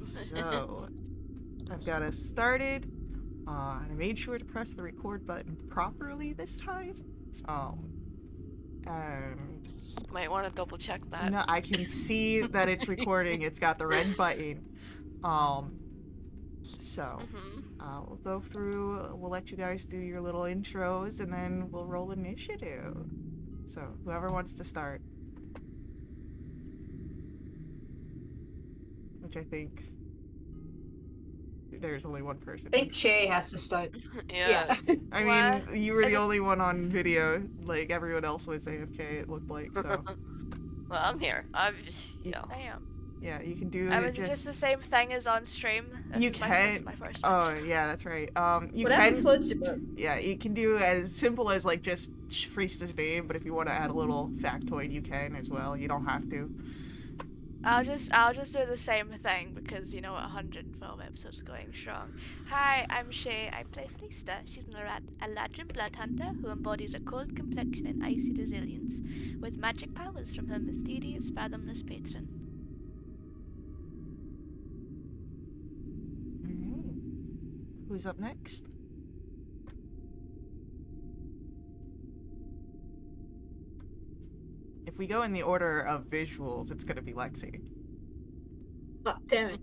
So, I've got us started, and I made sure to press the record button properly this time. And Might want to double check that. no, I can see that it's recording. It's got the red button. So we'll go through. We'll let you guys do your little intros, and then we'll roll initiative. So whoever wants to start, which I think there's only one person. I think Shay has to start. Yeah. I mean, you were the only one on video. Like, everyone else was AFK, it looked like, so. Well, I'm here. I'm just, I am. Yeah, you can do Was it just the same thing as on stream? You can. My first oh, yeah, that's right. You Whatever can. floats your boat. Yeah, you can do as simple as, like, just Freesta's name, but if you want to add a little factoid, you can as well. You don't have to. I'll just do the same thing because you know what, 112 episodes going strong. Hi, I'm Shay. I play Freesta. She's a Ladrin blood hunter who embodies a cold complexion and icy resilience, with magic powers from her mysterious, fathomless patron. Who's up next? If we go in the order of visuals, it's gonna be Lexi. Oh, damn it.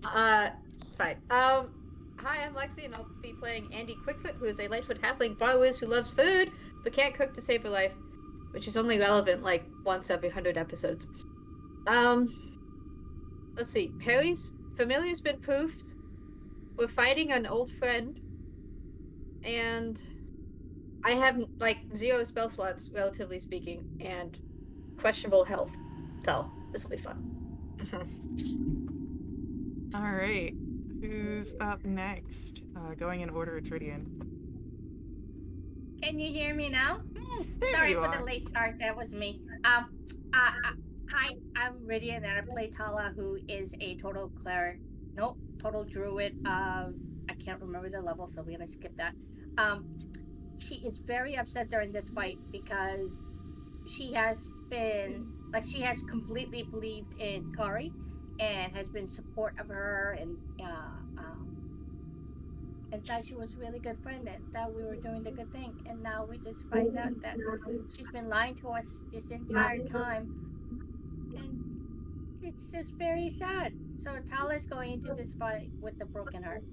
Fine. Hi, I'm Lexi, and I'll be playing Andy Quickfoot, who is a Lightfoot halfling bar whiz who loves food, but can't cook to save her life, which is only relevant, like, once every 100 episodes. Let's see. Perry's familiar's been poofed. We're fighting an old friend, and I have, like, 0 spell slots, relatively speaking, and questionable health. So, this will be fun. Alright. Who's up next? Going in order, Tridian. Can you hear me now? There Sorry you for are. the late start. That was me. Hi, I'm Rydian, and I play Tala, who is a total cleric. Nope, total druid of... I can't remember the level, so we're gonna skip that. She is very upset during this fight because she has been... she has completely believed in Kari and has been support of her and thought she was a really good friend and thought we were doing the good thing. And now we just find out that she's been lying to us this entire time. And it's just very sad. So Tala's going into this fight with a broken heart.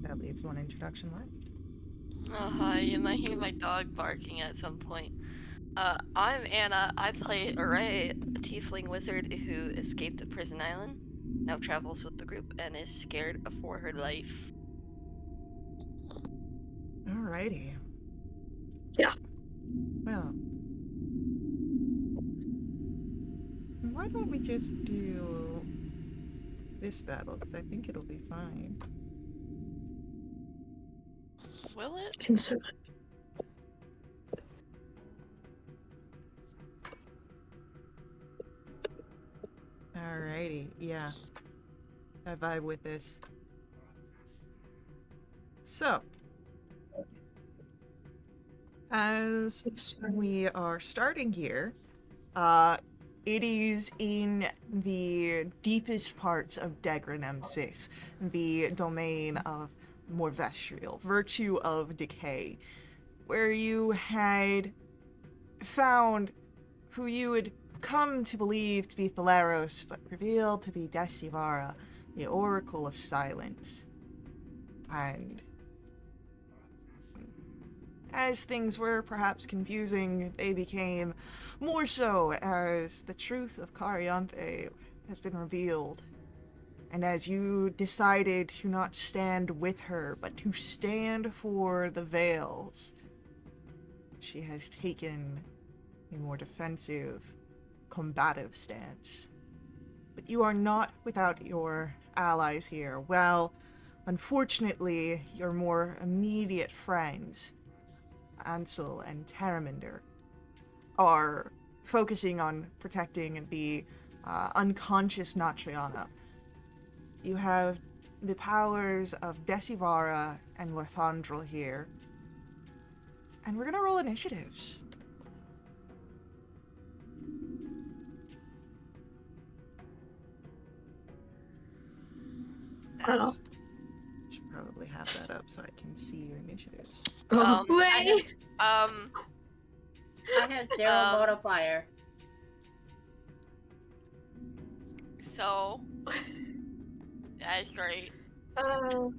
That leaves one introduction left. Oh, hi. You might hear my dog barking at some point. I'm Anna. I play Aria, a tiefling wizard who escaped the prison island, now travels with the group, and is scared for her life. Alrighty. Yeah. Well, why don't we just do this battle, because I think it'll be fine. Will it? Alrighty, yeah. I vibe with this. So, as we are starting here, it is in the deepest parts of Degranamsis, the domain of Morvestrial, Virtue of Decay, where you had found who you had come to believe to be Thaleros, but revealed to be Desivara, the Oracle of Silence. And as things were perhaps confusing, they became more so as the truth of Carianthe has been revealed. And as you decided to not stand with her, but to stand for the Veils, she has taken a more defensive, combative stance. But you are not without your allies here. Well, unfortunately, your more immediate friends, Ansel and Terraminder, are focusing on protecting the unconscious Natriana. You have the powers of Desivara and Lathandril here. And we're gonna roll initiatives. I don't know. Should probably have that up so I can see your initiatives. Oh, way! I have 0 modifier. So that's great. Who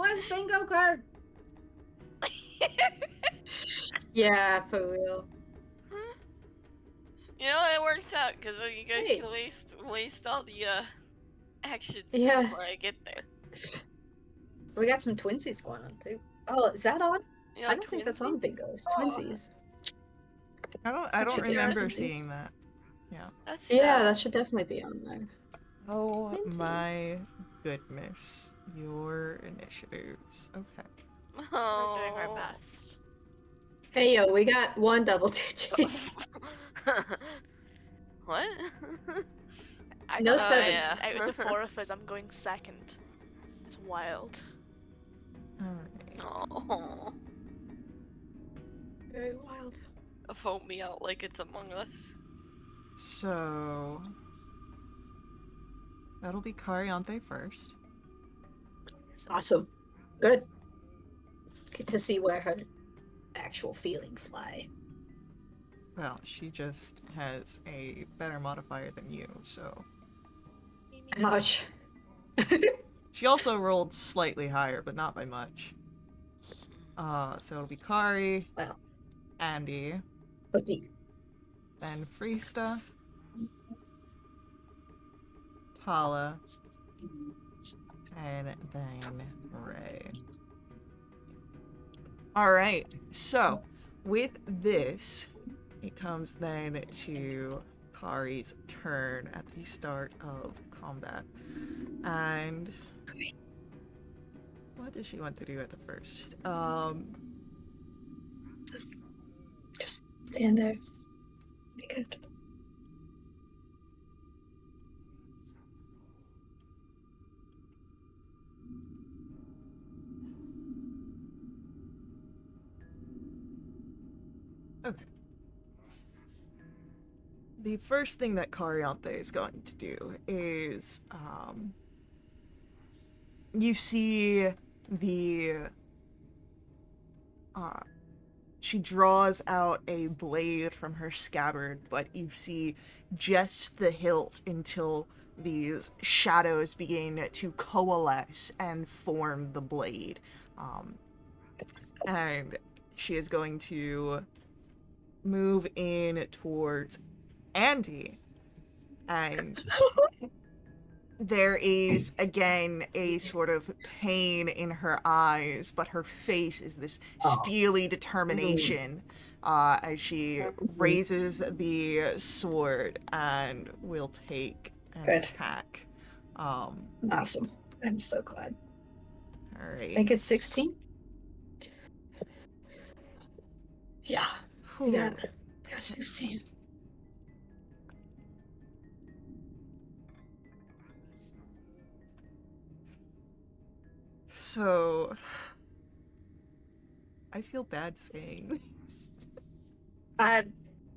has bingo card? Yeah, for real. You know, it works out because you guys Hey. can waste all the actions Yeah. before I get there. We got some twinsies going on too. Oh, is that on? You know, I don't think that's on bingos. Twinsies. I don't should be remember twinsies. seeing that. Yeah. That's Yeah, that should definitely be on there. Oh Twinsies. my goodness. Your initiatives. Okay. Oh. We're doing our best. Hey yo, we got one double digit. What? I No got sevens. yeah. Out of the 4 of us, I'm going second. It's wild. Alright. Oh. Very wild. Vote me out like it's Among Us. So that'll be Cariante first. Awesome. Good. Get to see where her actual feelings lie. Well, she just has a better modifier than you, so. Ouch. She also rolled slightly higher, but not by much. So it'll be Kari, Well. Andy, Okay. then Freesta, Tala, and then Ray. Alright, so with this, it comes then to Kari's turn at the start of combat. And what does she want to do at the first? Just stand there. Be good. Okay. The first thing that Cariante is going to do is, you see the, she draws out a blade from her scabbard, but you see just the hilt until these shadows begin to coalesce and form the blade. And she is going to move in towards Andy, and there is again a sort of pain in her eyes, but her face is this steely determination as she raises the sword and will take an Good. attack. Awesome. I'm so glad. All I right. think it's 16. Yeah. We got 16. So I feel bad saying this.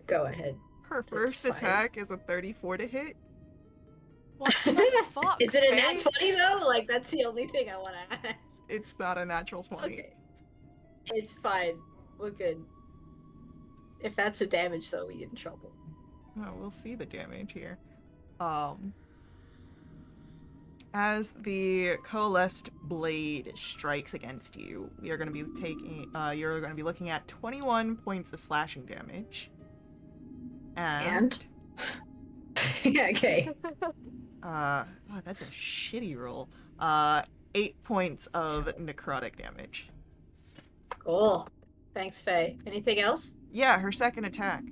Go ahead. Her That's first fine. attack is a 34 to hit. What the fuck? Is it a nat Faye? 20 though? Like, that's the only thing I want to ask. It's not a natural 20. Okay. It's fine. We're good. If that's a damage, though, we get in trouble. Oh, we'll see the damage here. As the coalesced blade strikes against you, we are going to be taking, you're going to be looking at 21 points of slashing damage. And? Okay. Oh, that's a shitty roll. 8 points of necrotic damage. Cool. Thanks, Faye. Anything else? Yeah, her second attack.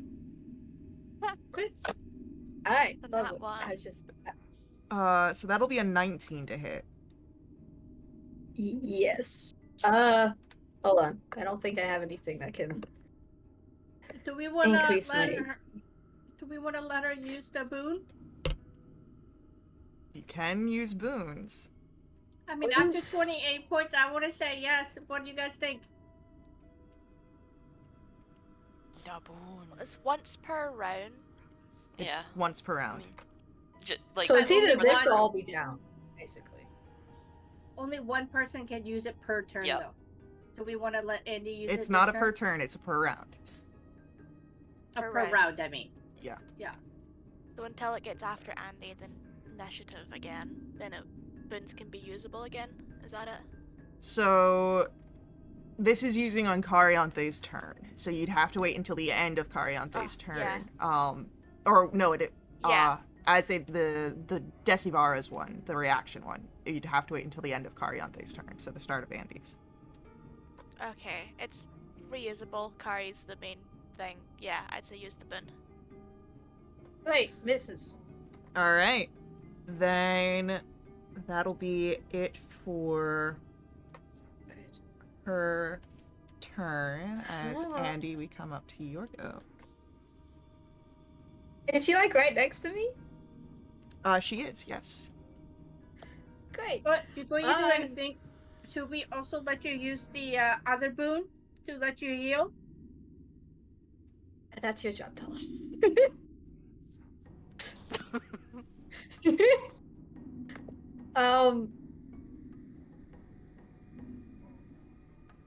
Good. Alright. Then Love that it. one. I was just... So that'll be a 19 to hit. Yes. Hold on. I don't think I have anything that can Do we want to increase let my... her? Do we want to let her use the boon? You can use boons. I mean, after Boons? 28 points, I want to say yes. What do you guys think? It's once per round. It's Yeah. once per I round. mean, like, So it's either only this one- or I'll be down, basically. only one person can use it per turn, Yep. though. So we want to let Andy use it. It's this not a turn? per turn, it's a per round. Per round. round, I mean. Yeah. Yeah. So until it gets after Andy, then initiative again, then boons can be usable again. Is that it? So this is using on Carionthe's turn. So you'd have to wait until the end of Carionthe's yeah. turn. Or no, Yeah. I'd say the Decivara's one, the reaction one. You'd have to wait until the end of Carionthe's turn, so the start of Andy's. Okay, it's reusable. Kari's the main thing. Yeah, I'd say use the boon. Wait, misses. All right, then that'll be it for her turn. As Oh. Andy, we come up to your go. Is she like right next to me? She is, yes. Great. But before you do Um, anything, should we also let you use the other boon to let you heal? That's your job, Tala.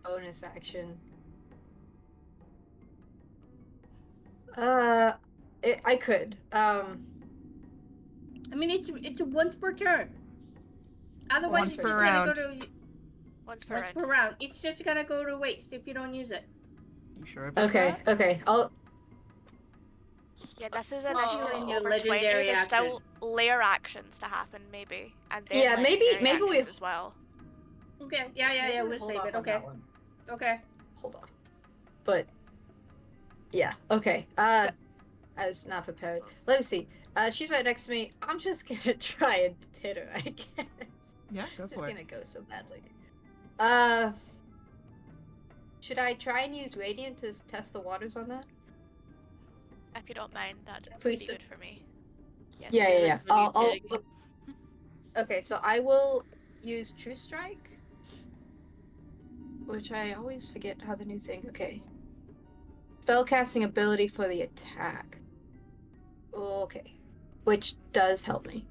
Bonus action. I could. I mean, it's once per turn. Otherwise, Once it's per just round. gonna go to Once per once round. per round. It's just gonna go to waste if you don't use it. You sure about Okay, that? okay. Yeah, this is Well, initiatives in your over 20. legendary There's still layer actions to happen, maybe. And then Yeah, maybe legendary we- actions as well. Okay. Yeah. We'll hold save off it. on Okay. that one. Okay. Hold on. But yeah, okay. I was not prepared. Let me see. She's right next to me. I'm just gonna try and hit her, I guess. Yeah, go This is for it. gonna go so badly. Should I try and use Radiant to test the waters on that? If you don't mind, that'd Please be do. good for me. Yes, Yeah. That's really I'll big. Okay, so I will use True Strike, which I always forget how the new thing. Okay. Spellcasting ability for the attack. Okay. Which does help me.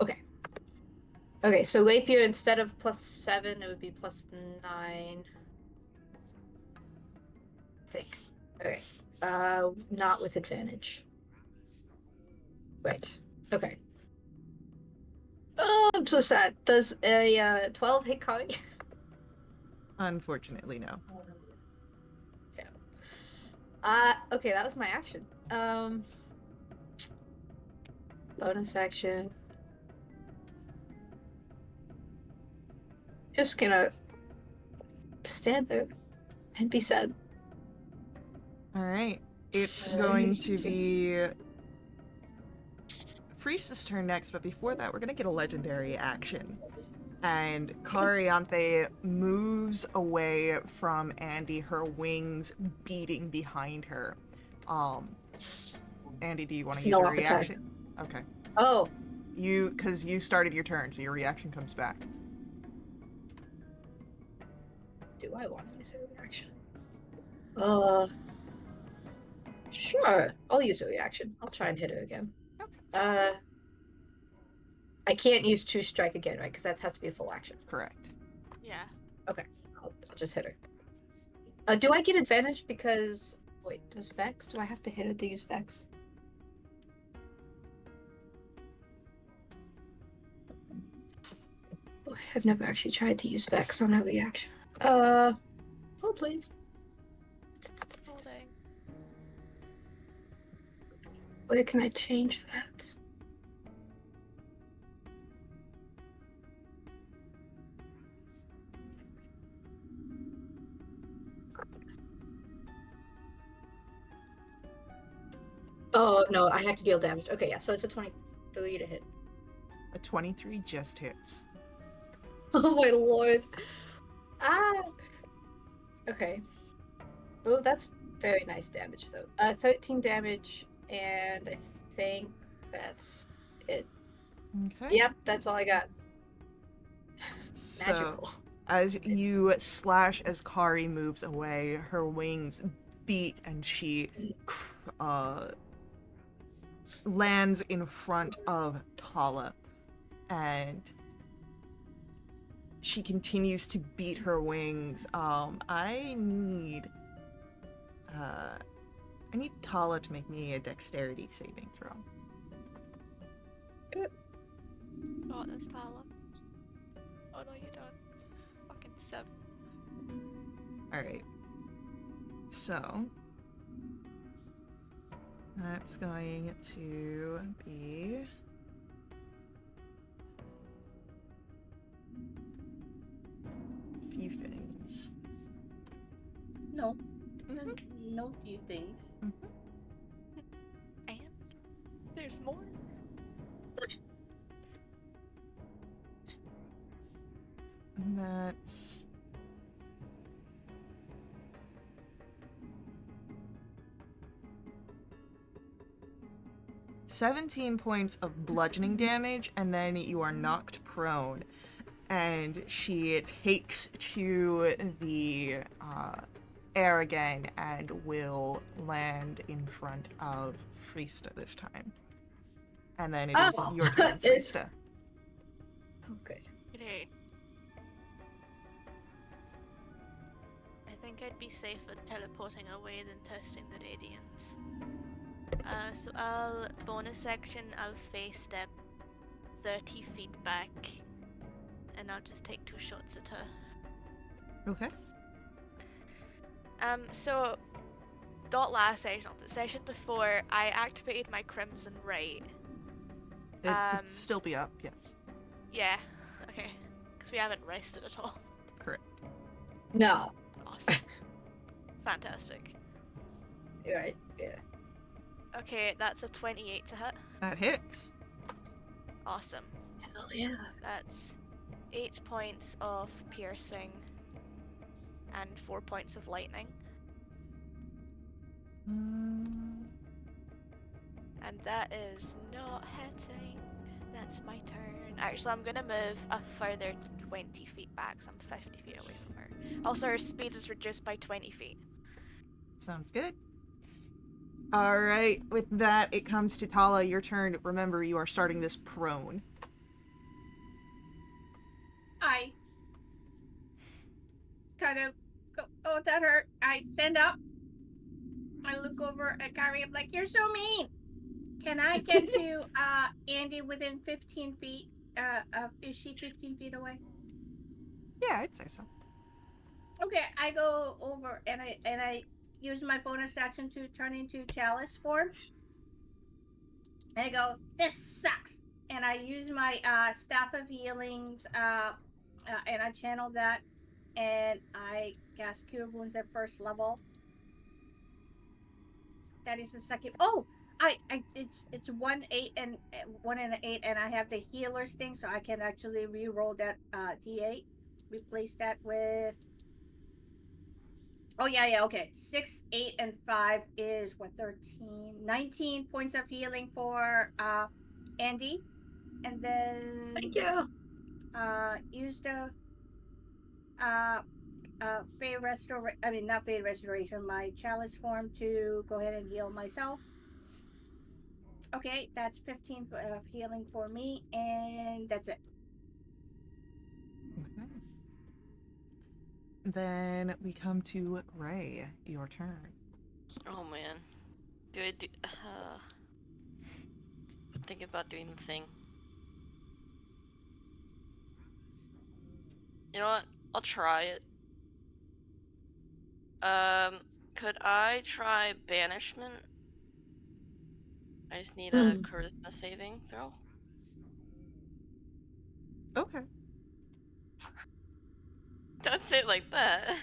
Okay. Okay, so Rapier, instead of +7, it would be +9. I think. Okay. Not with advantage. Right. Okay. Oh, I'm so sad. Does a 12 hit Kari? Unfortunately, no. Okay, that was my action. Bonus action. Just gonna stand there and be sad. All right. It's going to be Freeze's turn next, but before that, we're going to get a legendary action. And Carianthe moves away from Andy, her wings beating behind her. Andy, do you want to use No your appetite. reaction? Okay. Oh, Because you started your turn, so your reaction comes back. do I want to use a reaction? Sure. I'll use a reaction. I'll try and hit her again. Okay. I can't use True Strike again, right? Because that has to be a full action. Correct. Yeah. Okay, I'll just hit her. Do I get advantage because... Wait, does Vex? Do I have to hit her to use Vex? Oh, I've never actually tried to use Vex on a reaction. Oh, please. Holding. Where can I change that? Oh, no, I have to deal damage. Okay, yeah, so it's a 23 to hit. A 23 just hits. Oh my lord. Okay. Oh, that's very nice damage, though. 13 damage, and I think that's it. Okay. Yep, that's all I got. So, Magical. as you slash as Kari moves away, her wings beat and she lands in front of Tala, and she continues to beat her wings. I need Tala to make me a dexterity saving throw. Oh, that's Tala. Oh no, you don't. Fucking 7. Alright. So that's going to be a few things. No. Mhm. No few things. And there's more. And that's 17 points of bludgeoning damage, and then you are knocked prone. And she takes to the air again and will land in front of Frista this time. And then it is Oh, your turn, it's- Frista. Oh, good. Yay. I think I'd be safer teleporting away than testing the radiance. So I'll bonus action, I'll face step 30 feet back, and I'll just take 2 shots at her. Okay. So not last session, but the session before, I activated my Crimson Right. It could still be up, yes. Yeah, okay, because we haven't rested at all. Correct. No. Awesome. Fantastic. You're right. Yeah. Okay, that's a 28 to hit. That hits. Awesome. Hell yeah. That's 8 points of piercing and 4 points of lightning. And that is not hitting. That's my turn. Actually, I'm gonna move a further 20 feet back, so I'm 50 feet away from her. Also, her speed is reduced by 20 feet. Sounds good. Alright, with that, it comes to Tala, your turn. Remember, you are starting this prone. I kind of go, oh, that hurt. I stand up. I look over at Kyrie. I'm like, you're so mean. Can I get to Andy within 15 feet? Is she 15 feet away? Yeah, I'd say so. Okay, I go over and I use my bonus action to turn into chalice form. And I go, this sucks. And I use my staff of healings, and I channel that, and I cast Cure Wounds at first level. That is the second. Oh, it's 1/8 and 1 and an 8, and I have the healer's thing, so I can actually re-roll that D8. Replace that with. Oh yeah, okay. 6, 8, and 5 is what 13, 19 points of healing for Andy, and then Thank you. use the Fey Restoration. I mean, not Fey Restoration. My chalice form to go ahead and heal myself. Okay, that's 15 of healing for me, and that's it. Okay. Then we come to Ray, your turn. Oh man. Do I do? Thinking about doing the thing. You know what? I'll try it. Could I try banishment? I just need a charisma saving throw. Okay. Don't say it like that.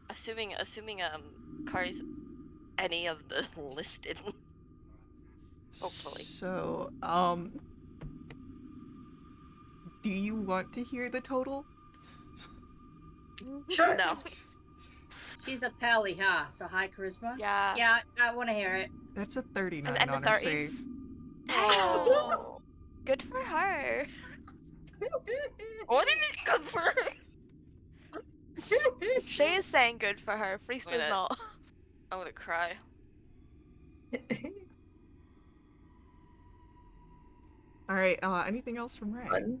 Assuming Kari's any of the listed. Hopefully. So, do you want to hear the total? Sure. No. She's a pally, huh? So high charisma. Yeah. Yeah, I want to hear it. That's a 39 in the on her 30s. save. Oh. Good for her. What did it go for? Shay is saying good for her. Freesta's Wait, not. I'm gonna cry. All right. Anything else from Ray? Fun.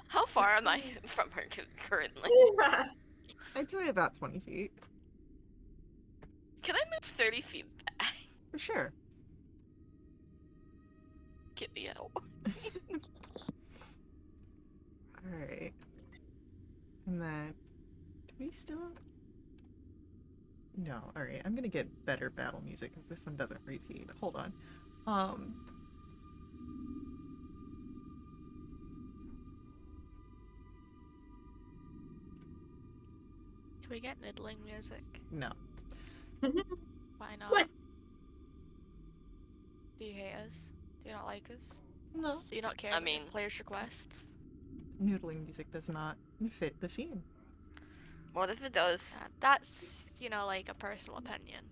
How far am I from her currently? I'd say about 20 feet. Can I move 30 feet back? For sure. Get me out. Alright. And then... Do we still... No, alright. I'm gonna get better battle music, because this one doesn't repeat. Hold on. Can we get niddling music? No. Why not? What? Do you hate us? Do you not like us? No. Do you not care I about the mean- players' requests? Noodling music does not fit the scene. What if it does? That's, like a personal opinion.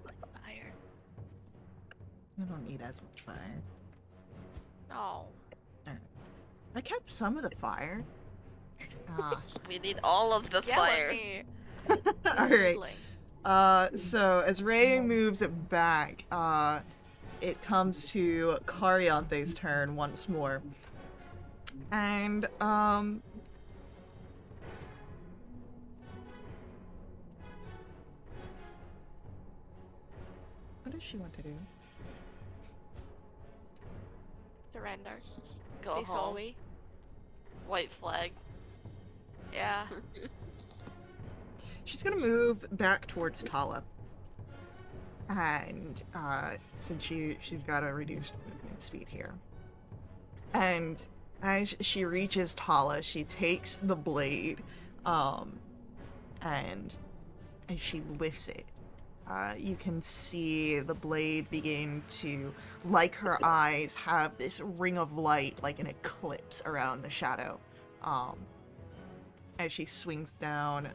Like fire. I don't need as much fire. No. I kept some of the fire. Ah. We need all of the Yell fire. at me. Alright. Niddling. So as Ray moves it back, it comes to Carianthe's turn once more. And, what does she want to do? Surrender. Go They saw home. we. White flag. Yeah. She's gonna move back towards Tala. And, since she's got a reduced movement speed here. And as she reaches Tala, she takes the blade, and as she lifts it, you can see the blade begin to, like her eyes, have this ring of light, like an eclipse around the shadow. As she swings down,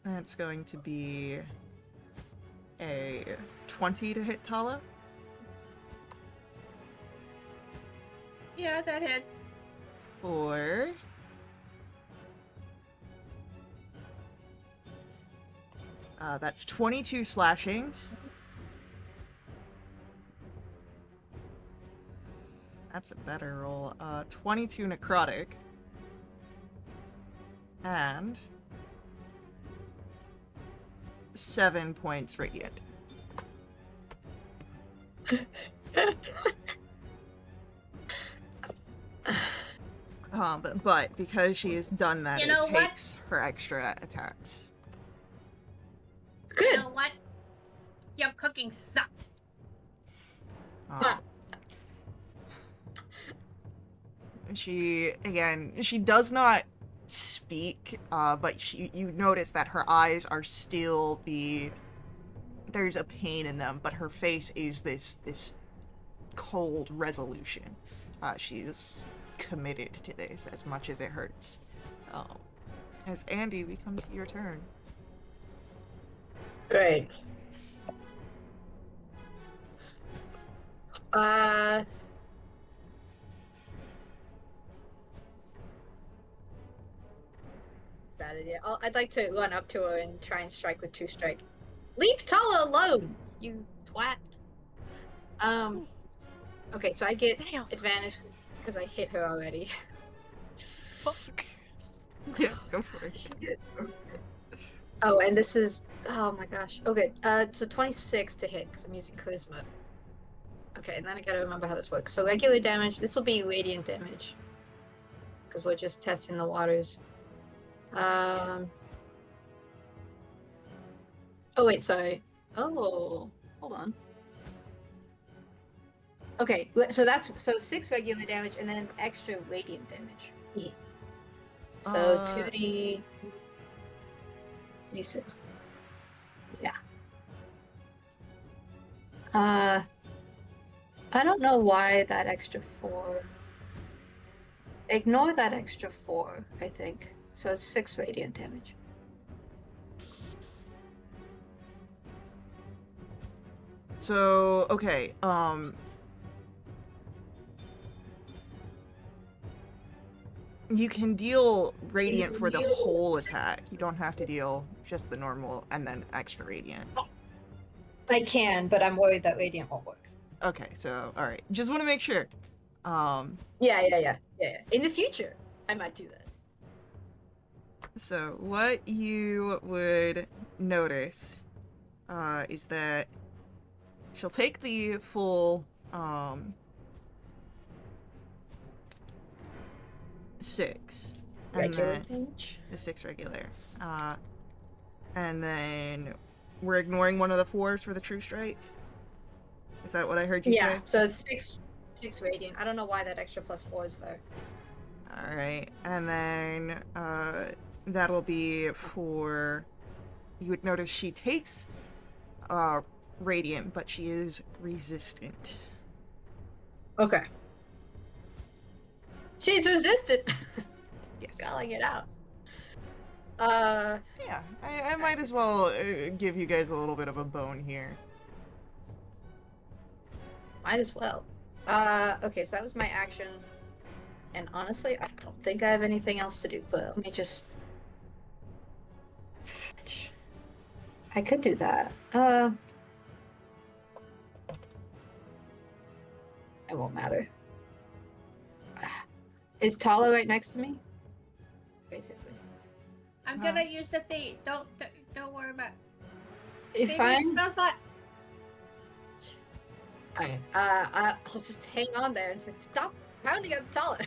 that's going to be a 20 to hit Tala. Yeah, that hits. For that's 22 slashing. That's a better roll. 22 necrotic. And 7 points radiant. But because she has done that, You know it what? takes her extra attacks. You Good. know what? Your cooking sucked. Um, she does not speak, but you notice that her eyes are still there's a pain in them, but her face is this cold resolution. She's committed to this as much as it hurts. As Andy, we come to your turn. Great. Bad idea. I'd like to run up to her and try and strike with True Strike. Leave Tala alone, you twat. Okay, so I get Damn. advantage because I hit her already. Fuck. Yeah, go for it. Oh, and this is, oh my gosh. Okay, so 26 to hit because I'm using Charisma. Okay, and then I gotta remember how this works. So regular damage, this will be radiant damage. Because we're just testing the waters. Oh wait, sorry. Oh, hold on. Okay, so 6 regular damage and then extra radiant damage. Yeah. So 2d6. Yeah. I don't know why that extra 4. Ignore that extra 4, I think. So it's 6 radiant damage. So, okay, you can deal radiant for the whole attack. You don't have to deal just the normal and then extra radiant. I can, but I'm worried that radiant won't work. Okay, so, alright. Just want to make sure. Yeah. In the future, I might do that. So, what you would notice is that she'll take the full 6. And Regular then damage? the 6 regular. And then we're ignoring one of the 4s for the true strike? Is that what I heard you say? So it's 6 radiant. I don't know why that extra +4 is there. Alright, and then that'll be for... You would notice she takes radiant, but she is resistant. Okay. She's resistant. Yes. Calling it out. Yeah, I might as well give you guys a little bit of a bone here. Might as well. Okay, so that was my action. And honestly, I don't think I have anything else to do, but let me just... I could do that. It won't matter. Is Tala right next to me? Basically. I'm gonna use the thing. Don't worry about. If Save I'm... your spell slot. Alright, I'll just hang on there and say, stop pounding at Tala.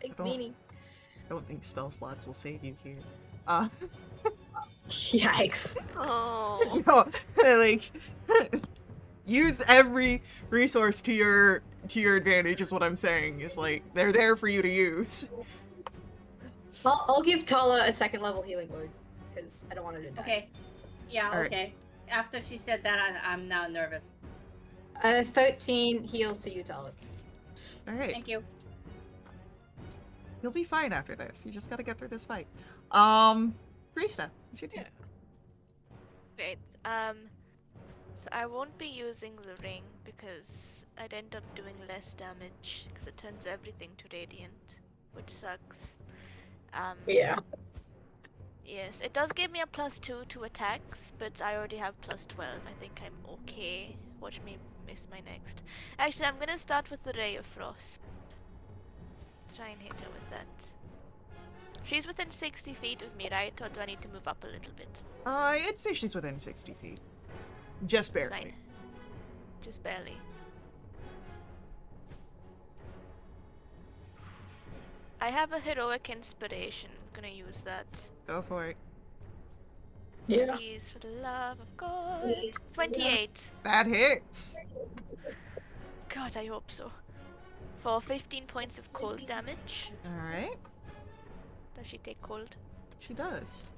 Big meanie. I don't think spell slots will save you here. Yikes. Oh. No, like, use every resource to your advantage is what I'm saying. Is like, they're there for you to use. I'll give Tala a 2nd level healing word, because I don't want her to die. Okay. Yeah. All right. Okay. After she said that, I'm now nervous. 13 heals to you, Tala. Alright. Thank you. You'll be fine after this. You just gotta get through this fight. Rista, it's your turn. Great. So I won't be using the ring because I'd end up doing less damage because it turns everything to radiant, which sucks. Yeah. Yes, it does give me a +2 to attacks, but I already have +12. I think I'm okay. Watch me miss my next. Actually, I'm gonna start with the Ray of Frost. Try and hit her with that. She's within 60 feet of me, right? Or do I need to move up a little bit? I'd say she's within 60 feet. Just That's barely. fine. Just barely. I have a heroic inspiration. I'm gonna use that. Go for it. Yeah. Please, for the love of God. 28. That hits! God, I hope so. For 15 points of cold damage. Alright. Does she take cold? She does.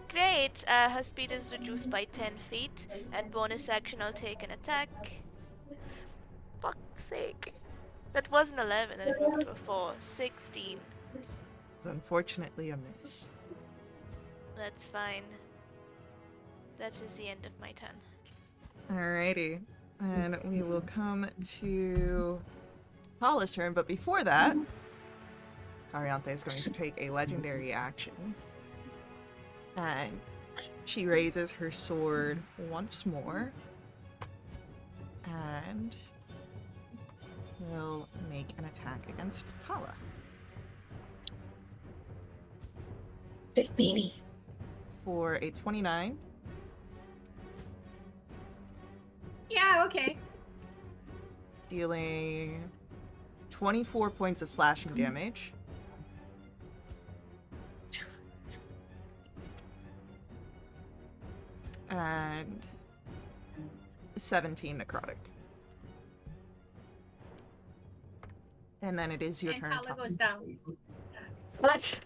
Great! Her speed is reduced by 10 feet, and bonus action I'll take an attack. Fuck's sake. That was an 11 and it moved to a 4. 16. It's unfortunately a miss. That's fine. That is the end of my turn. Alrighty. And we will come to Tala's turn, but before that, Carianthe is going to take a legendary action. And she raises her sword once more. And will make an attack against Tala. Big meanie. For a 29. Yeah. Okay. Dealing 24 points of slashing damage. And 17 necrotic. And then it is your And turn. Tala Tala. goes down. What?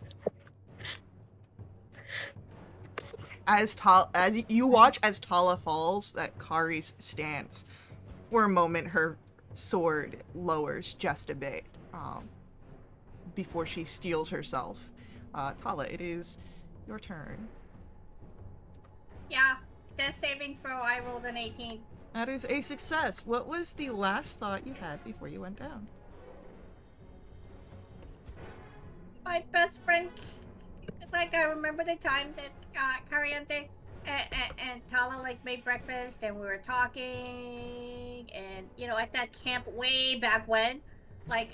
as you watch as Tala falls, that Kari's stance, for a moment, her sword lowers just a bit, before she steels herself. Tala, it is your turn. Yeah, death saving throw, I rolled an 18. That is a success. What was the last thought you had before you went down? My best friend, like, I remember the time that Cariante and Tala, like, made breakfast, and we were talking, and, you know, at that camp way back when, like,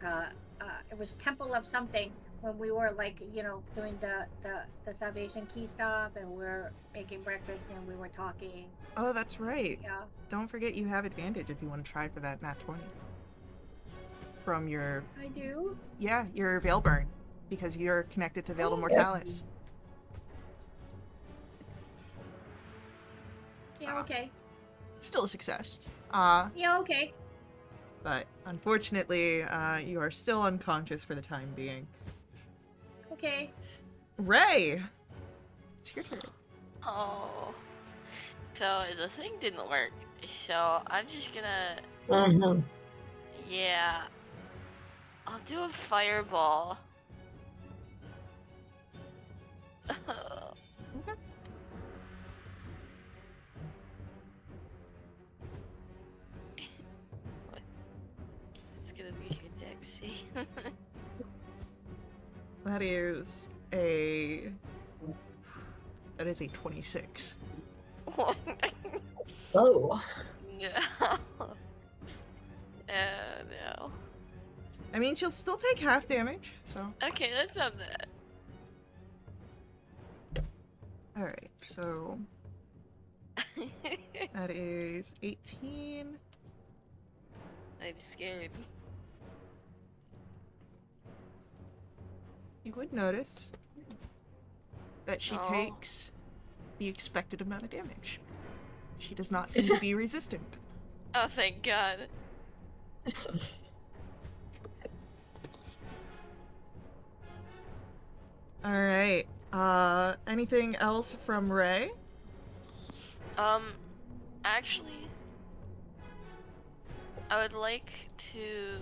it was Temple of something, when we were, like, you know, doing the Salvation Key stuff, and we were making breakfast, and we were talking. Oh, that's right. Yeah. Don't forget you have advantage if you want to try for that nat 20. From your... I do? Yeah, your Veil Burn, because you're connected to Veil Mortalis. Yeah, okay. It's still a success. Yeah, okay. But unfortunately, you are still unconscious for the time being. Okay. Ray! It's your turn. Oh. So the thing didn't work. So I'm just gonna. Mm-hmm. Yeah. I'll do a fireball. It's gonna be a Dexy. That is a... That is a 26. Oh. No. No. I mean, she'll still take half damage, so... Okay, that's not bad. Alright, so... That is 18. I'm scared. You would notice that she Oh. takes the expected amount of damage. She does not seem to be resistant. Oh, thank God. It's, Alright, anything else from Ray? Actually, I would like to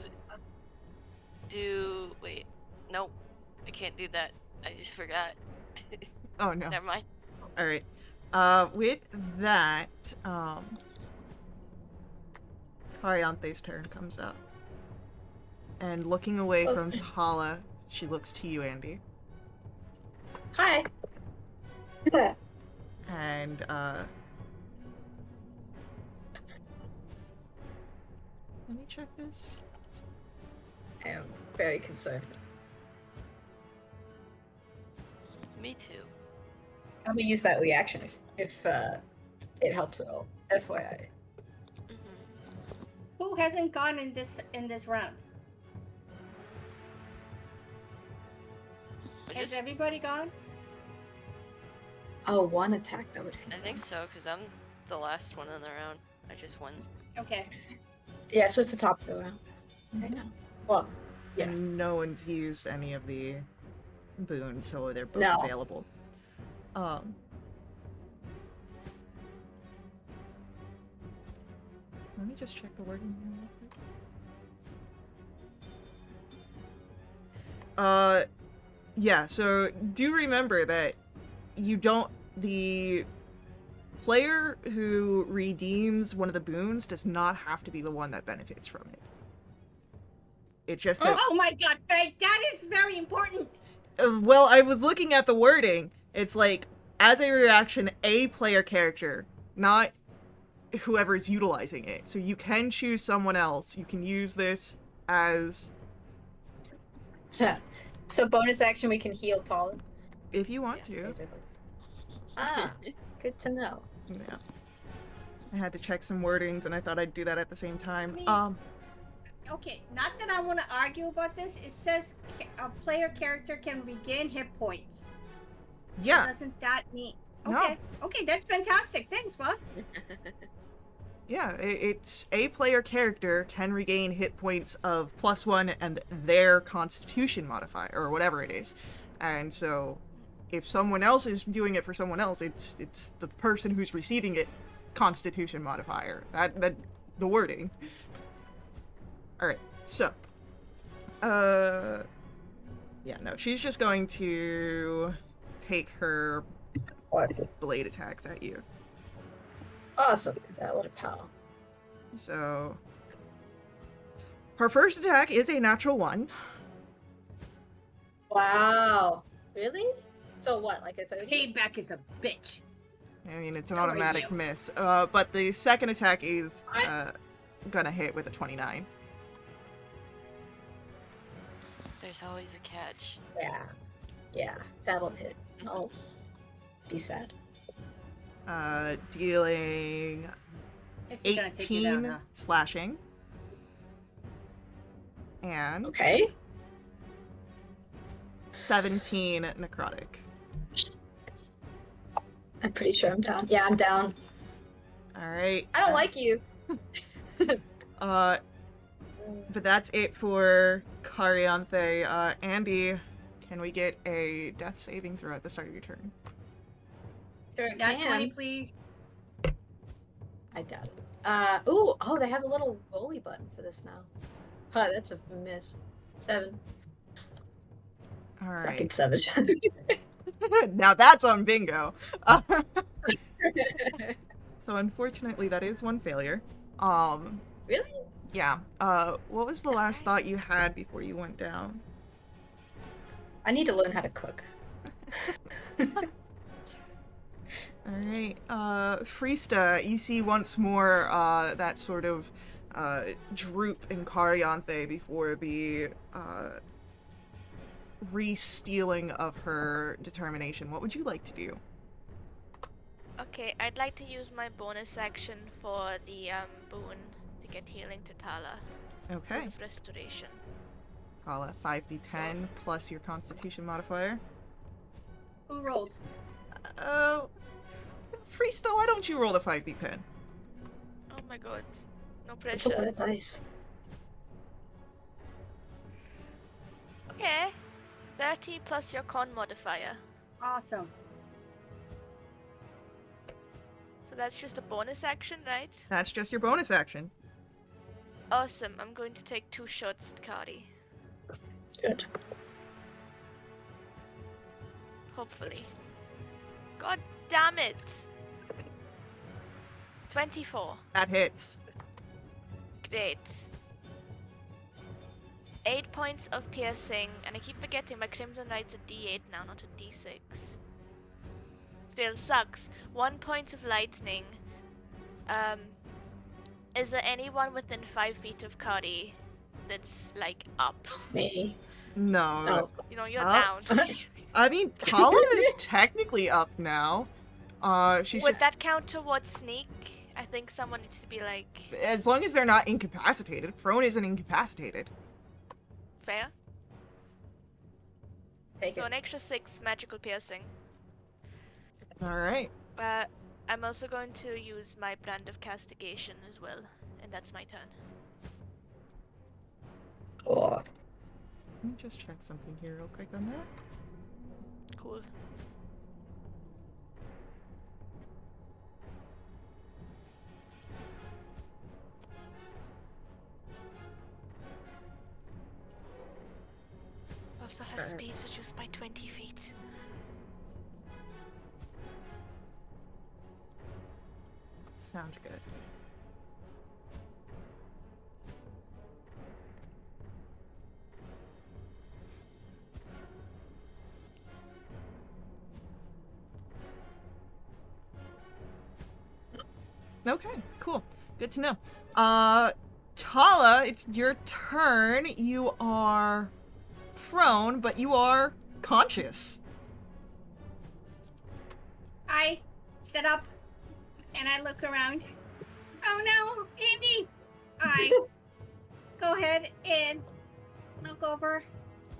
do. Wait, nope, I can't do that. I just forgot. Oh no. Never mind. Alright. With that, Cariante's turn comes up. And looking away from Okay. Tala, she looks to you, Andy. Hi. And, let me check this. I am very concerned. Me too. I'm gonna use that reaction if it helps at all. FYI. Who hasn't gone in this round? I Has just- everybody gone? Oh, one attack that would hit. I think so, because I'm the last one in the round. I just won. Okay. Yeah, so it's the top of the round. I know. Well, yeah. And no one's used any of the boons, so they're both No. available. Let me just check the wording here real quick. Yeah, so do remember that the player who redeems one of the boons does not have to be the one that benefits from it. It just says, Oh my God, Faye, that is very important. well, I was looking at the wording. It's like, as a reaction, a player character, not whoever's utilizing it. So you can choose someone else. You can use this as, So bonus action, we can heal Tala. if you want to. Basically. Ah, good to know. Yeah. I had to check some wordings, and I thought I'd do that at the same time. Me. Okay, not that I want to argue about this. It says a player character can regain hit points. Yeah. Doesn't that mean? No. Okay. Okay, that's fantastic. Thanks, boss. Yeah, it's a player character can regain hit points of +1 and their constitution modifier, or whatever it is. And so if someone else is doing it for someone else, it's the person who's receiving it. Constitution modifier. That the wording. All right. So, yeah, no, she's just going to take her What? blade attacks at you. Awesome. That would have power. So, her first attack is a natural 1. Wow. Really? So what? Like a 30? Payback is a bitch. I mean, it's an So are automatic you. miss. But the second attack is gonna hit with a 29. There's always a catch. Yeah. Yeah. That'll hit. I'll be sad. Dealing This is gonna take you 18 down, huh? slashing. And Okay. 17 necrotic. I'm pretty sure I'm down. Yeah, I'm down. Alright. I don't like you. But that's it for Carianthe. Andy, can we get a death saving throw at the start of your turn? Sure it Got can. 20, please. I doubt it. Oh, they have a little rolly button for this now. Huh, that's a miss. 7. Alright. Fucking savage. Now that's on bingo. So unfortunately that is one failure. Really? Yeah. What was the last thought you had before you went down? I need to learn how to cook. Alright, Freesta, you see once more, that sort of, droop in Carianthe before the, re-stealing of her determination. What would you like to do? Okay, I'd like to use my bonus action for the boon to get healing to Tala. Okay. Boon of restoration. Tala, 5d10 plus your constitution modifier. Who rolls? Freesta, why don't you roll the 5d10? Oh my god. No It's a lot pressure. of dice. Okay. 30 plus your con modifier. Awesome. So that's just a bonus action, right? That's just your bonus action. Awesome. I'm going to take 2 shots at Cardi. Good. Hopefully. God damn it! 24. That hits. Great. 8 points of piercing, and I keep forgetting my Crimson Knight's a D8 now, not a D6. Still sucks. 1 point of lightning. Is there anyone within 5 feet of Cardi that's like up? Me. No. Oh. You know, you're Up? down. I mean, Tala is technically up now. She's Would just... that count towards sneak? I think someone needs to be like As long as they're not incapacitated. Prone isn't incapacitated. fair. Take So it. an extra 6 magical piercing. Alright. I'm also going to use my brand of castigation as well, and that's my turn. Oh. Let me just check something here real quick on that. Cool. Also has space reduced by 20 feet. Sounds good. Okay, cool. Good to know. Tala, it's your turn. You are prone, but you are conscious. I sit up and I look around. Oh no, Andy! I go ahead and look over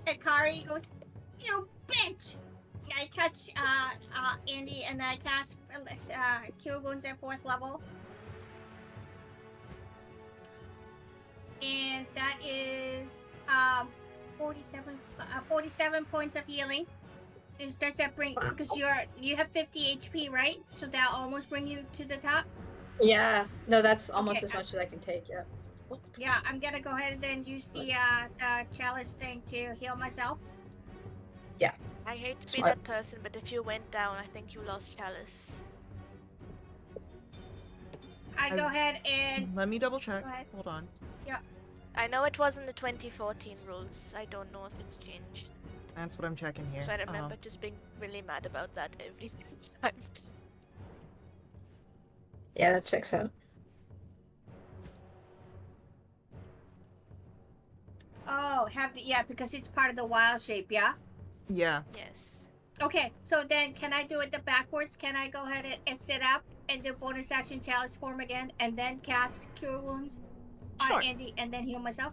at Kari. Goes, you bitch! I touch Andy and then I cast Cure Wounds at 4th level. And that is 47 points of healing. Does that bring, because you have 50 HP, right? So that almost bring you to the top? Yeah. No, that's almost Okay, as much as I can take, yeah. Yeah, I'm gonna go ahead and then use the chalice thing to heal myself. I hate to be Smart. that person, but if you went down, I think you lost Chalice. I go ahead and Let me double check. Go ahead. Hold on. I know it was in the 2014 rules. I don't know if it's changed. That's what I'm checking here. So I remember just being really mad about that every single time. Yeah, that checks out. oh, because it's part of the wild shape, yeah? Yeah. Yes. Okay, so then can I do it the backwards? Can I go ahead and sit up and do bonus action chalice form again and then cast cure wounds Sure. on Andy and then heal myself?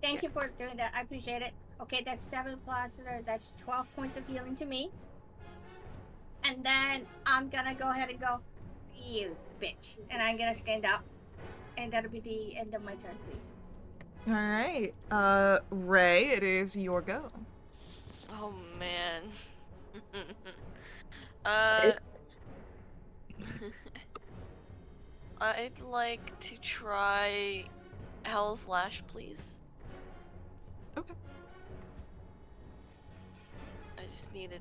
Thank you for doing that. I appreciate it. Okay, that's 7 plus, that's 12 points of healing to me. And then I'm gonna go ahead and go, you bitch. And I'm gonna stand up. And that'll be the end of my turn, please. All right. Ray, it is your go. Oh man. I'd like to try Hell's Lash, please. Okay. I just need a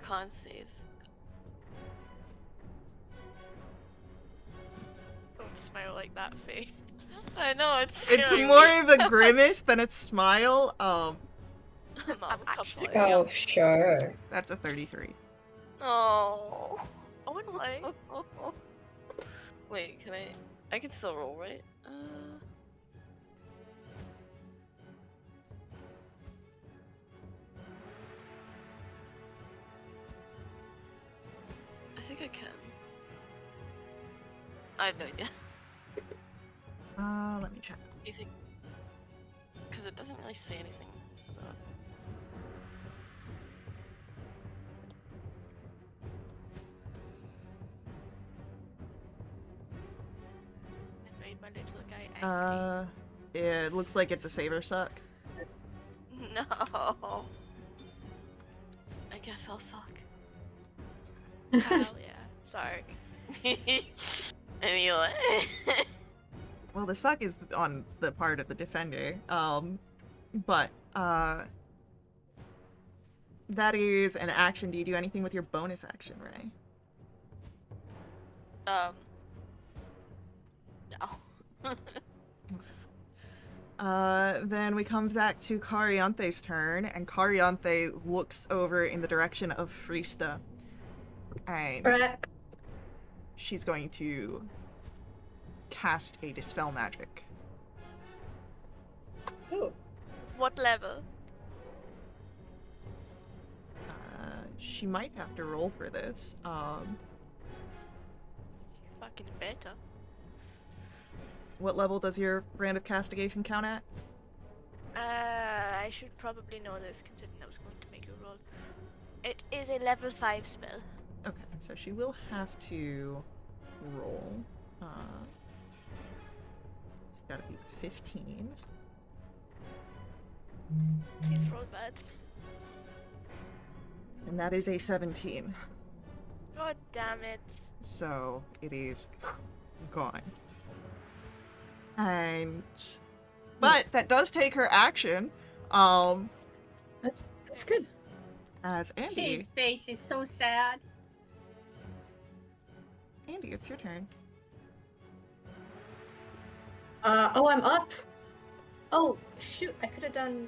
con save. Don't smile like that, Faye. I know it's. It's scaring more me. of a grimace than a smile. I'm actually actually. Oh, sure. That's a 33. Oh. Oh, and why? Wait, can I? I can still roll, right? I think I can. I have no idea. Let me check. You think? Because it doesn't really say anything about. I made my little guy angry. It looks like it's a saber suck. No. I guess I'll suck. Hell yeah. Sorry. Anyway. Well, the suck is on the part of the defender. But that is an action. Do you do anything with your bonus action, Ray? No. Then we come back to Cariante's turn, and Cariante looks over in the direction of Frista. And Right. she's going to cast a Dispel Magic. Ooh. What level? She might have to roll for this. Fucking better. What level does your Brand of Castigation count at? I should probably know this considering I was going to make you roll. It is a level 5 spell. Okay, so she will have to roll. She's got to be 15. Please roll bad. And that is a 17. God damn it. So it is gone. And but that does take her action. That's good. As Andy. His face is so sad. Andy, it's your turn. Oh, I'm up. Oh, shoot. I could have done.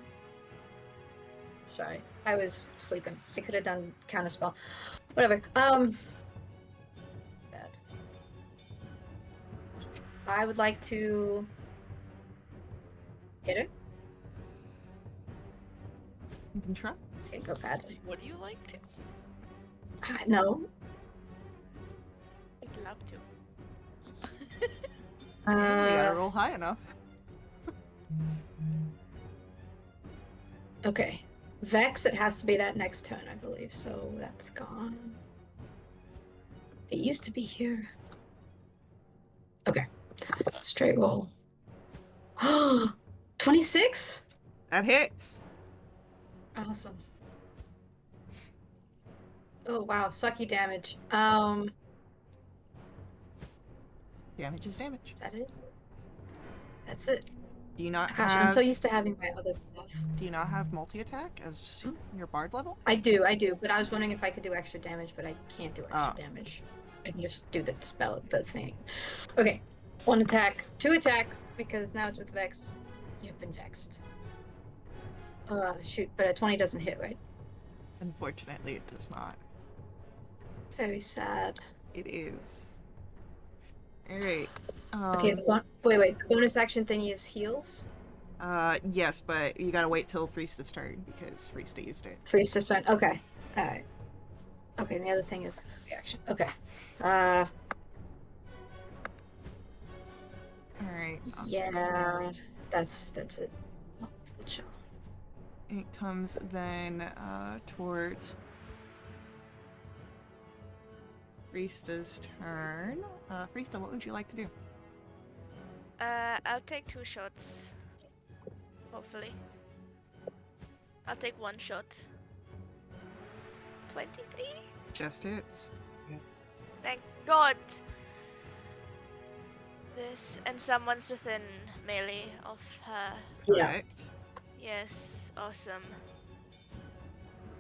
Sorry. I was sleeping. I could have done counterspell. Whatever. Bad. I would like to hit her. You can try. It's gonna go badly. Would you like to? No. I'd love to. You gotta roll high enough. Okay. Vex, it has to be that next turn, I believe, so that's gone. It used to be here. Okay. Straight roll. 26? That hits. Awesome. Oh wow, sucky damage. Damage is damage. Is that it? That's it. Do you not Gosh, I'm so have? used to having my other stuff. Do you not have multi-attack as your bard level? I do, but I was wondering if I could do extra damage, but I can't do extra damage. I can just do the spell, the thing. Okay, 1 attack, 2 attack, because now it's with Vex. You've been vexed. Shoot, but a 20 doesn't hit, right? Unfortunately, it does not. Very sad. It is. Alright. Okay, wait, the bonus action thingy is heals? Yes, but you gotta wait till Friesta's turn, because Friesta used it. Friesta's turn, okay. Alright. Okay, and the other thing is reaction. Okay. Alright. Yeah, that's it. Oh, good show. It comes then, towards Friesta's turn. Friesta, what would you like to do? I'll take 2 shots. Hopefully. I'll take 1 shot. 23? Just hits. Thank God! This, and someone's within melee of her. Yeah. Correct. Yes, awesome.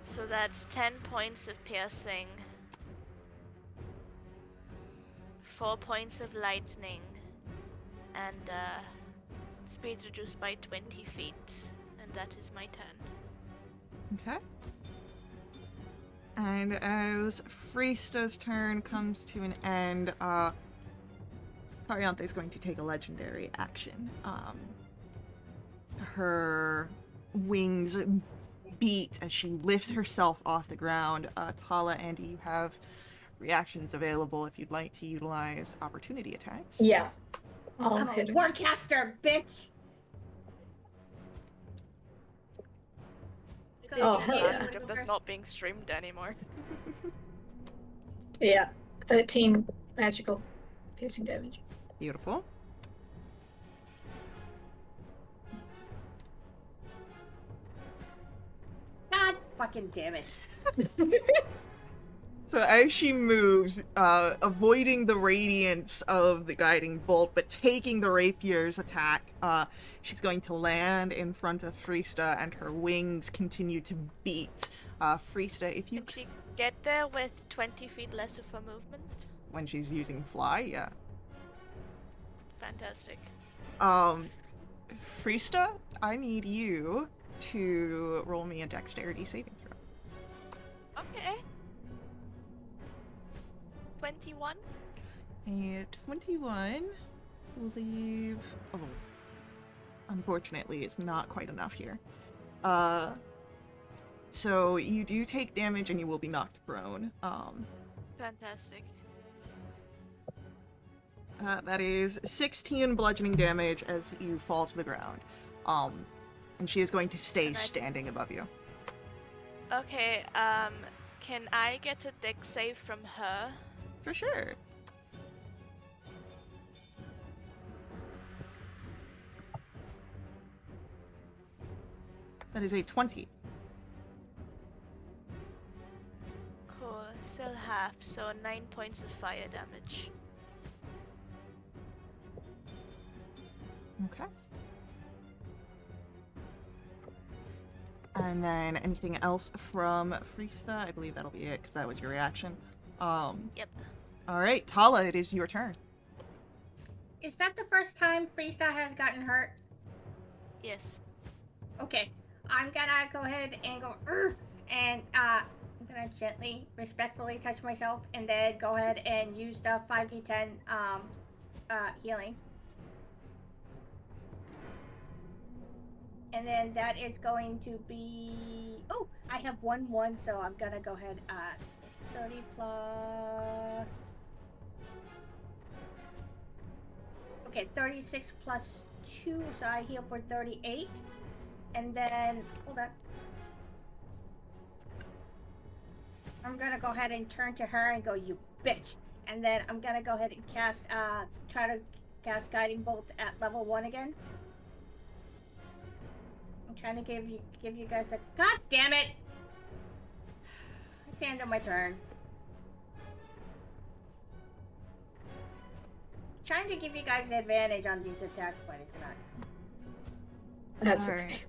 So that's 10 points of piercing, 4 points of lightning, and speed reduced by 20 feet. And that is my turn. Okay. And as Friesta's turn comes to an end, Cariante is going to take a legendary action. Her wings beat as she lifts herself off the ground. Tala, Andy, you have reactions available if you'd like to utilize opportunity attacks. Yeah. I'll I'm a hit her. warcaster, bitch. Oh, hell yeah. Advantage of this not being streamed anymore. Yeah. 13 magical piercing damage. Beautiful. God fucking damn it. So as she moves, avoiding the radiance of the guiding bolt, but taking the rapier's attack, she's going to land in front of Friesta, and her wings continue to beat. Friesta, if you... Can she get there with 20 feet less of her movement? When she's using fly, yeah. Fantastic. Friesta, I need you to roll me a dexterity saving throw. Okay. 21? A 21, I believe... Oh, unfortunately, it's not quite enough here. So you do take damage and you will be knocked prone. Fantastic. That is 16 bludgeoning damage as you fall to the ground. And she is going to stay standing above you. Okay, can I get a dex save from her? For sure. That is a 20. Cool, still half, so 9 points of fire damage. Okay. And then anything else from Friesta? I believe that'll be it, because that was your reaction. Yep. Alright, Tala, it is your turn. Is that the first time Friesta has gotten hurt? Yes. Okay. I'm gonna go ahead and go, "Urgh," and I'm gonna gently, respectfully touch myself, and then go ahead and use the 5d10 healing. And then that is going to be... Oh, I have 1/1, so I'm gonna go ahead 30 plus... Okay, 36 plus 2, so I heal for 38. And then, hold on. I'm gonna go ahead and turn to her and go, "You bitch." And then I'm gonna go ahead and cast, try to cast Guiding Bolt at level 1 again. I'm trying to give you guys a... God damn it! the end of my turn. Trying to give you guys advantage on these attacks, but it's not. That's All okay.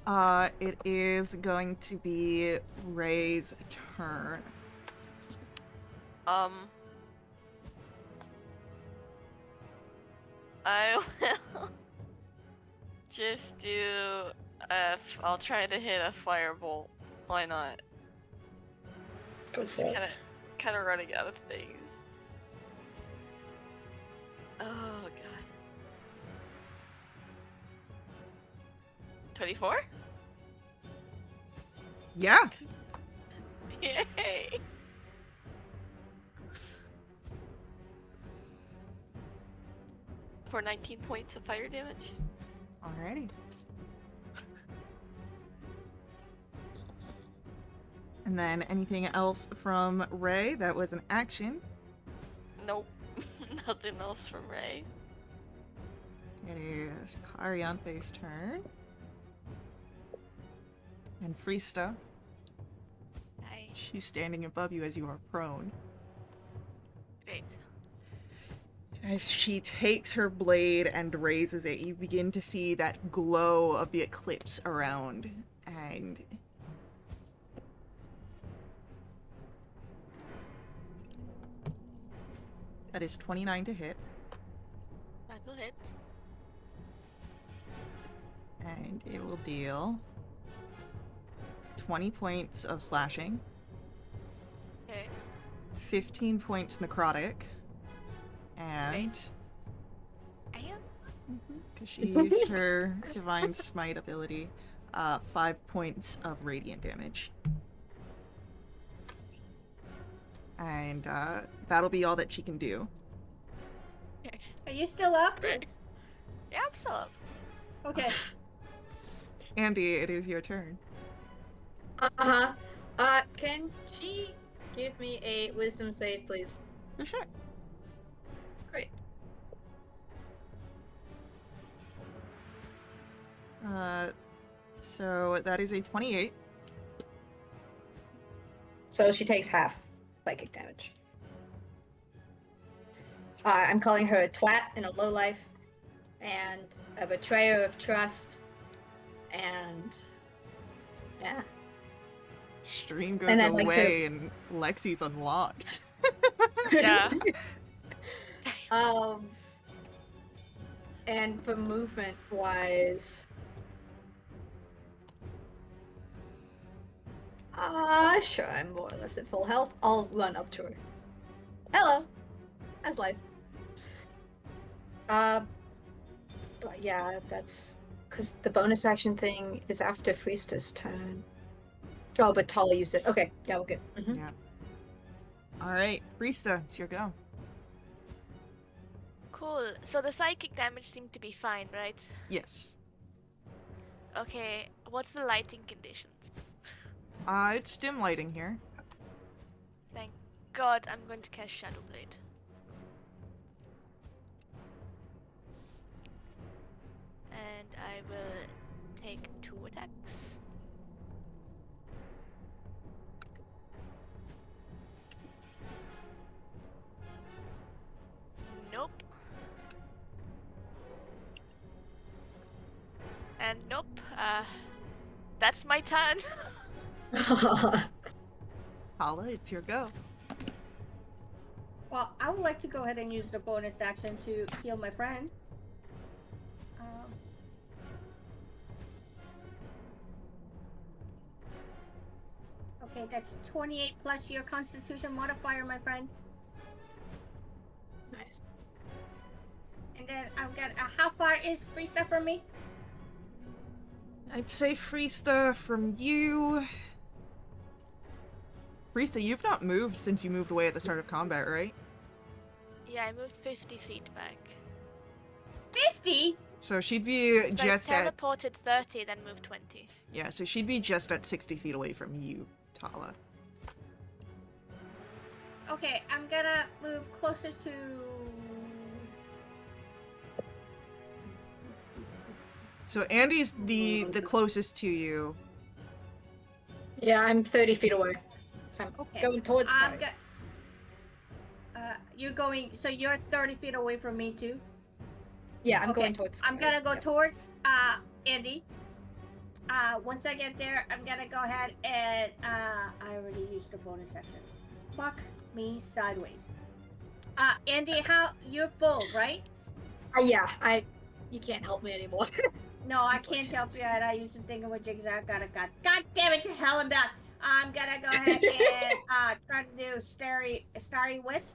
right. It is going to be Ray's turn. I will just do I'll try to hit a firebolt. Why not? Go Just for it. kind of running out of things. Oh god. 24? Yeah. Yay! For 19 points of fire damage. Alrighty. And then anything else from Ray? That was an action. Nope. Nothing else from Ray. It is Cariante's turn. And Frista. Hi. She's standing above you as you are prone. Great. As she takes her blade and raises it, you begin to see that glow of the eclipse around. And that is 29 to hit. That will hit. And it will deal 20 points of slashing, Okay. 15 points necrotic, and I am. because she used her divine smite ability, 5 points of radiant damage. And that'll be all that she can do. Are you still up? Yeah, I'm still up. Okay. Andy, it is your turn. Uh-huh. Can she give me a wisdom save, please? For sure. Great. So that is a 28. So she takes half psychic damage. I'm calling her a twat and a lowlife, and a betrayer of trust, and yeah. Stream goes And I'd like to- away and Lexi's unlocked. Yeah. And for movement wise, sure, I'm more or less at full health. I'll run up to her. Hello, how's life? But yeah, that's because the bonus action thing is after Frista's turn. Oh, but Tala used it. Okay, yeah, we're good. Mhm. Yeah. Alright, Frista, it's your go. Cool. So the psychic damage seemed to be fine, right? Yes. Okay. What's the lighting conditions? It's dim lighting here. Thank God, I'm going to cast Shadow Blade. And I will take 2 attacks. Nope. And nope. That's my turn. Hala, it's your go. Well, I would like to go ahead and use the bonus action to heal my friend. Okay, that's 28 plus your Constitution modifier, my friend. Nice. And then I've got how far is Frista from me? I'd say Frista from you. Frista, you've not moved since you moved away at the start of combat, right? Yeah, I moved 50 feet back. 50? So she'd be So just I at... teleported 30, then moved 20. Yeah, so she'd be just at 60 feet away from you, Tala. Okay, I'm gonna move closer to... So Andy's the closest to you. Yeah, I'm 30 feet away. I'm Okay. going towards I'm Kari. You're going. So you're 30 feet away from me too. Yeah, I'm Okay. going towards I'm Kari. gonna go Yep. towards Andy. Once I get there, I'm gonna go ahead and I already used the bonus action. Fuck me sideways. Andy, how you're full, right? Yeah, you can't help me anymore. No, I can't help you. And I used to think of a jigsaw. God damn it to hell and back. I'm gonna go ahead and try to do starry wisp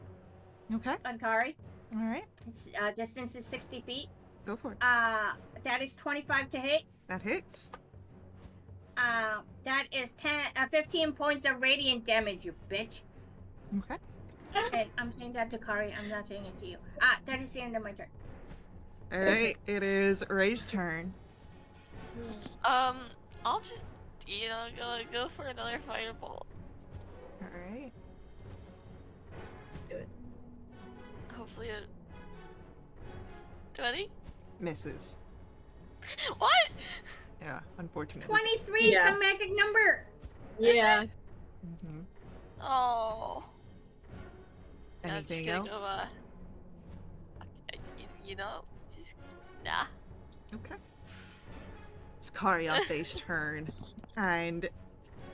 Okay. on Kari. All right. It's, distance is 60 feet. Go for it. That is 25 to hit. That hits. That is 15 points of radiant damage, you bitch. Okay. And I'm saying that to Kari. I'm not saying it to you. That is the end of my turn. All right. It is Ray's turn. I'll just, go for another fireball. All right. Do it. Hopefully it... 20? Misses. What? Yeah. Unfortunately. 23 is Yeah. the magic number. Yeah. Mm-hmm. Oh. Yeah, I'm just Anything gonna else? Go, just, nah. Okay. It's Karyanthe's turn, and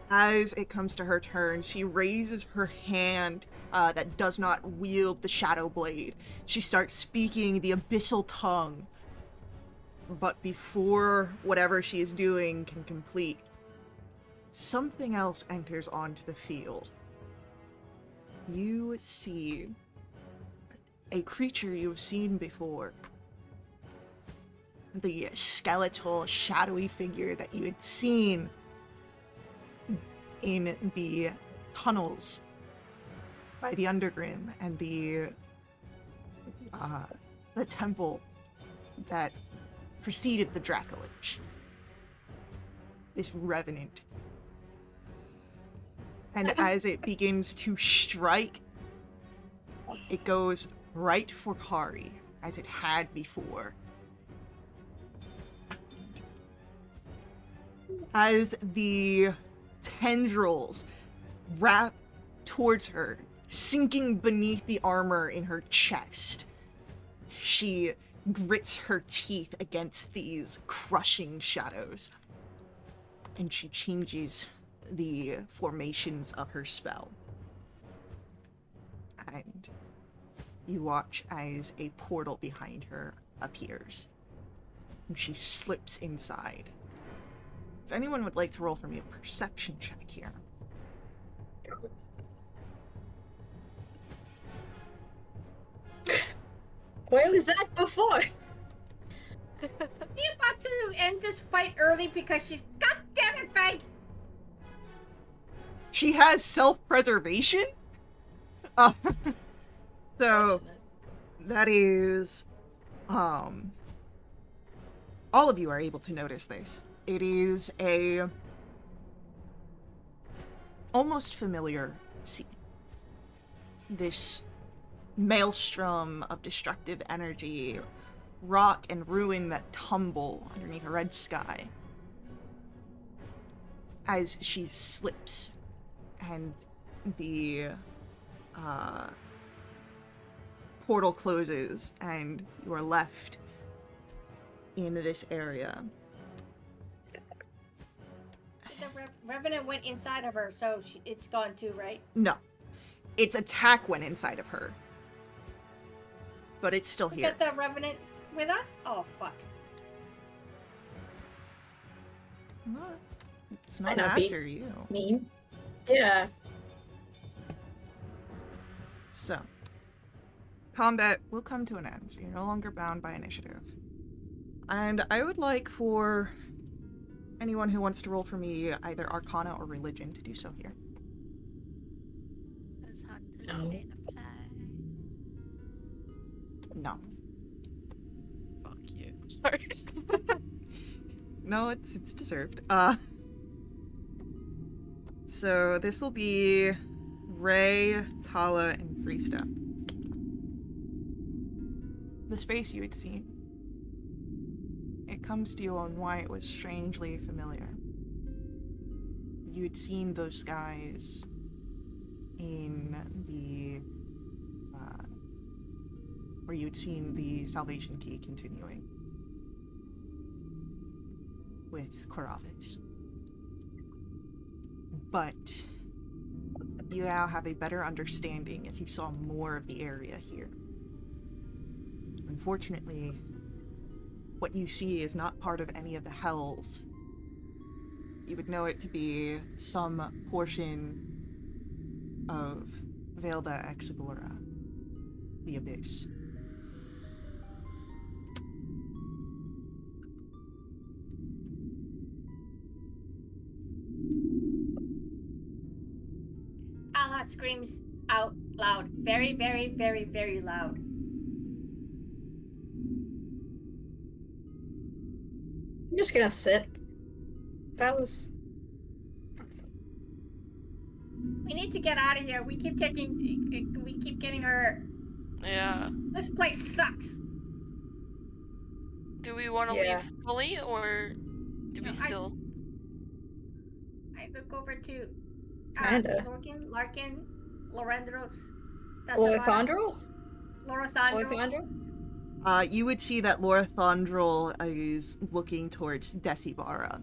as it comes to her turn, she raises her hand that does not wield the Shadow Blade. She starts speaking the abyssal tongue, but before whatever she is doing can complete, something else enters onto the field. You see a creature you've seen before. The skeletal, shadowy figure that you had seen in the tunnels by the Undergrim and the temple that preceded the Dracolich. This revenant. And as it begins to strike, it goes right for Kari, as it had before. As the tendrils wrap towards her, sinking beneath the armor in her chest, she grits her teeth against these crushing shadows, and she changes the formations of her spell. And you watch as a portal behind her appears, and she slips inside. If anyone would like to roll for me a perception check here. Where was that before? You about to end this fight early because she's... God damn it, Faye! She has self-preservation? So, that is... all of you are able to notice this. It is a... almost familiar scene. This maelstrom of destructive energy, rock and ruin that tumble underneath a red sky. As she slips and the portal closes and you are left in this area. The Revenant went inside of her, so it's gone too, right? No. Its attack went inside of her. But it's still here. Get the Revenant with us? Oh, fuck. What? It's Might not not be. after you. Me? Yeah. So, combat will come to an end, so you're no longer bound by initiative. And I would like for anyone who wants to roll for me either Arcana or Religion to do so here. Has Hunter's No. been applied? No. Fuck you. Sorry. No, it's deserved. So this will be Ray, Tala, and Freesta. The space you had seen. It comes to you on why it was strangely familiar. You had seen those guys in the where you'd seen the salvation key continuing with Koravis. But you now have a better understanding as you saw more of the area here. Unfortunately, what you see is not part of any of the hells. You would know it to be some portion of Velda Exagora, the Abyss. Allah screams out loud. Very, very, very, very loud. I'm just gonna sit. That was. We need to get out of here. We keep getting hurt. Yeah. This place sucks. Do we want to Yeah. leave fully, or do we No, still? I look over to Kinda. Larkin, Lorendros. Lorthandrel? Lorthandrel. Lorthandrel? You would see that Laura Thondrel is looking towards Decibara,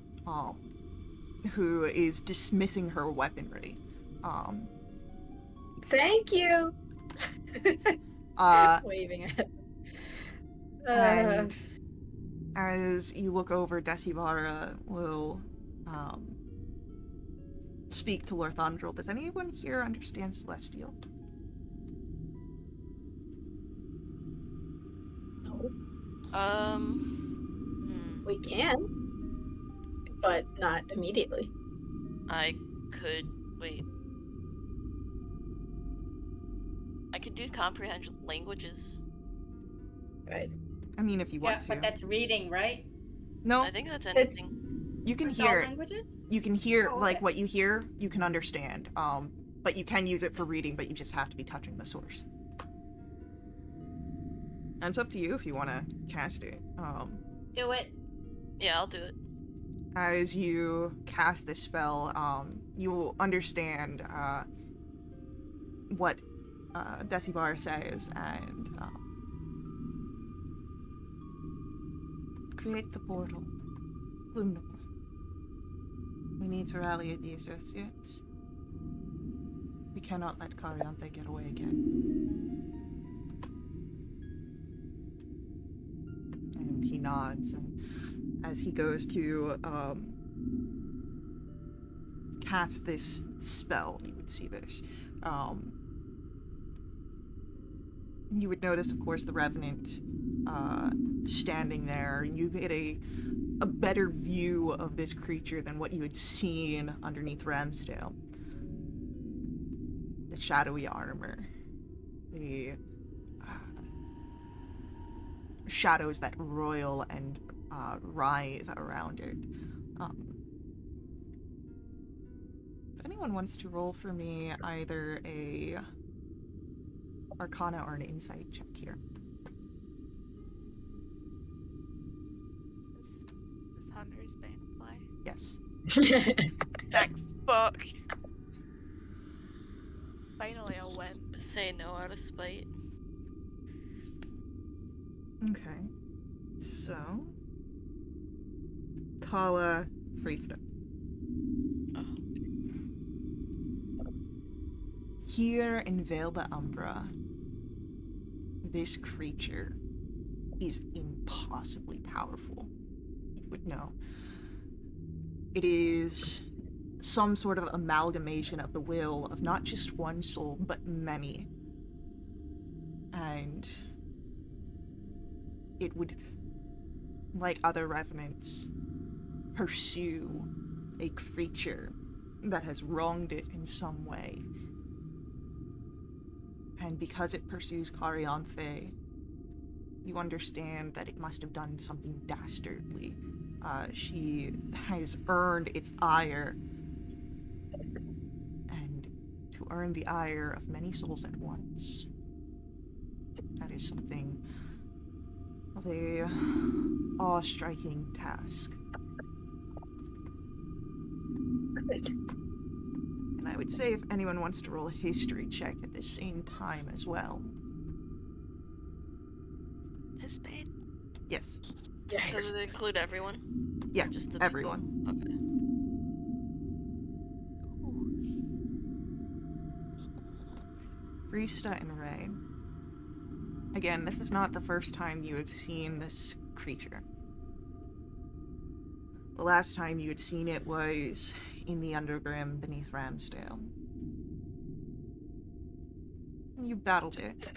who is dismissing her weaponry. Thank you! Waving at. And as you look over, Decibara will speak to Lorthandrel. Does anyone here understand Celestial? No. We We can. But not immediately. I could wait. I could do comprehend languages. Right. I mean, if you Yeah, want to. but that's reading, right? No, I think that's It's- anything. you can That's all hear it. languages? You can hear, Oh, like, okay. what you hear, you can understand. But you can use it for reading, but you just have to be touching the source. And it's up to you if you want to cast it. Do it. Yeah, I'll do it. As you cast this spell, you will understand what Decibar says, and create the portal. Gloomnapur. We need to rally the associates. We cannot let Cariante get away again. And he nods, and as he goes to cast this spell, you would see this. You would notice, of course, the Revenant standing there, and you get a better view of this creature than what you had seen underneath Ramsdale. The shadowy armor, the shadows that roil and writhe around it. If anyone wants to roll for me either a Arcana or an Insight check here. This Hunter's Bane apply. Yes. Thank fuck. Finally, I'll win. Say no out of spite. Okay. So, Tala Freesta. Oh. Here in Vale de Umbra, this creature is impossibly powerful. You would know. It is some sort of amalgamation of the will of not just one soul, but many. And it would, like other revenants, pursue a creature that has wronged it in some way. And because it pursues Carianthe, you understand that it must have done something dastardly. She has earned its ire. And to earn the ire of many souls at once, that is something of a awe-striking task. Good. And I I would say if anyone wants to roll a history check at the same time as well. This bad? Yes. Does it include everyone? Yeah, Or just the everyone. people? Okay. Frista and Ray. Again, this is not the first time you have seen this creature. The last time you had seen it was in the underground beneath Ramsdale. You battled it.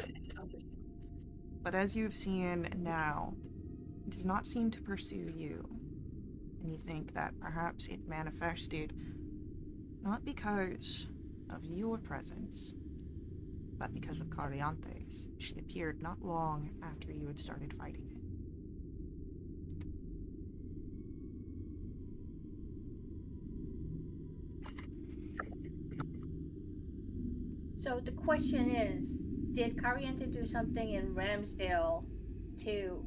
But as you have seen now, it does not seem to pursue you. And you think that perhaps it manifested not because of your presence, but because of Cariante's. She appeared not long after you had started fighting it. So the question is, did Cariante do something in Ramsdale to,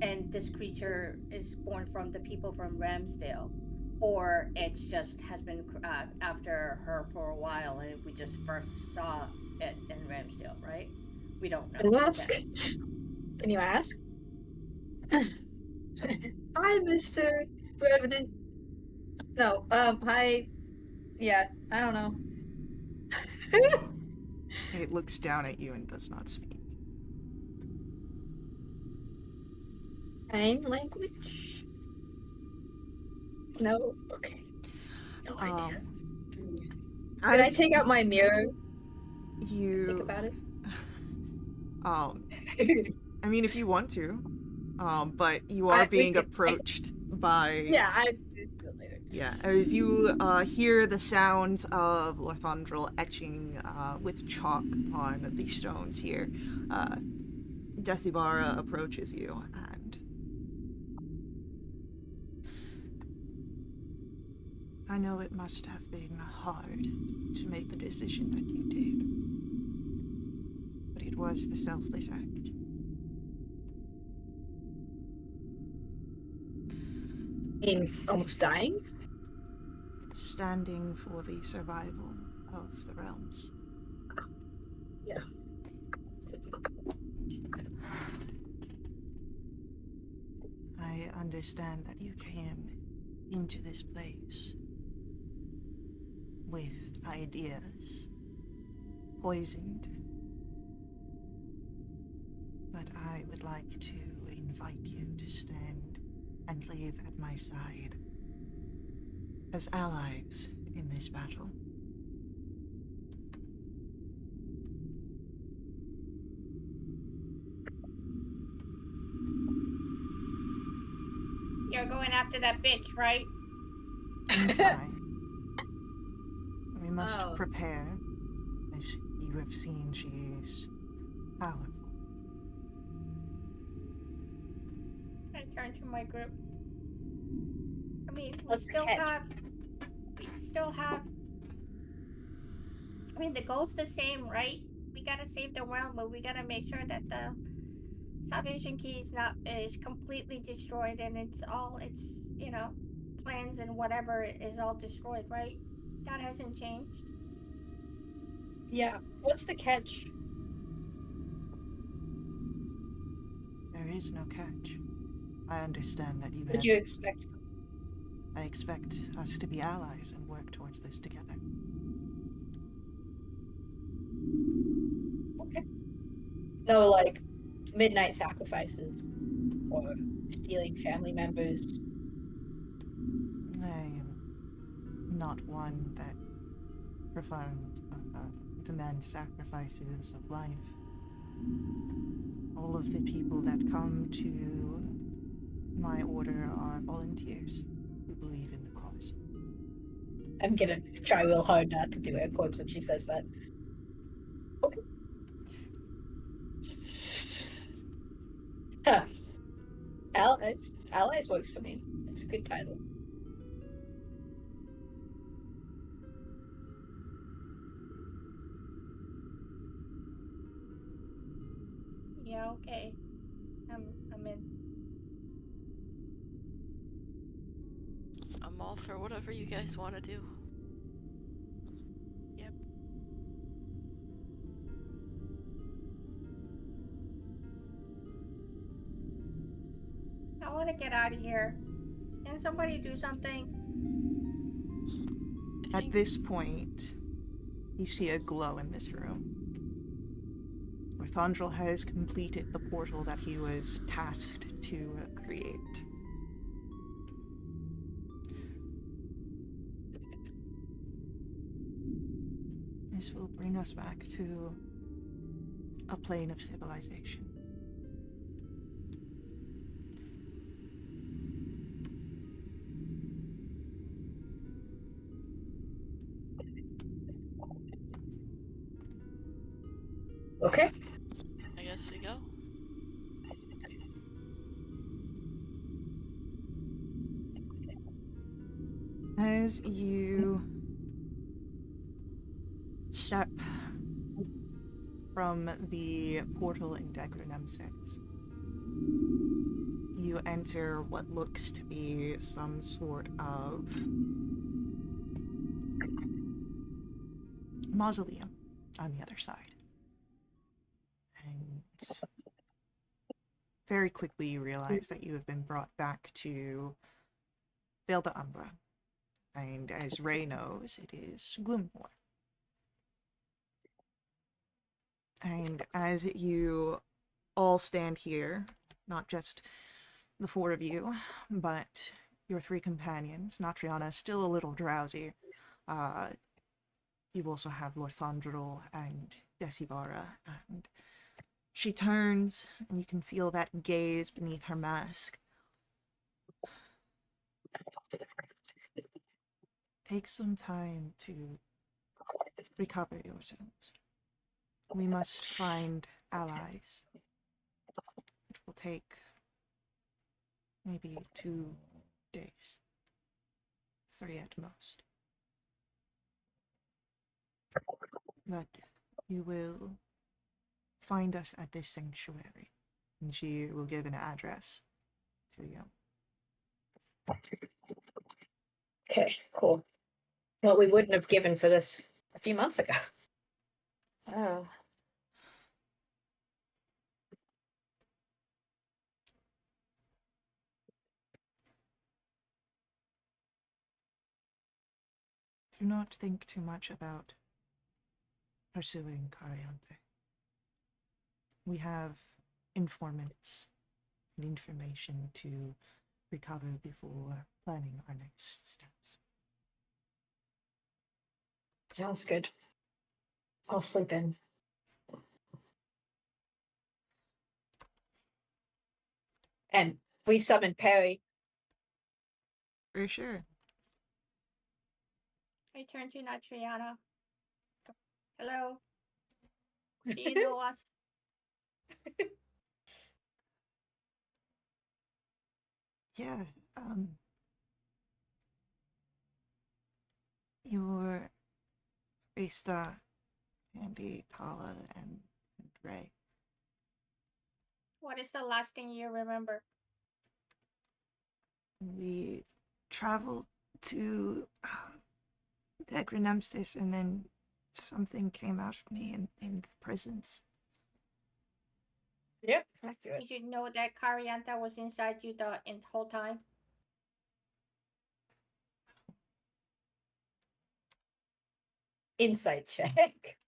and this creature is born from the people from Ramsdale? Or it's just has been after her for a while and we just first saw it in Ramsdale, right? We don't know. Can you ask? Okay. Can you ask? Hi, Mr. Revenant. No, hi. Yeah, I don't know. It looks down at you and does not speak. Sign language? No? Okay. No idea. Can I take out my mirror? You Think about it? I mean, if you want to, but you are being approached by... Yeah, I do it later. Yeah, as you hear the sounds of Lorthandrel etching with chalk on the stones here, Decibara approaches you, and I know it must have been hard to make the decision that you did, but it was the selfless act. Almost dying? Standing for the survival of the realms. Yeah. I understand that you came into this place with ideas poisoned, but I would like to invite you to stand and live at my side as allies in this battle. You're going after that bitch, right? In time, we must Oh. prepare. As you have seen, she is powerful. I turn to my group. I mean, What's the catch? we still have. I mean, the goal's the same, right? We gotta save the realm, but we gotta make sure that the Salvation Key is completely destroyed, and its plans and whatever is all destroyed, right? That hasn't changed. Yeah. What's the catch? There is no catch. I understand that you What have... do you expect? I expect us to be allies and work towards this together. Okay. No, like, midnight sacrifices. Or stealing family members. I am not one that demands sacrifices of life. All of the people that come to my order are volunteers who believe in the cause. I'm gonna try real hard not to do air quotes when she says that. Okay. Huh. Allies works for me. It's a good title. Yeah, okay. I'm in. I'm all for whatever you guys want to do. want to get out of here. Can somebody do something? At this point, you see a glow in this room. Orthandrel has completed the portal that he was tasked to create. This will bring us back to a plane of civilization. Okay. I guess we go. As you step from the portal in Decronemsis, you enter what looks to be some sort of mausoleum on the other side. And very quickly you realize that you have been brought back to Vale de Umbra. And as Ray knows, it is Gloommore. And as you all stand here, not just the four of you, but your three companions, Natriana is still a little drowsy. You also have Lorthandrel and Desivara, and she turns, and you can feel that gaze beneath her mask. Take some time to recover yourselves. We must find allies. It will take maybe 2 days. 3 at most. But you will find us at this sanctuary, and she will give an address to you. Okay, cool. Well, we wouldn't have given for this a few months ago. Oh. Do not think too much about pursuing Cariante. We have informants and information to recover before planning our next steps. Sounds good. I'll sleep in. And we summon Perry. For sure. I turn to Natriana. Hello. Do you know us? Yeah, your Rista, Andy, Tala, and Ray. What is the last thing you remember? We traveled to Decronemsis, and then something came out of me in the prisons. Yep, accurate. Did you know that Carianta was inside you the whole time? Insight check.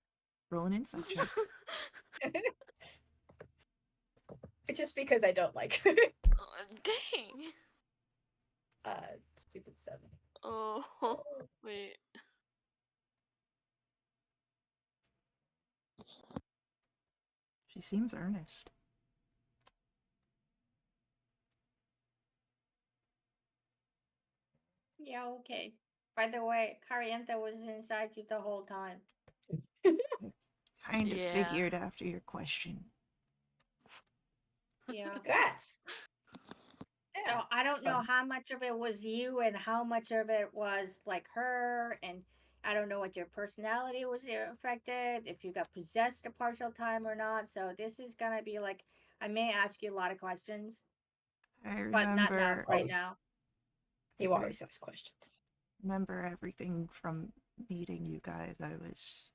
Roll an insight check. Just because I don't like. Oh, dang. Stupid 7. Oh, wait. She seems earnest. Yeah, okay. By the way, Carianta was inside you the whole time. Kind of Yeah. figured after your question. Yeah. Congrats. So I it's don't know fun. how much of it was you and how much of it was like her, and I don't know what your personality was affected, if you got possessed a partial time or not. So this is gonna be like, I may ask you a lot of questions, I but not now, remember right Always. now. You always ask questions. remember everything from meeting you guys. I was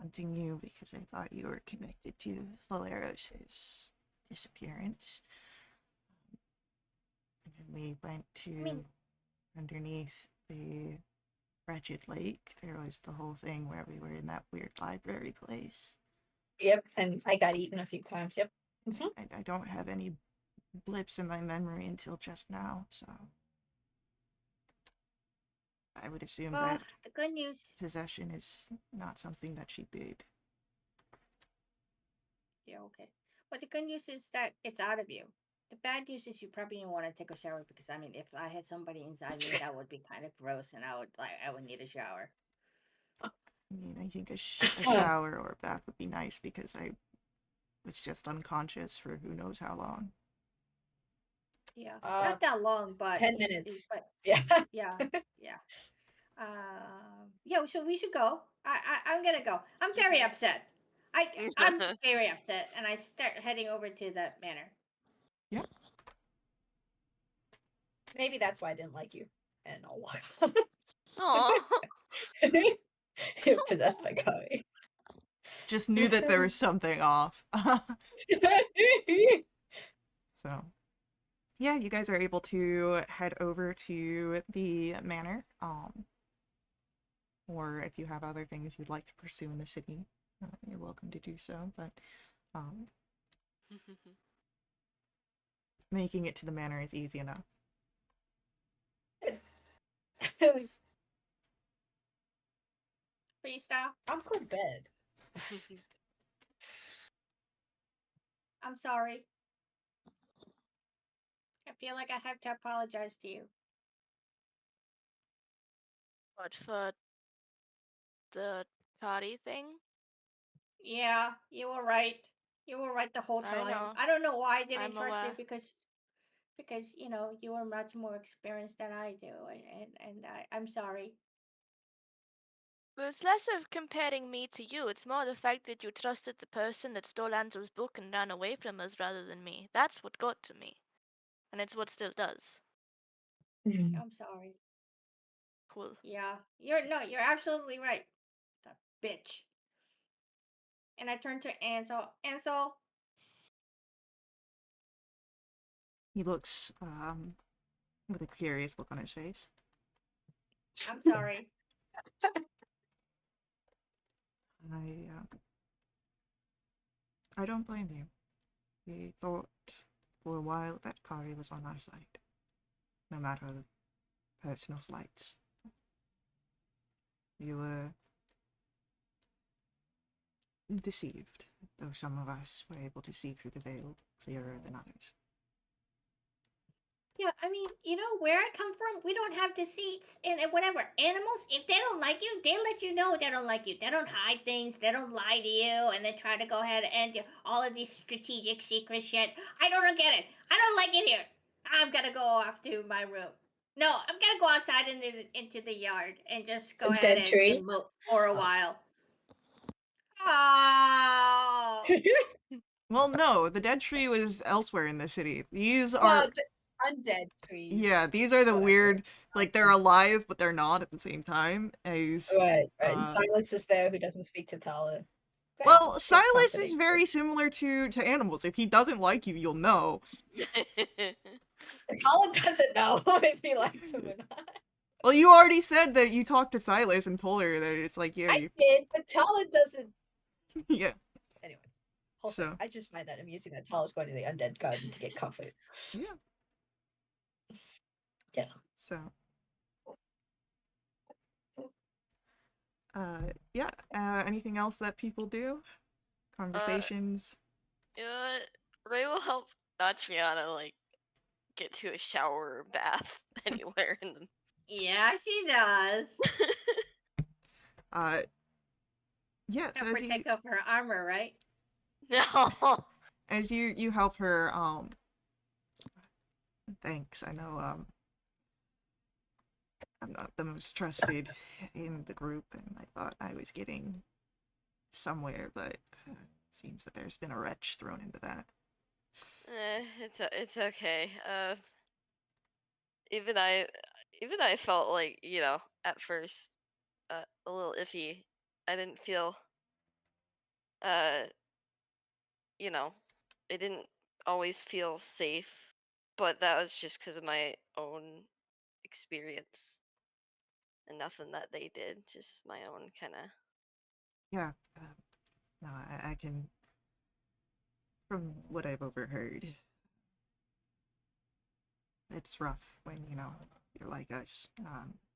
hunting you because I thought you were connected to Valeros' disappearance. when we went to mean- underneath the wretched lake, there was the whole thing where we were in that weird library place. Yep, and I got eaten a few times. Yep. I don't have any blips in my memory until just now, so I would assume Well, that the good news. possession is not something that she did. Yeah, okay. But the good news is that it's out of you. The bad news is you probably didn't want to take a shower because I mean, if I had somebody inside me, that would be kind of gross, and I would need a shower. I mean, I think a shower or a bath would be nice because I was just unconscious for who knows how long. Yeah, Uh, not that long, but 10 minutes. But Yeah. yeah, yeah. Yeah. So we should go. I'm gonna go. I'm very upset. I'm very upset, and I start heading over to the manor. Maybe that's why I didn't like you. And I'll walk on. Aw. Possessed by Kari. Just knew that there was something off. So, yeah, you guys are able to head over to the manor. Or if you have other things you'd like to pursue in the city, you're welcome to do so. But making it to the manor is easy enough. Freestyle. I'm going to bed. I'm sorry. I feel like I have to apologize to you. What for the party thing? Yeah, you were right. You were right the whole I time. know. I don't know why I didn't I'm trust you aware. because you know you are much more experienced than I do, and I'm sorry. Well, it's less of comparing me to you. It's more the fact that you trusted the person that stole Ansel's book and ran away from us rather than me. That's what got to me. And it's what still does. I'm sorry. Cool. Yeah, you're absolutely right. The bitch. And I turned to Ansel. Ansel, He looks with a curious look on his face. I'm sorry. I don't blame you. We thought for a while that Kari was on our side, no matter the personal slights. We were deceived, though some of us were able to see through the veil clearer than others. Yeah, I mean, you know where I come from, we don't have deceits and whatever. Animals, if they don't like you, they let you know they don't like you. They don't hide things. They don't lie to you, and they try to go ahead and do all of these strategic secret shit. I don't get it. I don't like it here. I'm gonna go off to my room. No, I'm gonna go outside into the yard and just go A ahead dead tree? and moat for a while. Oh. Well, no, the dead tree was elsewhere in the city. These are Well, the undead trees. yeah, these are the Whatever. weird, like they're alive but they're not at the same time. As Right. And Silas is there who doesn't speak to Tala. well, It's Silas is comforting. very similar to animals. If he doesn't like you, you'll know. Tala doesn't know if he likes him or not. Well, you already said that you talked to Silas and told her that it's like, yeah, I did, but Tala doesn't. yeah. Anyway. Whole So- thing. I just find that amusing that Tala's going to the undead garden to get comfort. Yeah. Yeah. So. Yeah. Anything else that people do? Conversations. You know what? Ray will help Natriana like get to a shower or bath anywhere in the. Yeah, she does. Yeah. To So as you protect of her armor, right? No. you help her, thanks. I know I'm not the most trusted in the group, and I thought I was getting somewhere, but seems that there's been a wretch thrown into that. It's okay. Even I even I felt like, you know, at first a little iffy. I didn't feel uh you know, it didn't always feel safe But that was just because of my own experience and nothing that they did, just my own kind of. Yeah. No, I can. From what I've overheard, it's rough when, you're like us.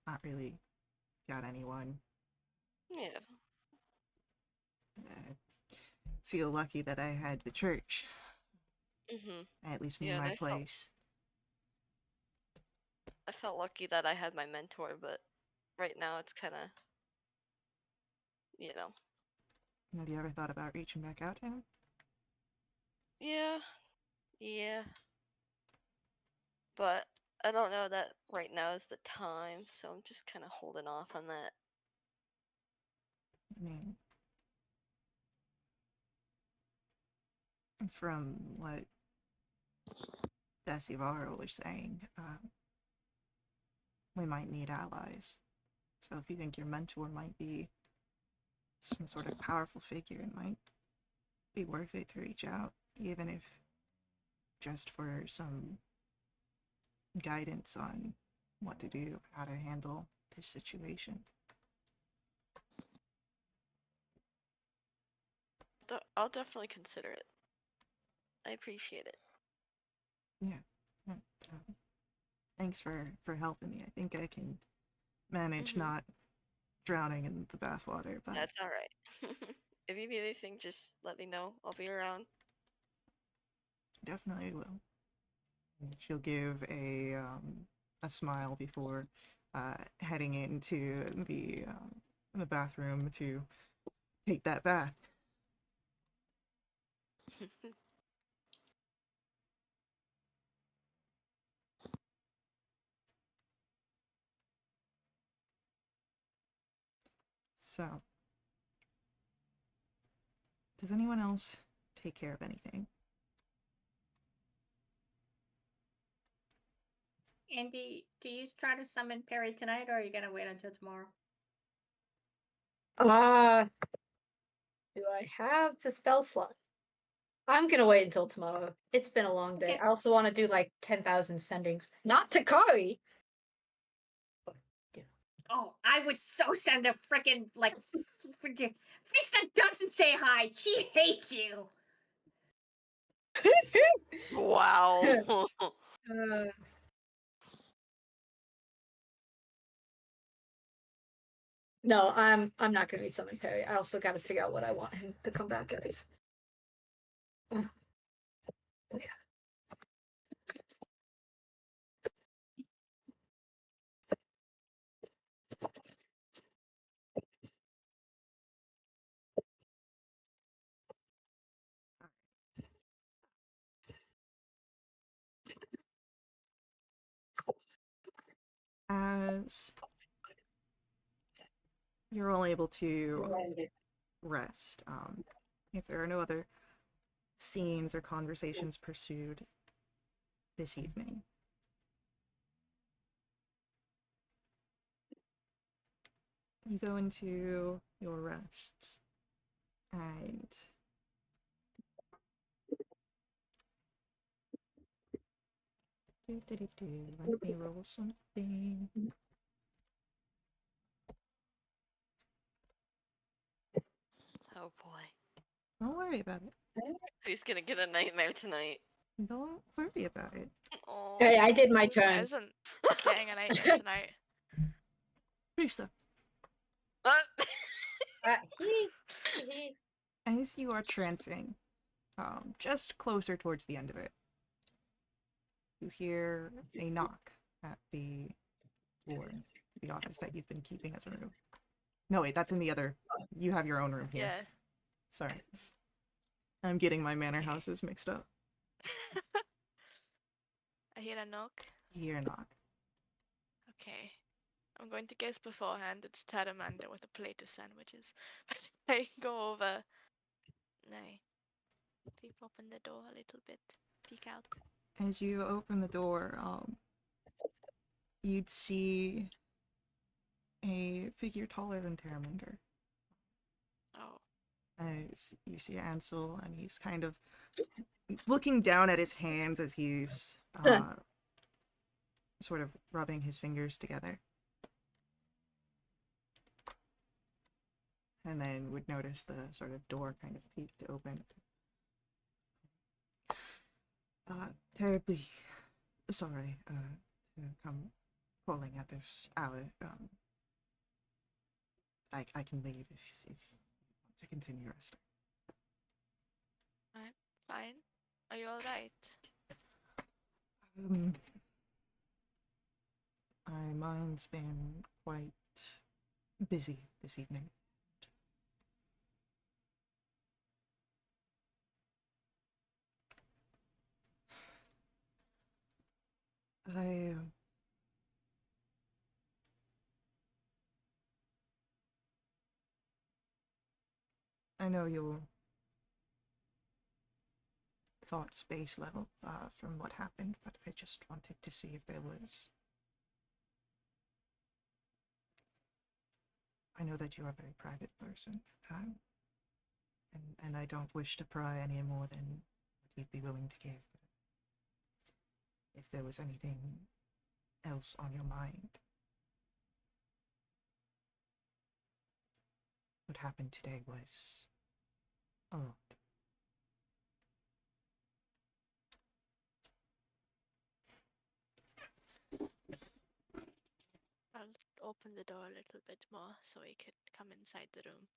Not really got anyone. Yeah. I feel lucky that I had the church. Mhm. I at least knew Yeah, and my I felt place. lucky that I had my mentor, but right now it's kind of, you know. Have you ever thought about reaching back out to him? Yeah. Yeah. But I don't know that right now is the time, so I'm just kind of holding off on that. I mean, from what Decivaro was saying, we might need allies. So if you think your mentor might be some sort of powerful figure, it might be worth it to reach out, even if just for some guidance on what to do, how to handle this situation. I'll definitely consider it. I appreciate it. Yeah. Yeah. Thanks for helping me. I think I can manage not drowning in the bathwater, but That's all right. If you need anything, just let me know. I'll be around. definitely will. And she'll give a smile before heading into the bathroom to take that bath. So, does anyone else take care of anything? Andy, do you try to summon Perry tonight, or are you gonna wait until tomorrow? Do I have the spell slot? I'm gonna wait until tomorrow. It's been a long day. Okay. I also want to do like 10,000 sendings. Not to Kari! But, Oh, I would so send a freaking like. Vista doesn't say hi. She hates you. Wow. No, I'm not gonna be summoning Perry. I also got to figure out what I want him to come back as. Oh, yeah. As you're all able to rest, if there are no other scenes or conversations pursued this evening, you go into your rest and let me roll something. Oh boy. Don't worry about it. Who's gonna get a nightmare tonight? Don't worry about it. Oh. Hey, I did my I turn. isn't getting a nightmare tonight. Risa, He. as you are trancing, just closer towards the end of it, you hear a knock at the door, the office that you've been keeping as a room. No, wait, that's in the other. You have your own room here. Yeah. Sorry. I'm getting my manor houses mixed up. I hear a knock. You hear a knock. Okay. I'm going to guess beforehand it's Taramanda with a plate of sandwiches. But I go over. No. Peep open the door a little bit. Peek out. As you open the door, you'd see a figure taller than Terramander. Oh. as you see Ansel, and he's kind of looking down at his hands as he's sort of rubbing his fingers together. And then would notice the sort of door kind of peek to open. Terribly sorry to come calling at this hour. I can leave if you want to continue resting. I'm fine. Are you alright? My mind's been quite busy this evening. I know your thoughts base level from what happened, but I just wanted to see if there was... I know that you are a very private person, and I don't wish to pry any more than what you'd be willing to give. But if there was anything else on your mind, what happened today was a lot. I'll open the door a little bit more so he could come inside the room.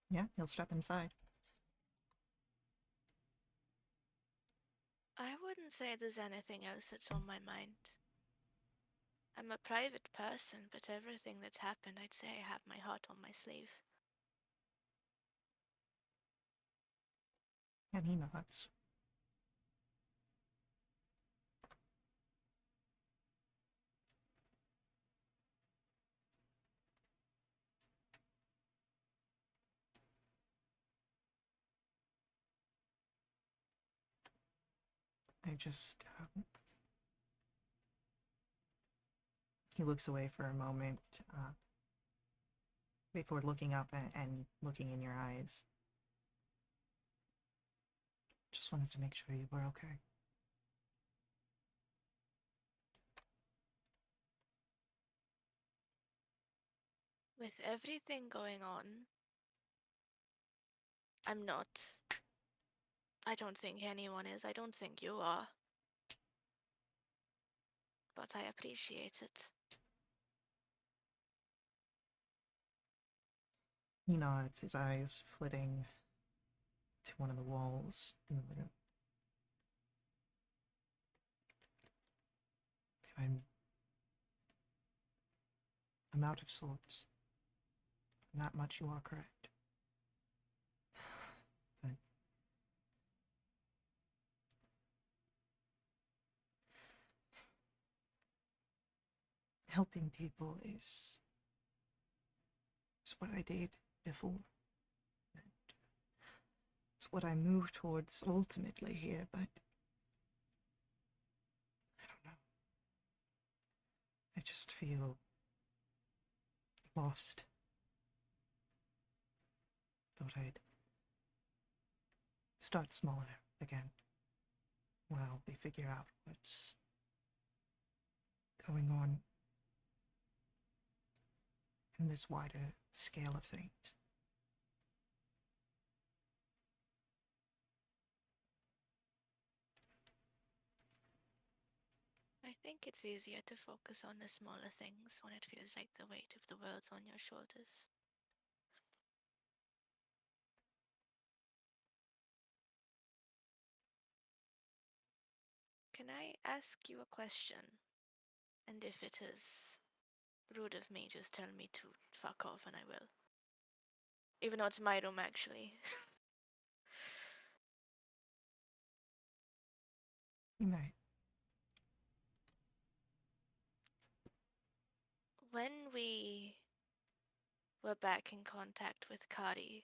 Yeah, he'll step inside. I wouldn't say there's anything else that's on my mind. I'm a private person, but everything that's happened, I'd say I have my heart on my sleeve. And he nods. I just... he looks away for a moment before looking up and looking in your eyes. Just wanted to make sure you were okay. With everything going on, I'm not. I don't think anyone is. I don't think you are. But I appreciate it. He nods, his eyes flitting to one of the walls in the room. I'm out of sorts. In that much you are correct. But helping people is what I did before. And it's what I moved towards ultimately here, but I don't know. I just feel lost. Thought I'd start smaller again. While we figure out what's going on in this wider scale of things. I think it's easier to focus on the smaller things when it feels like the weight of the world's on your shoulders. Can I ask you a question? And if it is rude of me, just tell me to fuck off and I will. Even though it's my room, actually. You may. When we were back in contact with Kari,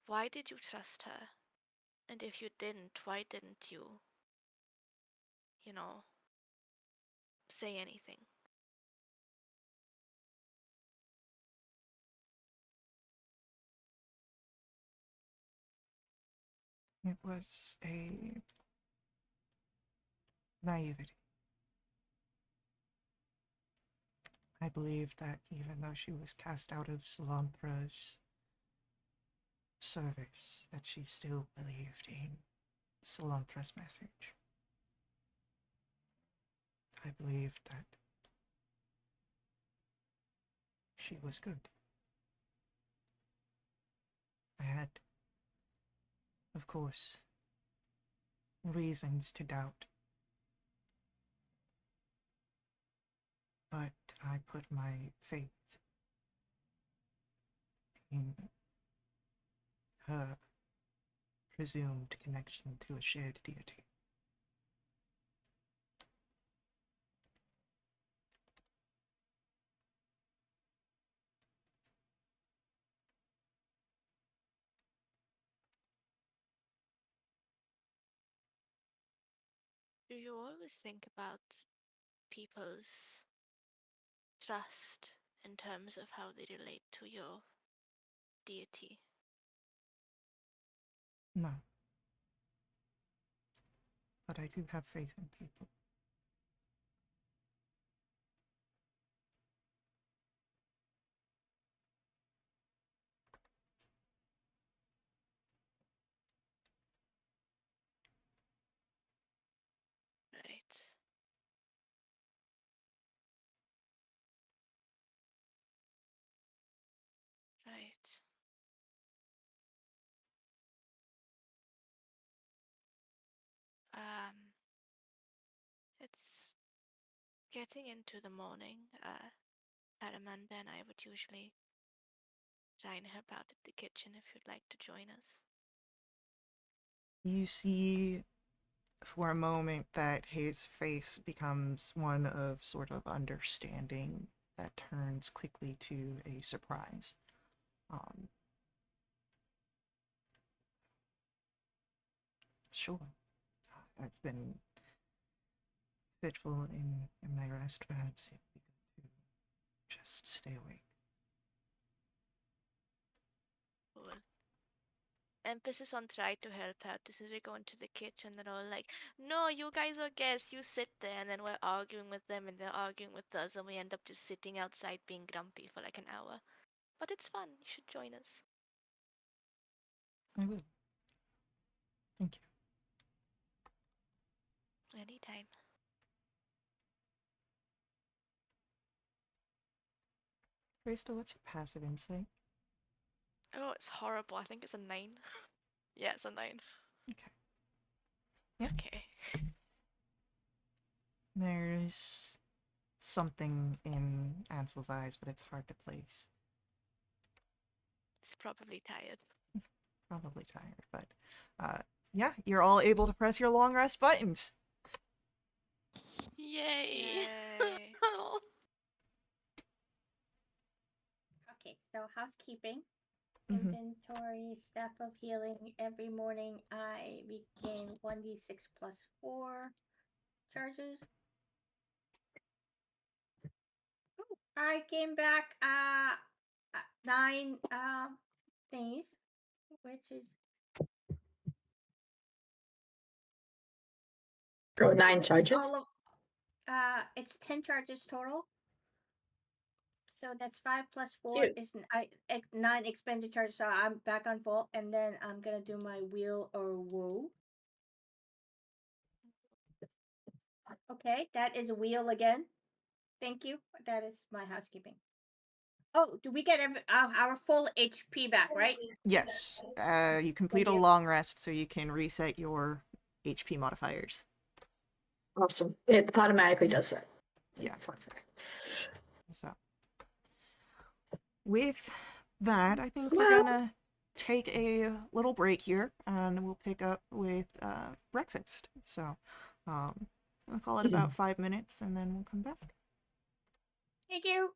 why did you trust her? And if you didn't, why didn't you, say anything? It was a naivety. I believed that even though she was cast out of Salanthra's service, that she still believed in Salanthra's message. I believed that she was good. I had, of course, reasons to doubt, but I put my faith in her presumed connection to a shared deity. Do you always think about people's trust in terms of how they relate to your deity? No. But I do have faith in people. Right. Right. It's getting into the morning. Aramanda and I would usually try and help out at the kitchen if you'd like to join us. You see for a moment that his face becomes one of sort of understanding that turns quickly to a surprise. Sure. I've been fitful in my rest. Perhaps it'd be good to just stay awake. Cool. Emphasis on try to help out. This is we go into the kitchen. They're all like, "No, you guys are guests. You sit there." And then we're arguing with them, and they're arguing with us, and we end up just sitting outside being grumpy for like an hour. But it's fun. You should join us I will. Thank you. anytime. Crystal, what's your passive insight? Oh, it's horrible. I think it's a 9. Yeah, it's a 9. Okay. Yeah. Okay. There's something in Ansel's eyes, but it's hard to place. He's probably tired. Probably tired, but yeah, you're all able to press your long rest buttons. Yay! Yay. Okay, so housekeeping, Mhm. inventory, staff of healing. Every morning I regain 1d6 plus 4 charges. Ooh, I came back 9 thingies, which is Go 9 charges. all of it's 10 charges total. So that's 5 plus 4 Cute. is 9 expended charges. So I'm back on full, and then I'm gonna do my wheel or woe. Okay, that is a wheel again. Thank you. That is my housekeeping. Oh, do we get our full HP back, right? Yes, you complete a you. long rest so you can reset your HP modifiers. Awesome. It automatically does that. Yeah. Fun fact. So, with that, I think we're Well- gonna take a little break here, and we'll pick up with breakfast. So, we'll call it about 5 minutes, and then we'll come back. Thank you.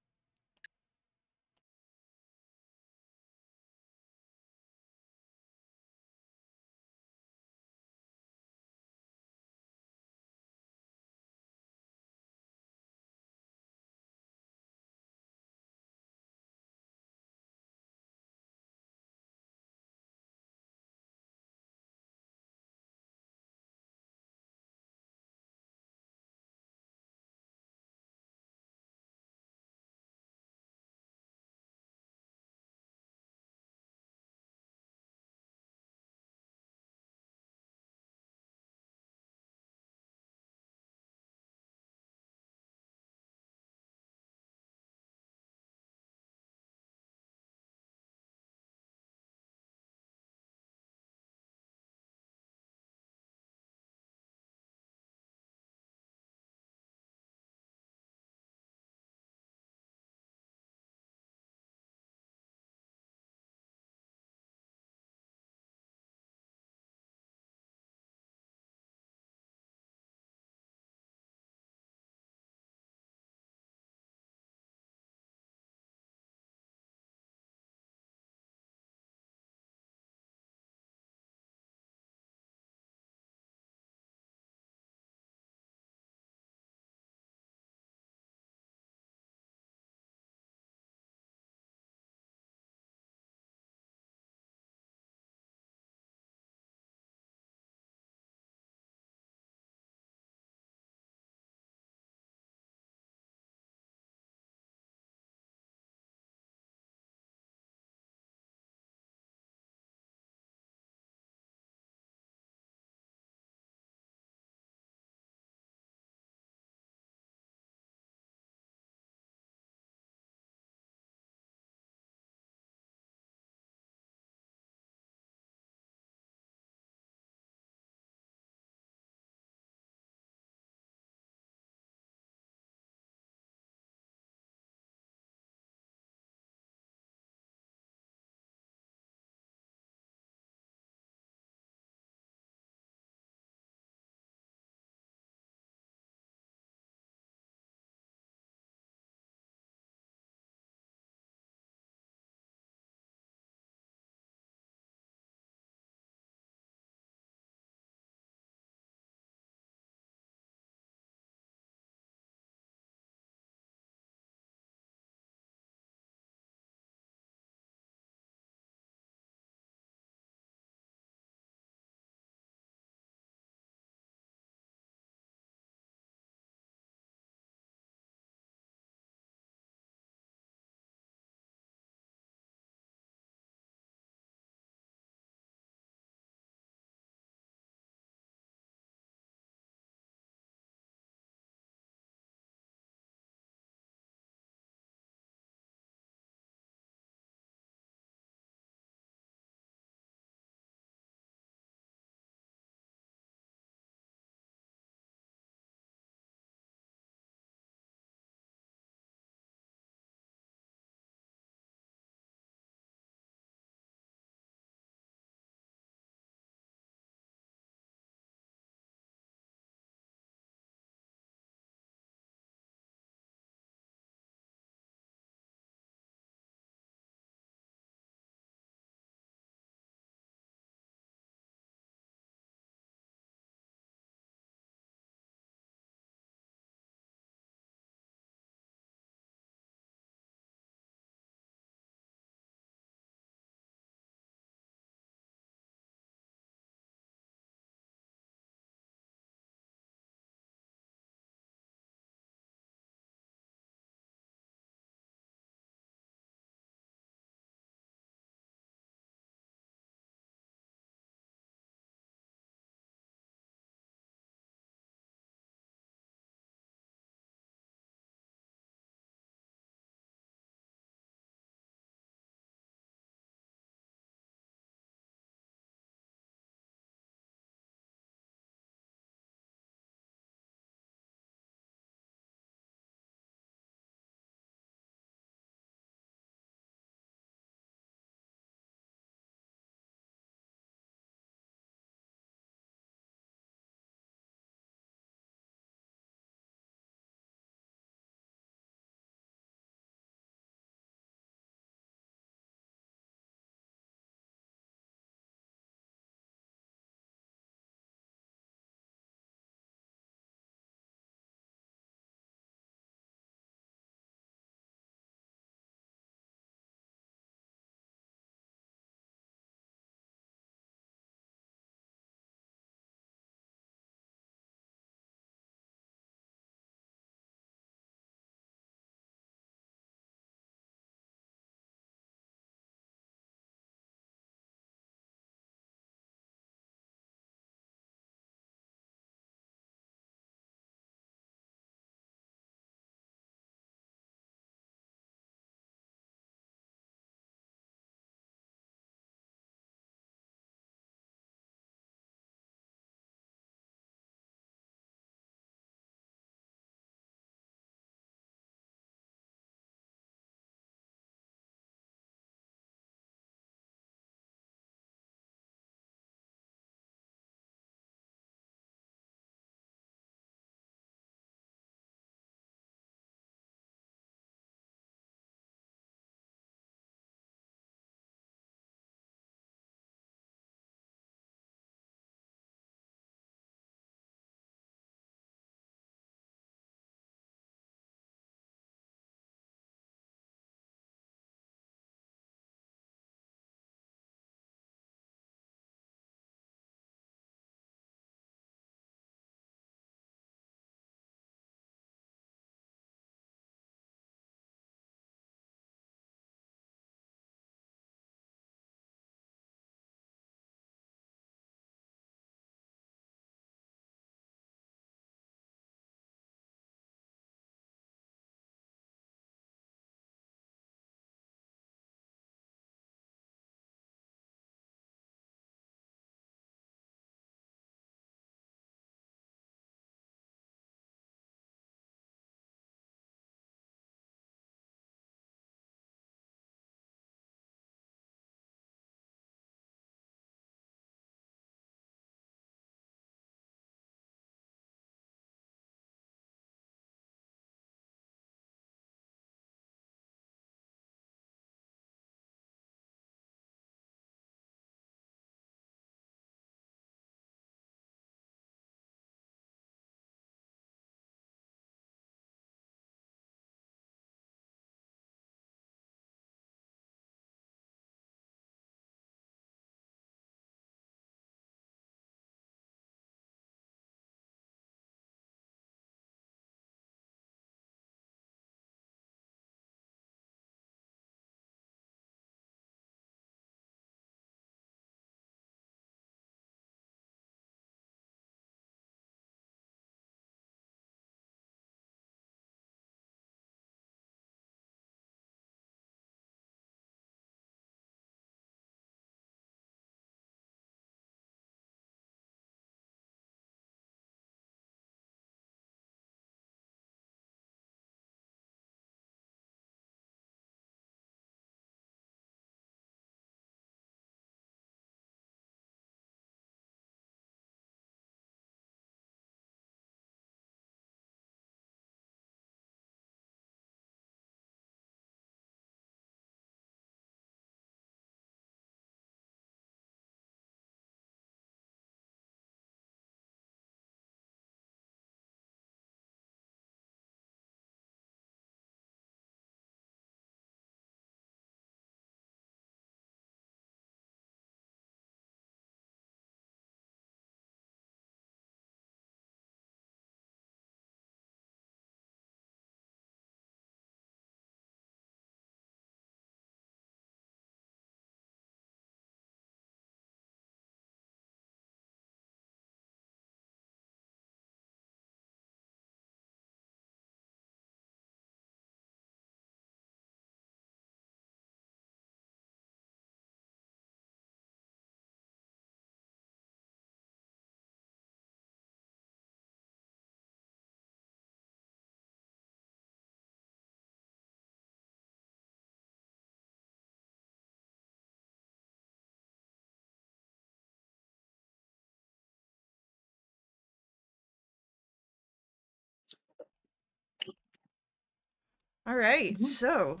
All right, Mhm. so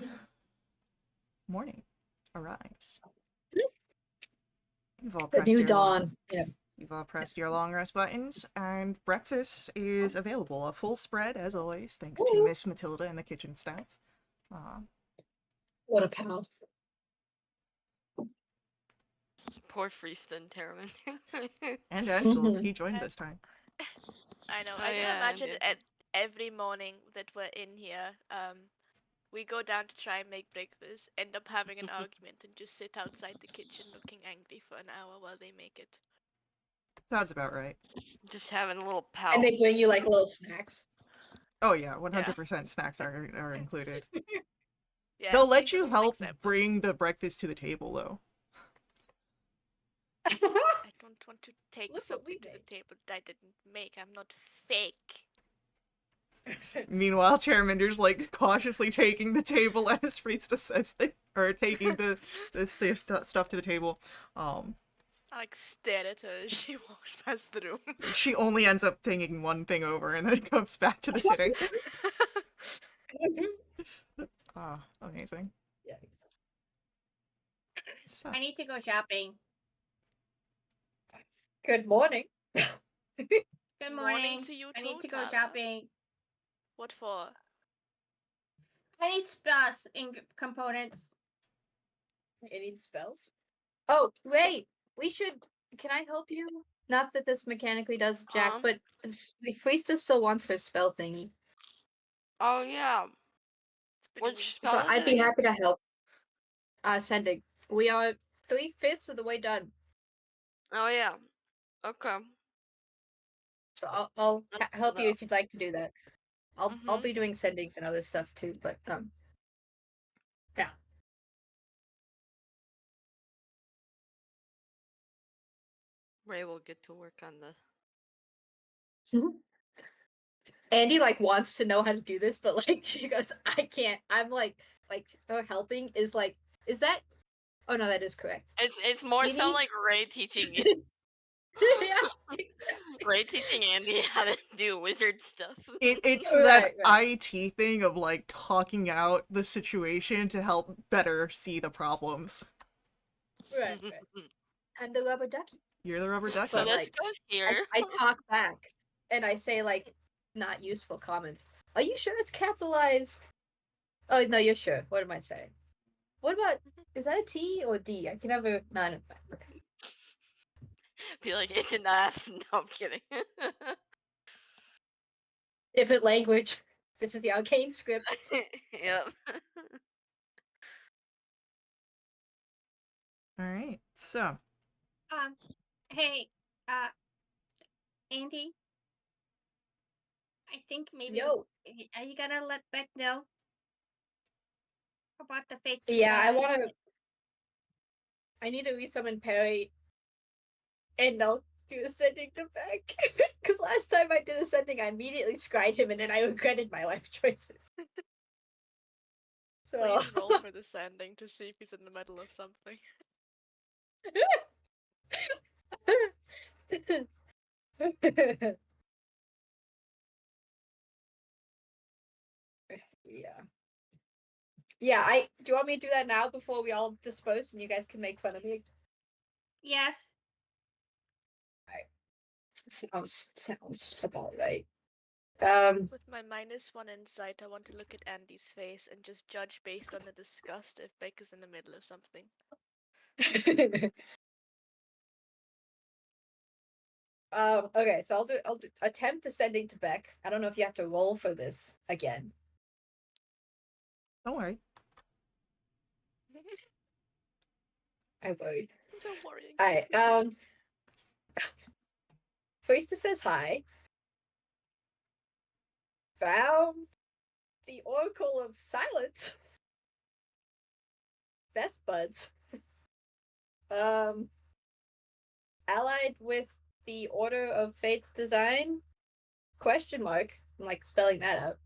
morning arrives. You've all The pressed new your long dawn. Yeah. You've all pressed your long rest buttons, and breakfast is available. A full spread, as always, thanks to Woo. Miss Matilda and the kitchen staff. What a pal. Poor Freeston Terraman. And Ansel, Mhm. he joined this time. I know. Oh, I do yeah, imagine and at every morning that we're in here, we go down to try and make breakfast, end up having an argument, and just sit outside the kitchen looking angry for an hour while they make it. Sounds about right. just having a little And pout. they bring you like little snacks. Oh yeah, 100% snacks are included. Yeah, They'll let these are you the help things I want. bring the breakfast to the table, though. I don't want to take Look what something we to the made. table that I didn't make. I'm not fake. Meanwhile, Terminder's like cautiously taking the table as Friesta says or taking the stuff to the table. I like stare at her as she walks past the room. She only ends up taking one thing over and then comes back to the sitting. Amazing. Yikes. So, I need to go shopping. Good morning. Good Morning morning. to you I too, need to go Tala. shopping. What for? I need components. You need spells? Oh, wait. We should. Can I help you? Not that this mechanically does jack, but Freesta still wants her spell thingy. Oh, yeah. It's been Which weeks. spell So is I'd it be again? happy to help. Sending. We are 3/5 of the way done. Oh, yeah. Okay. So I'll help you No. if you'd like to do that. I'll Mhm. be doing sendings and other stuff too, but yeah. Ray will get to work on the. Andy like wants to know how to do this, but like she goes, I can't. I'm like her helping is like, is that? Oh no, that is correct. It's more Do you so need- like Ray teaching you. Yeah, exactly. Ray teaching Andy how to do wizard stuff. it's Right, that right. IT thing of like talking out the situation to help better see the problems. Right. I'm the rubber ducky. You're the rubber ducky. So But this like goes here. I talk back and I say like not useful comments. Are you sure it's capitalized? Oh no, you're sure. What am I saying? What about is that a T or D? I can never no. Okay. Be like, it's enough. No, I'm kidding. Different language. This is the arcane script. Yep. Alright, so. Hey, Andy. I think maybe Yo. are you gonna let Beck know about the Fates Yeah, design? I need to resummon Perry and I'll do the sending to Beck. Because last time I did a sending, I immediately scried him and then I regretted my life choices. So Please roll for the sending to see if he's in the middle of something. Yeah. Yeah, do you want me to do that now before we all disperse and you guys can make fun of me? Yes. Sounds about right. With my -1 insight, I want to look at Andy's face and just judge based on the disgust if Beck is in the middle of something. Okay, so I'll do attempt ascending to Beck. I don't know if you have to roll for this again. Don't worry. I worried. Don't worry. Alright, Priestess says hi. Found the Oracle of Silence. Best buds. Allied with the Order of Fate's design? Question mark. I'm like spelling that out.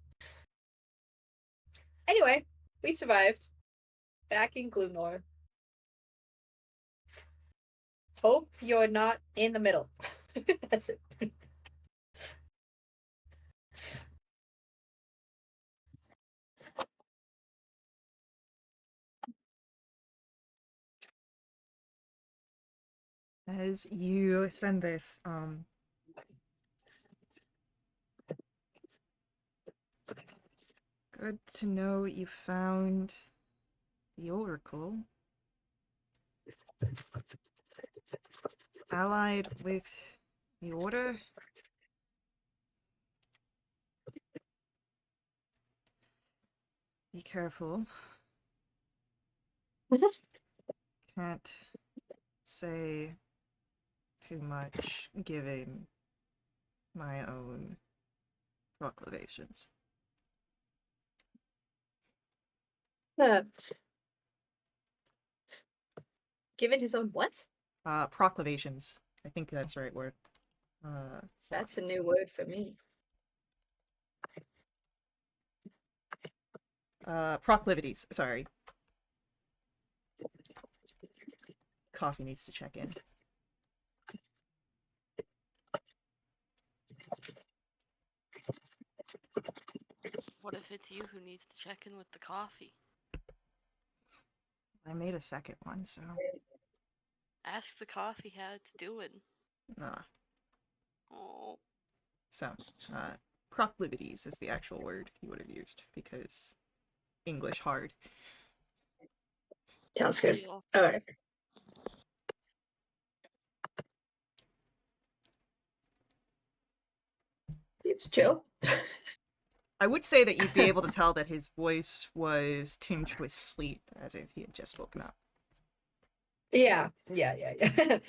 Anyway, we survived. Back in Gloomnor. Hope you're not in the middle. That's it. As you send this, good to know you found the Oracle. Allied with the Order? Be careful. Can't say too much given my own proclamations. Given his own what? Proclamations. I think that's the right word. That's a new word for me. Proclivities, sorry. Coffee needs to check in. What if it's you who needs to check in with the coffee? I made a second one, so... Ask the coffee how it's doing. Nah. Oh. So, proclivities is the actual word he would have used, because English hard. Sounds good. Yeah. Alright. It's Joe. I would say that you'd be able to tell that his voice was tinged with sleep, as if he had just woken up. Yeah. Morning.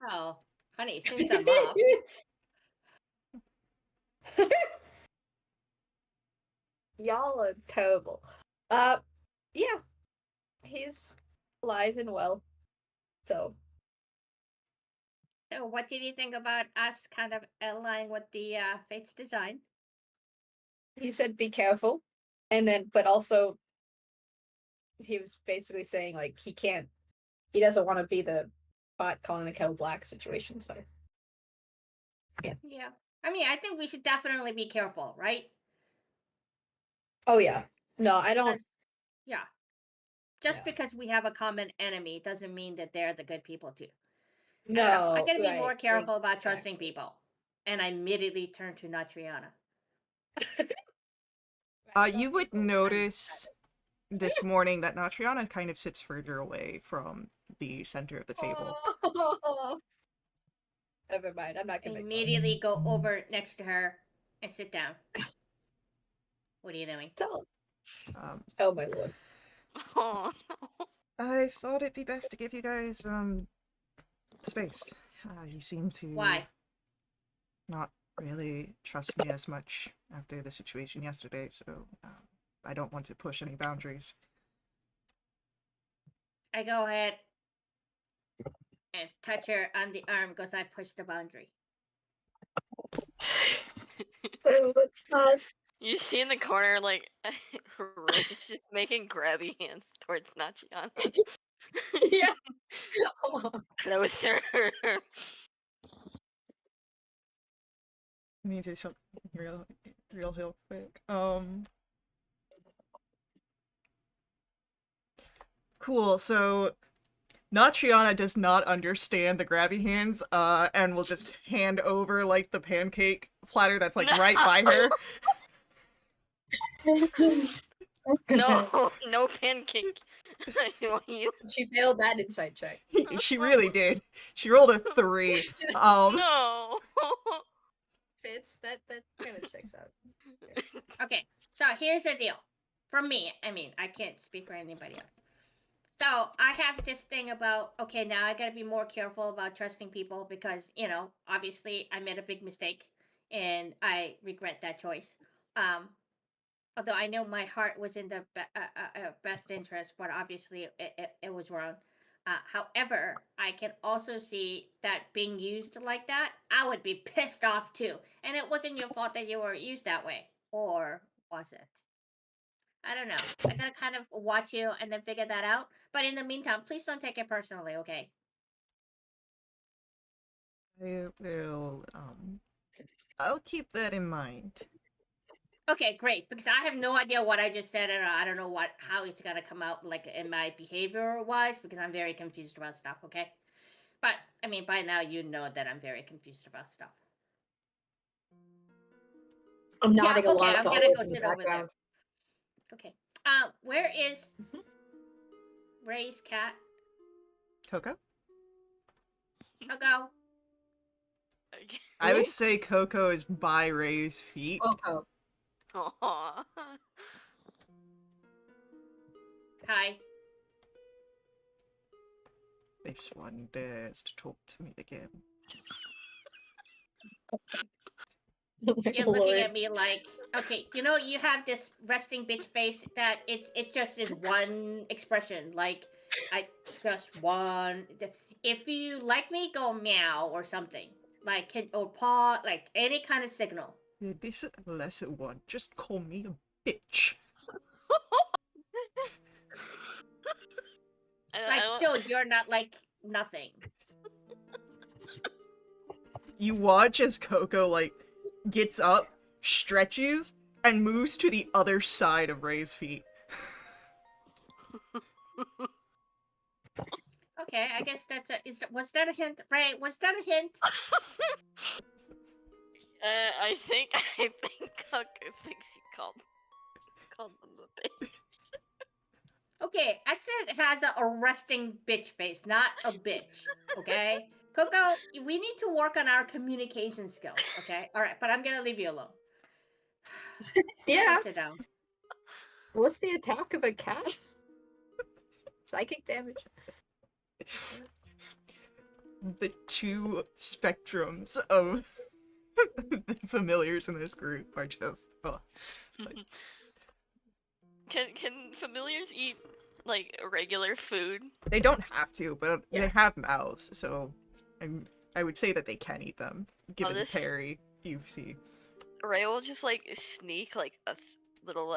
Oh, honey, since I'm up. Y'all are terrible. Yeah. He's alive and well. So So what did you think about us kind of aligning with the Fate's design? he said be careful. And then but also he was basically saying like he doesn't want to be the pot calling the kettle black situation, so Yeah. I mean, I think we should definitely be careful, right? oh yeah. No, I don't Because, yeah. Just Yeah. because we have a common enemy doesn't mean that they're the good people too. I don't know. No, I gotta be more right, careful about trusting exactly. people. And I immediately turn to Natriana. You would notice this morning that Natriana kind of sits further away from the center of the table. Oh. Never mind. I'm not gonna make fun. Immediately go over next to her and sit down. What are you doing? Tell Um, Oh my lord. Oh. I thought it'd be best to give you guys, space. You seem to Why? not really trust me as much after the situation yesterday, so I don't want to push any boundaries. I go ahead and touch her on the arm because I pushed the boundary. Oh, it's not. You see in the corner, like, Ray's just making grabby hands towards Nachiana. Yeah. Oh. Closer. Let me do something real quick. Cool, so Natriana does not understand the grabby hands, and will just hand over, like, the pancake platter that's, like, right by her. No, no pancake. You. She failed that insight check. She really did. She rolled a 3. No. Fits. That kind of checks out. Okay, so here's the deal. For me, I mean, I can't speak for anybody else. So I have this thing about, okay, now I gotta be more careful about trusting people because, obviously I made a big mistake and I regret that choice. Um, although I know my heart was in the best interest, but obviously it was wrong. However, I can also see that being used like that, I would be pissed off too. And it wasn't your fault that you were used that way. Or was it? I don't know. I gotta kind of watch you and then figure that out. But in the meantime, please don't take it personally, okay? I will, I'll keep that in mind. Okay, great. Because I have no idea what I just said, and I don't know how it's gonna come out, like in my behavior wise, because I'm very confused about stuff. Okay. But I mean, by now you know that I'm very confused about stuff. I'm nodding okay, along I'm to gonna all go this in the sit over there. background. Okay. Where is Ray's cat? Coco? Coco. Okay. I would say Coco is by Ray's feet. Coco. Aw. Hi. This one dares to talk to me again. You're looking at me like, okay, you know, you have this resting bitch face that it just is one expression. Like, I just one. If you like me, go meow or something. Like, or paw, like any kind of signal. This lesser one, just call me a bitch. Like, still, you're not like nothing. You watch as Coco, like, gets up, stretches, and moves to the other side of Ray's feet. Okay, I guess that's was that a hint? Ray, was that a hint? I think Coco thinks you called them a bitch. Okay, I said it has a resting bitch face, not a bitch. Okay? Coco, we need to work on our communication skills, okay? Alright, but I'm gonna leave you alone. Yeah. Sit down. What's the attack of a cat? Psychic damage. The two spectrums of the familiars in this group are just... Oh. Can familiars eat like regular food? They don't have to, but Yeah. they have mouths, so I would say that they can eat them, given this- Perry, you see. Ray will just like sneak like a little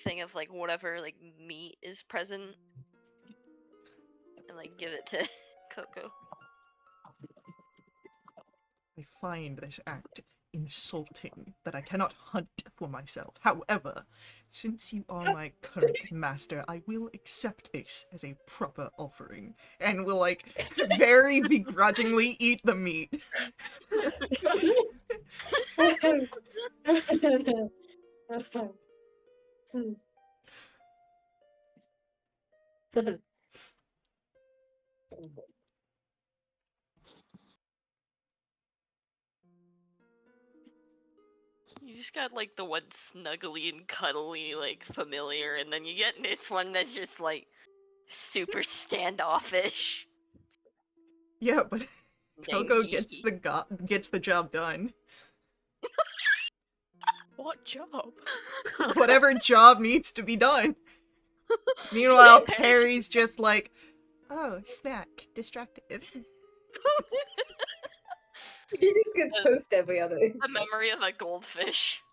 thing of like whatever like meat is present and like give it to Coco. I find this act insulting that I cannot hunt for myself. However, since you are my current master, I will accept this as a proper offering, and will, like, very begrudgingly eat the meat. You just got like the one snuggly and cuddly like familiar, and then you get this one that's just like super standoffish. Yeah, but Coco Dang. gets the job done. What job? Whatever job needs to be done. Meanwhile, Perry Perry's just like, oh, snack, distracted. He just gets poofed every other. A memory of a goldfish.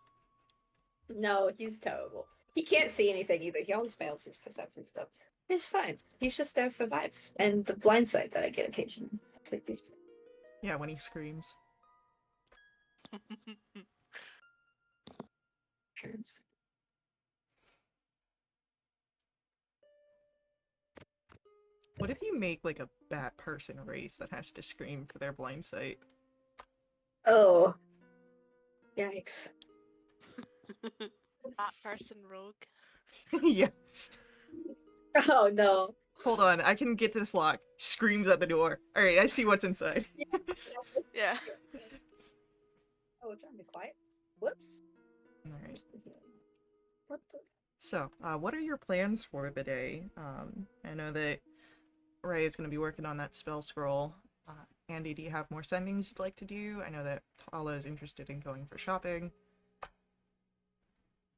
No, he's terrible. He can't see anything either. He always fails his perception stuff. It's fine. He's just there for vibes and the blind sight that I get occasionally. That's what he's Yeah, when he screams. terms. What if you make, like, a bat person race that has to scream for their blind sight? Oh. Yikes. That person rogue. Yeah. Oh no. Hold on, I can get this lock. Screams at the door. Alright, I see what's inside. Yeah. Oh, we're trying to be quiet. Whoops. Alright. What the? So, what are your plans for the day? I know that Ray is going to be working on that spell scroll. Andy, do you have more sendings you'd like to do? I know that Tala is interested in going for shopping.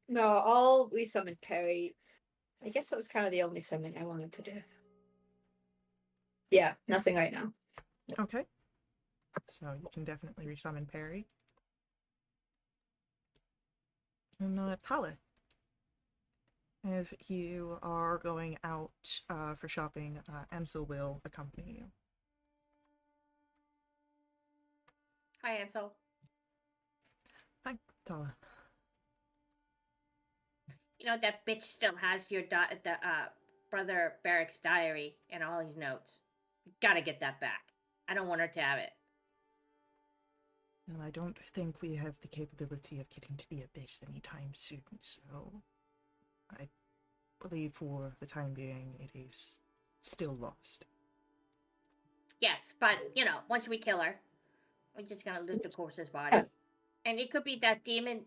No, we summoned Perry. I guess that was kind of the only summon I wanted to do. Yeah, nothing right now. Okay. So you can definitely resummon Perry. And Tala, as you are going out for shopping, Ansel will accompany you. Hi, Ansel. Hi, Tala. You know that bitch still has your brother Barrick's diary and all his notes. gotta get that back. I don't want her to have it. Well, I don't think we have the capability of getting to the Abyss anytime soon, so I believe for the time being it is still lost. Yes, but, once we kill her, we're just gonna loot the corpse's body. And it could be that demon,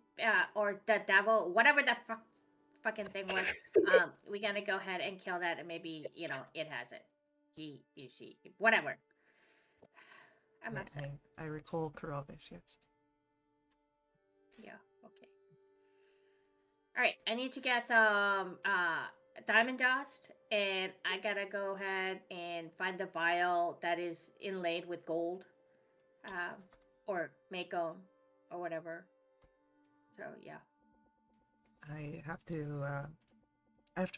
or the devil, whatever that fucking thing was. We're gonna go ahead and kill that, and maybe, it has it. He, she, whatever. I'm upset. I recall Karavis, yes. Yeah, okay. Alright, I need to get some diamond dust, and I gotta go ahead and find the vial that is inlaid with gold. Or Mako, or whatever. So, yeah. I have to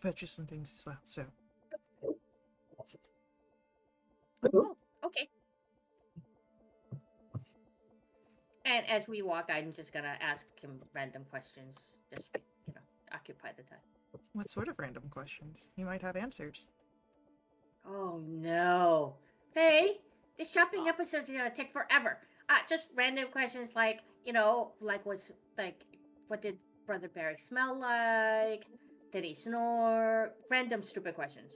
purchase some things as well, so. Oh, okay. And as we walk, I'm just gonna ask him random questions. Just, occupy the time. What sort of random questions? You might have answers. Oh no. Faye, this shopping episode's gonna take forever. Just random questions like, what did Brother Barrick smell like? Did he snore? Random stupid questions.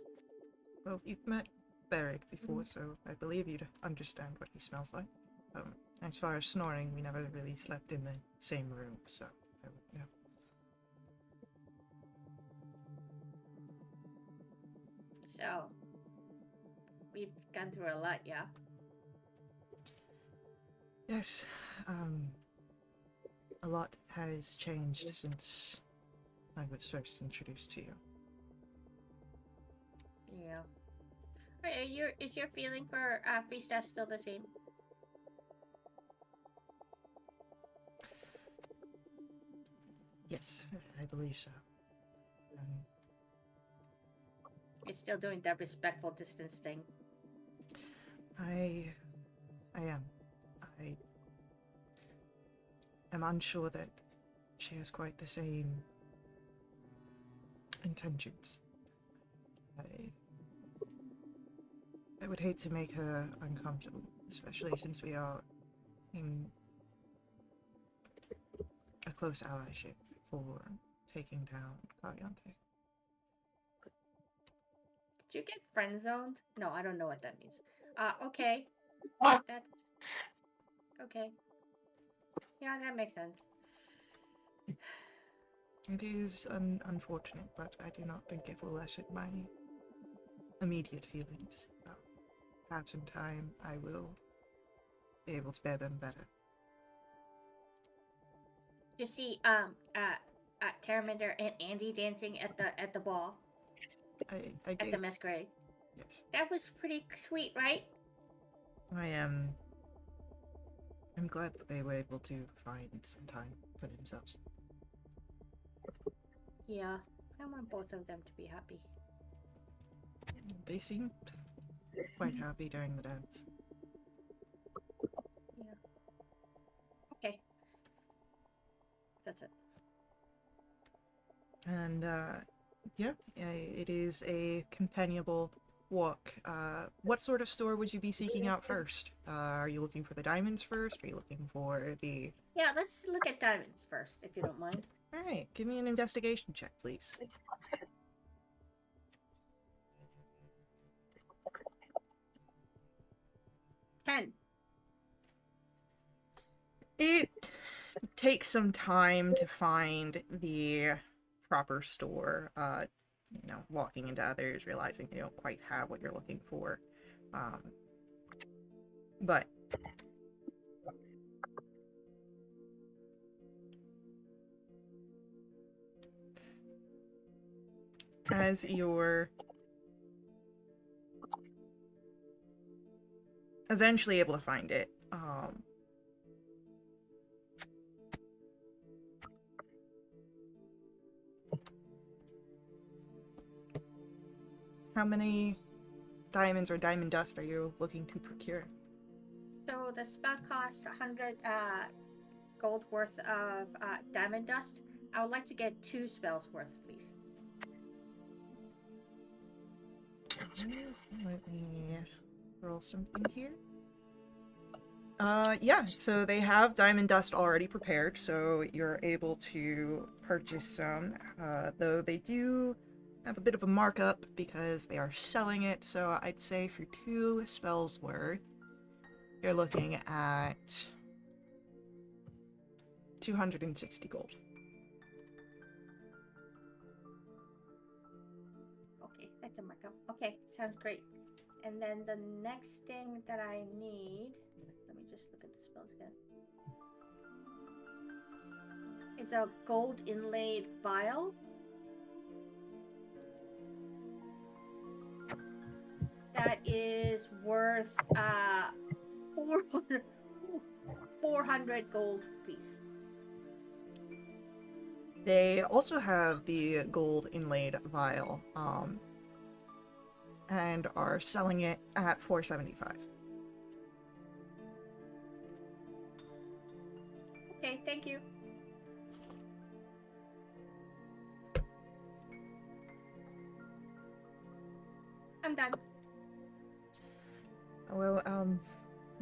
Well, you've met Beric before, so I believe you'd understand what he smells like. As far as snoring, we never really slept in the same room, so I would know. So, we've gone through a lot, yeah? Yes, a lot has changed since I was first introduced to you. Yeah. Is your feeling for free stuff still the same? Yes, I believe so. You're still doing that respectful distance thing. I am. I am unsure that she has quite the same intentions. I would hate to make her uncomfortable, especially since we are in a close allyship for taking down Cariante. Did you get friend zoned? No, I don't know what that means. Okay. What? That's okay. Yeah, that makes sense. It is unfortunate, but I do not think it will lessen my immediate feelings. Perhaps in time I will be able to bear them better. You see, Terramander and Andy dancing at the ball. At the masquerade. Yes. That was pretty sweet, right? I'm glad that they were able to find some time for themselves. Yeah, I want both of them to be happy. They seemed quite happy during the dance. Yeah. Okay. That's it. And, yeah, it is a companionable walk. What sort of store would you be seeking out first? Are you looking for the diamonds first? Are you looking for the... Yeah, let's look at diamonds first, if you don't mind. Alright, give me an investigation check, please. $10. It takes some time to find the proper store. Walking into others, realizing you don't quite have what you're looking for. But as you're eventually able to find it, how many diamonds or diamond dust are you looking to procure? So the spell costs 100 gold worth of diamond dust. I would like to get 2 spells worth, please. Let me roll something here. Yeah, so they have diamond dust already prepared, so you're able to purchase some, though they do have a bit of a markup because they are selling it, so I'd say for 2 spells worth, you're looking at 260 gold. Okay, that's a markup. Okay, sounds great. And then the next thing that I need, let me just look at the spells again, is a gold inlaid vial. That is worth 400 gold, please. They also have the gold inlaid vial, and are selling it at 475. Okay, thank you. I'm done. Well,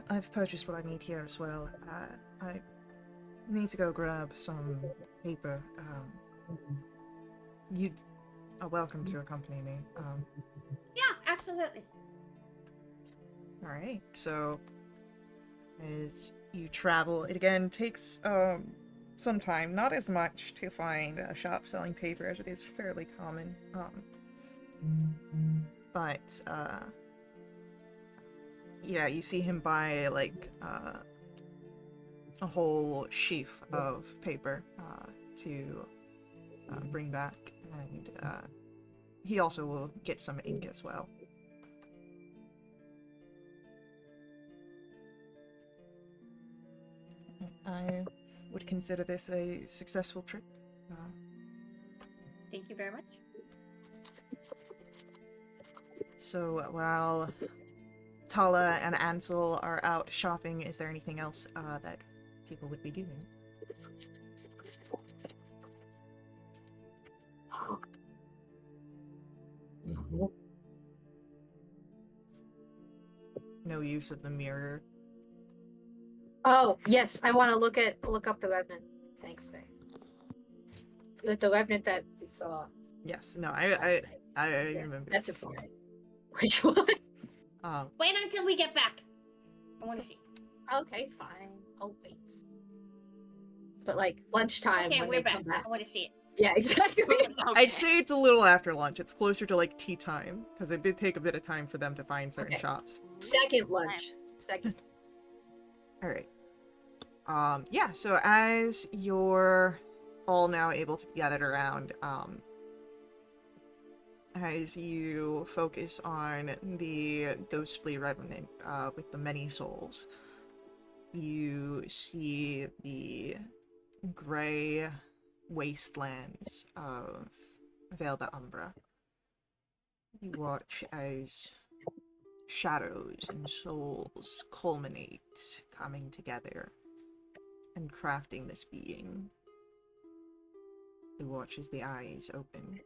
I've purchased what I need here as well. I need to go grab some paper. You are welcome to accompany me. Yeah, absolutely. Alright, so as you travel, it again takes some time, not as much to find a shop selling paper as it is fairly common. But yeah, you see him buy like a whole sheaf of paper to bring back, and he also will get some ink as well. I would consider this a successful trip. Thank you very much. So while Tala and Ansel are out shopping, is there anything else that people would be doing? No use of the mirror. Oh yes, I want to look up the revenant. Thanks, Faye. The revenant that we saw. Yes, no, last night. I Yeah, remember. that's a fine. Which one? Wait until we get back. I want to see. Okay, fine. I'll wait. But like lunchtime Okay, when we're they back. come back. I want to see it. Yeah, exactly. I'd say it's a little after lunch. It's closer to like tea time, because it did take a bit of time for them to find certain Okay. shops. Second lunch. Second. Alright. Yeah, so as you're all now able to be gathered around, as you focus on the ghostly revenant with the many souls, you see the gray wastelands of Vale de Umbra. You watch as shadows and souls culminate, coming together and crafting this being. You watch as the eyes open.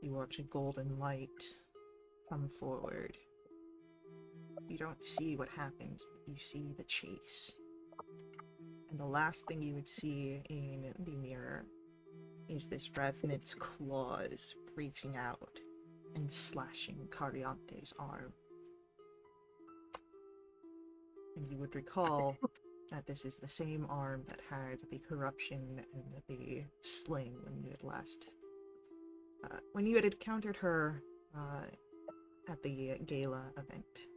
You watch a golden light come forward. You don't see what happens, but you see the chase. And the last thing you would see in the mirror is this revenant's claws reaching out and slashing Cariante's arm. And you would recall that this is the same arm that had the corruption and the sling when you had last when you had encountered her at the gala event.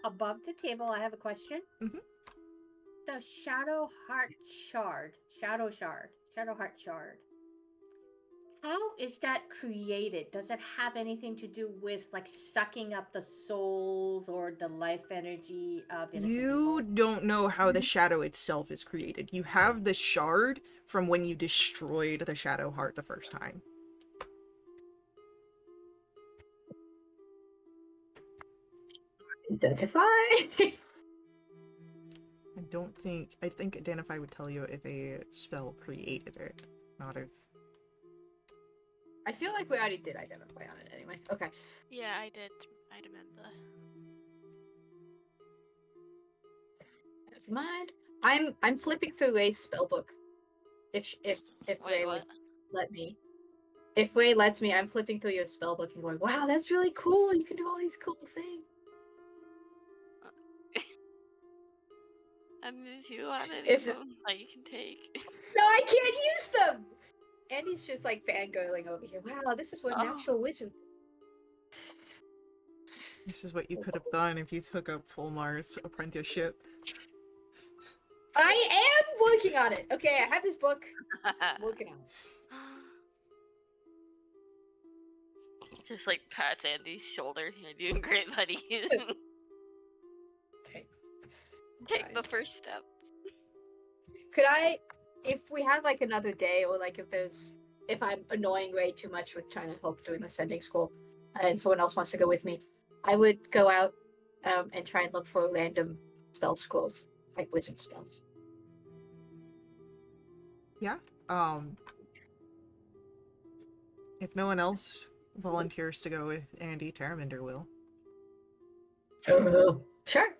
Above the table, I have a question. Mm-hmm. The Shadow Heart Shard. How is that created? Does it have anything to do with like sucking up the souls or the life energy of innocent You people? don't know how the shadow itself is created. You have the shard from when you destroyed the Shadow Heart the first time. Identify. I think Identify would tell you if a spell created it, not if... I feel like we already did identify on it anyway. Okay. Yeah, I did. I remember. Never mind. I'm flipping through Ray's spellbook. If Wait, Ray what? would let me. If Ray lets me, I'm flipping through your spellbook and going, wow, that's really cool. You can do all these cool things. And if you want any If- of them that you can take. No, I can't use them! Andy's just like fangirling over here. Wow, this is what an Oh. actual wizard. This is what you could have done if you took up Fulmar's apprenticeship. I am working on it. Okay, I have his book. I'm working on it. Just like pats Andy's shoulder. You're doing great, buddy. Okay. Take the first step. Could I, if we have like another day, or like if I'm annoying Ray too much with trying to help doing the sending school, and someone else wants to go with me, I would go out and try and look for random spell scrolls, like wizard spells. Yeah. If no one else volunteers to go with Andy, Terraminder will. Oh, sure.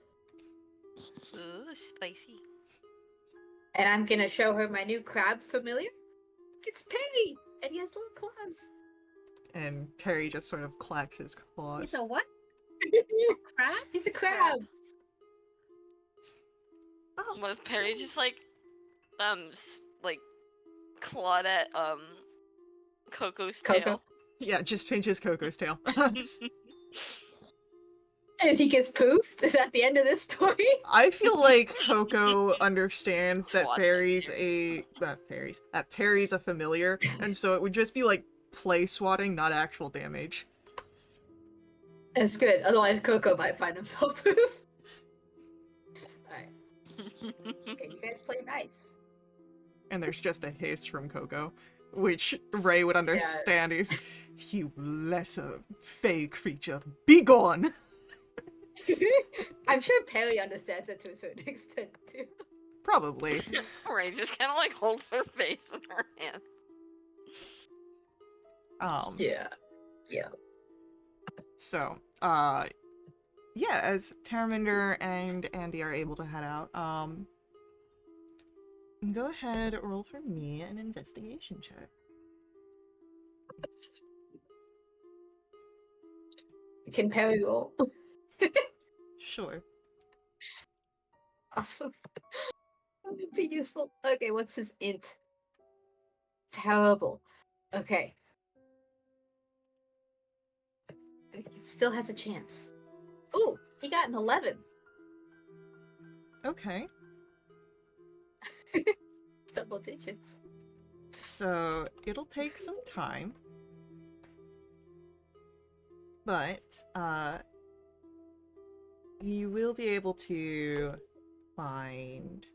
Ooh, spicy. And I'm gonna show her my new crab familiar. It's Perry, and he has little claws. And Perry just sort of clacks his claws. It's a what? Crab? He's a crab. Oh, What if Perry just like clawed at Coco's Coco? tail? yeah, just pinches Coco's tail. And he gets poofed. Is that the end of this story? I feel like Coco understands that Swat Perry's a familiar, and so it would just be like play swatting, not actual damage. That's good. Otherwise, Coco might find himself poofed. Alright. Okay, you guys play nice. And there's just a hiss from Coco, which Ray would understand is, you lesser fey creature, be gone! I'm sure Perry understands it to a certain extent too. Probably. Ray just kind of like holds her face in her hand. Yeah. So, yeah, as Terraminder and Andy are able to head out, go ahead, roll for me an investigation check. Can Perry roll? Sure. Awesome. That would be useful. Okay, what's his int? Terrible. Okay. He still has a chance. Ooh, he got an 11. Okay. Double digits. So, it'll take some time. But, you will be able to find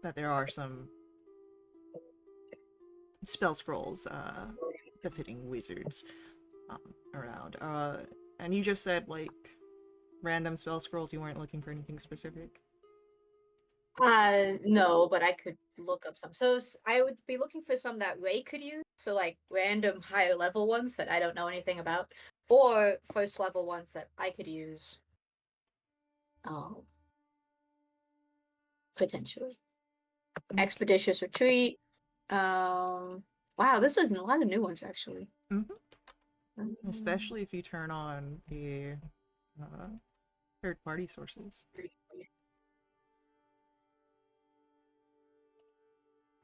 that there are some spell scrolls, befitting wizards, around. And you just said, like, random spell scrolls, you weren't looking for anything specific? No, but I could look up some. So I would be looking for some that Ray could use. So like random higher level ones that I don't know anything about, or first level ones that I could use. Potentially. Expeditious Retreat. Wow, this is a lot of new ones actually. Especially if you turn on the third-party sources.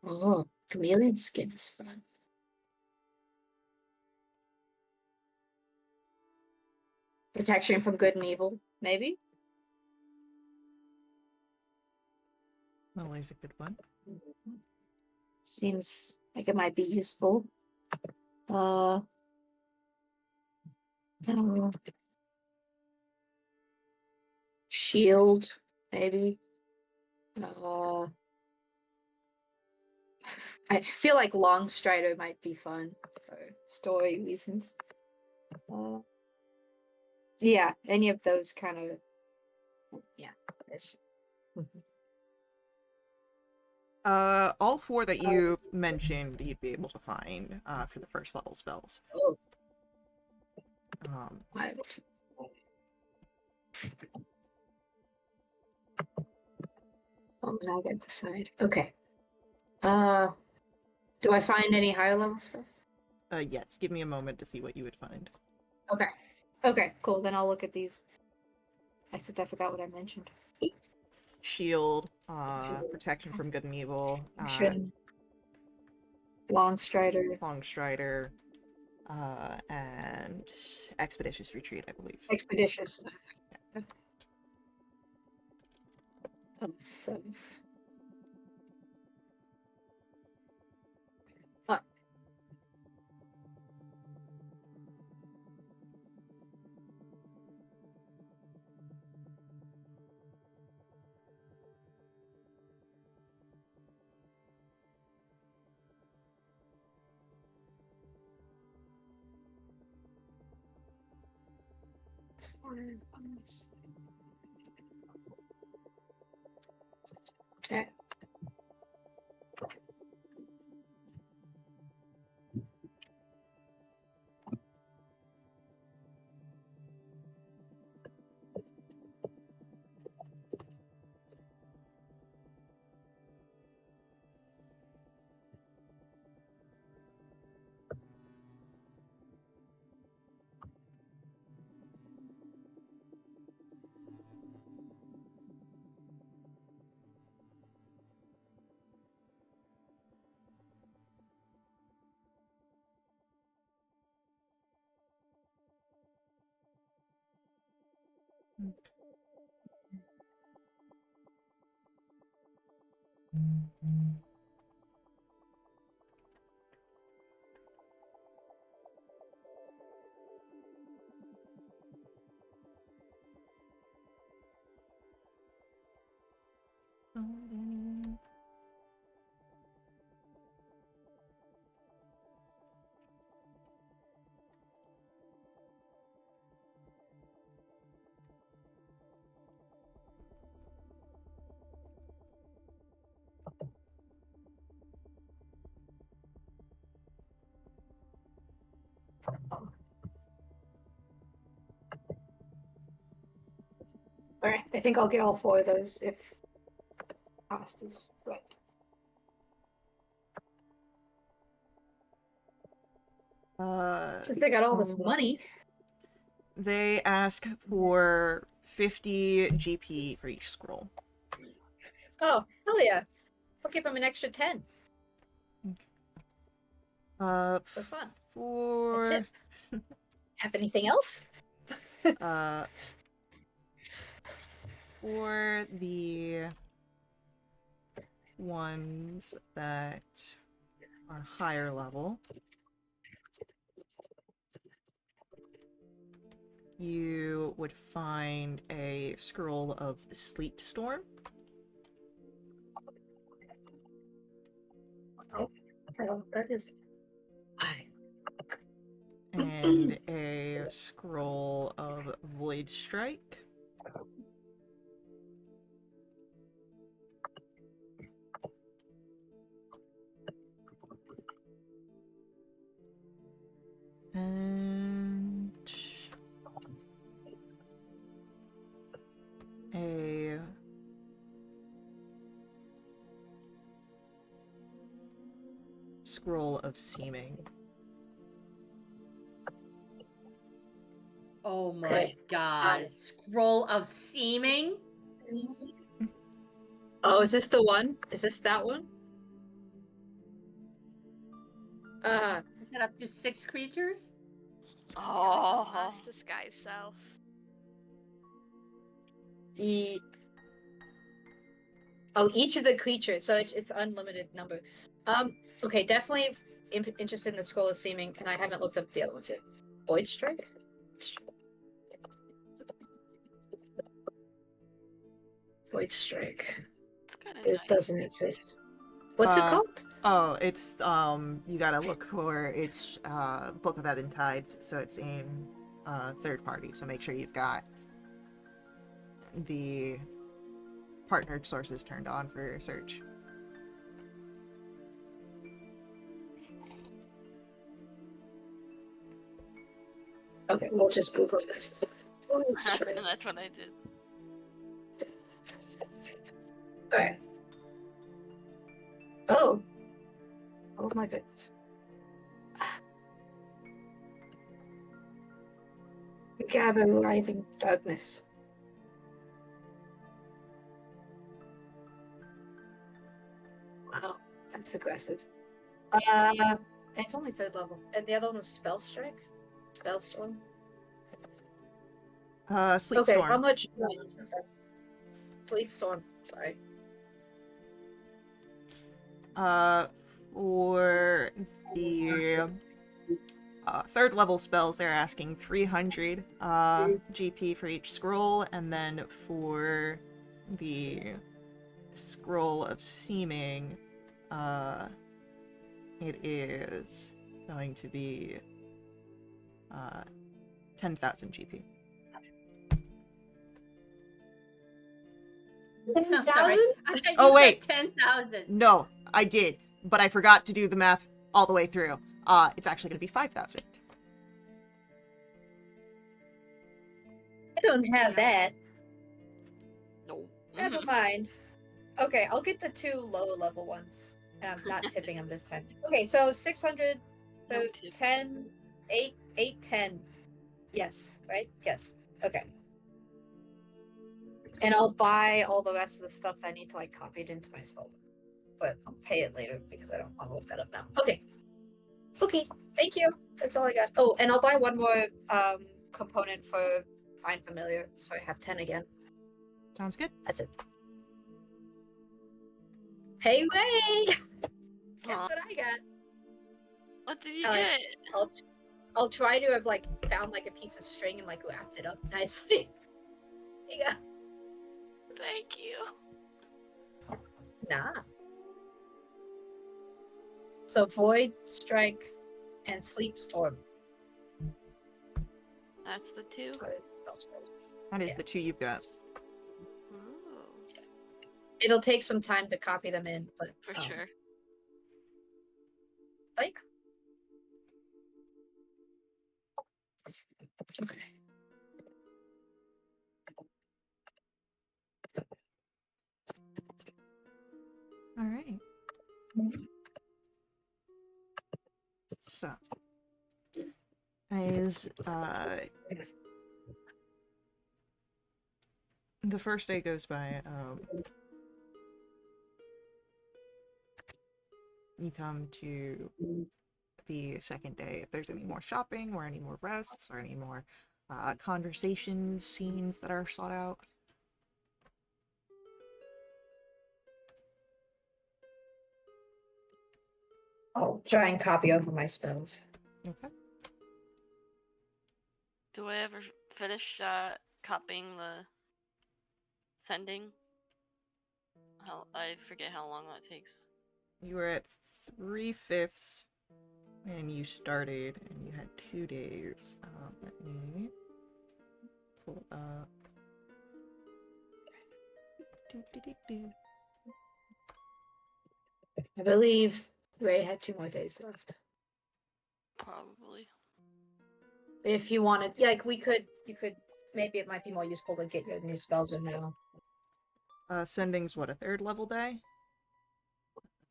Oh, chameleon skin is fun. Protection from good and evil, maybe? Always a good one. Seems like it might be useful. I don't know. Shield, maybe. I feel like Long Strider might be fun for story reasons. Yeah, any of those kind of. Yeah. All four that you mentioned, you'd be able to find for the first level spells. Oh, Um, wild. Now I gotta decide. Okay. Do I find any higher level stuff? yes. Give me a moment to see what you would find. Okay. Okay, cool. Then I'll look at these. Except I forgot what I mentioned. Shield, protection from good and evil, Action. Long Strider. long strider, and expeditious retreat, I believe. Expeditious. Oh, 7. Fuck. It's 4 bonus. Okay. Alright, I think I'll get all 4 of those if cost is right. Since they got all this money. They ask for 50 GP for each scroll. Oh, hell yeah. I'll give them an extra 10. For fun. For A tip. Have anything else? for the ones that are higher level, you would find a scroll of Sleep Storm. Oh, I don't know what that is. And a scroll of Void Strike. And a scroll of Seeming. Oh my Okay. god. Scroll of Seeming? Oh, is this the one? Is this that one? Is that up to 6 creatures? Oh, Mass disguise self. Each of the creatures, so it's unlimited number. Okay, definitely interested in the Scroll of Seeming, and I haven't looked up the other ones yet. Void Strike? Void Strike. it's kind of It nice. doesn't exist. What's it called? Oh, it's you gotta look for it's Book of Ebon Tides, so it's in third party, so make sure you've got the partnered sources turned on for your search. Okay, we'll just Google this. And that's what I did. Alright. Oh. Oh my goodness. Gather writhing darkness. Wow, that's aggressive. It's only 3rd level. And the other one was Spell Strike? Spellstorm? Sleep Okay, Storm. how much? Sleep Storm, sorry. For the 3rd level spells, they're asking 300 GP for each scroll, and then for the Scroll of Seeming, it is going to be 10,000 GP. 10,000? I thought you Oh, said wait. 10,000. No, I did, but I forgot to do the math all the way through. It's actually going to be 5,000. I don't have that. Nope. Never mind. Okay, I'll get the 2 lower level ones. And I'm not tipping them this time. Okay, so 600, No so tip. 10, 8, 10. Yes, right? Yes. Okay. And I'll buy all the rest of the stuff I need to like copy it into my spellbook. But I'll pay it later because I don't want to look that up now. Okay. Okay, thank you. That's all I got. Oh, and I'll buy one more component for Find Familiar, so I have 10 again. Sounds good. That's it. Hey, Ray! Guess Aw. what I got? What did you I like- get? I'll try to have like found like a piece of string and like wrapped it up nicely. Here you go. Thank you. Nah. So Void, Strike, and Sleep Storm. That's the 2. That is Yeah. the 2 you've got. Ooh, It'll take some time to copy them in, but for sure. like. Okay. All right. So, as the first day goes by, you come to the second day. If there's any more shopping or any more rests or any more conversations, scenes that are sought out. I'll try and copy over my spells. Okay. Do I ever finish copying the sending? I forget how long that takes. You were at 3/5 when you started, and you had 2 days. Let me pull up. Do. I believe Ray had 2 more days left. Probably. If you wanted, yeah, like you could, maybe it might be more useful to get your new spells in now. Sending's what, a 3rd level day?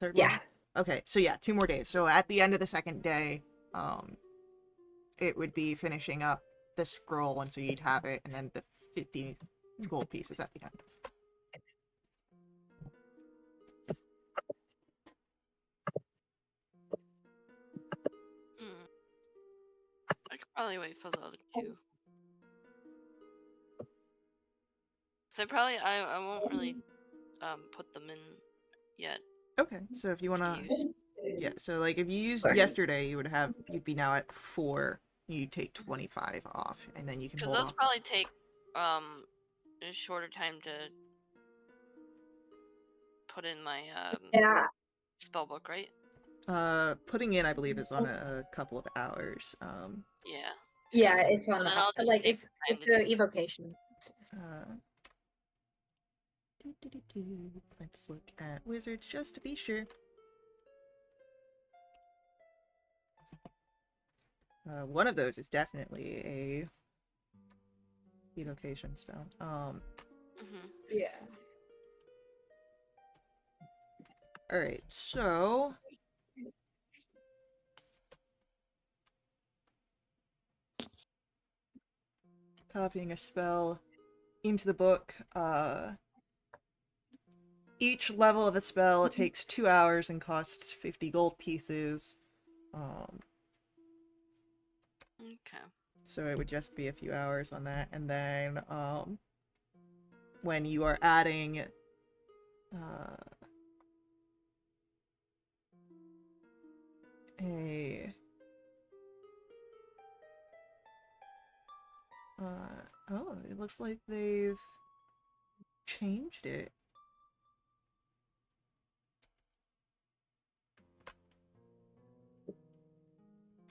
3rd Yeah. level? Okay, so yeah, 2 more days. So at the end of the 2nd day, it would be finishing up the scroll, and so you'd have it, and then the 50 gold pieces at the end. I could probably wait for the other 2. So probably I won't really put them in yet. Okay, so if you to wanna, use. yeah, so like if you used Right. yesterday, you'd be now at 4. You'd take 25 off, and then you can Because hold those off. probably take a shorter time to put in my Yeah. spellbook, right? Putting in, I believe, is on a couple of hours. Yeah. Yeah, it's on So the then I'll just like take if the time to the do it. evocation. Let's look at wizards just to be sure. One of those is definitely a evocation spell. Yeah. Alright, so... Copying a spell into the book. Each level of a spell takes 2 hours and costs 50 gold pieces. Okay. So it would just be a few hours on that. And then, when you are adding, oh, it looks like they've changed it.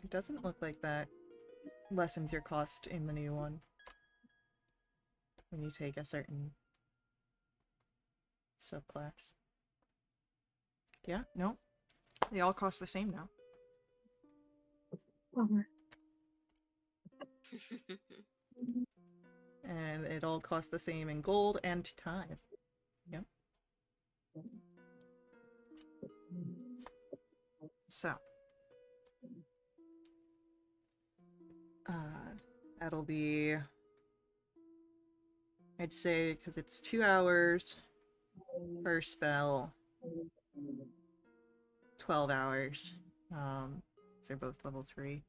It doesn't look like that lessens your cost in the new one. When you take a certain subclass. Yeah, no. They all cost the same now. And it all costs the same in gold and time. Yep. So. That'll be... I'd say, because it's 2 hours per spell, 12 hours. They're both level 3.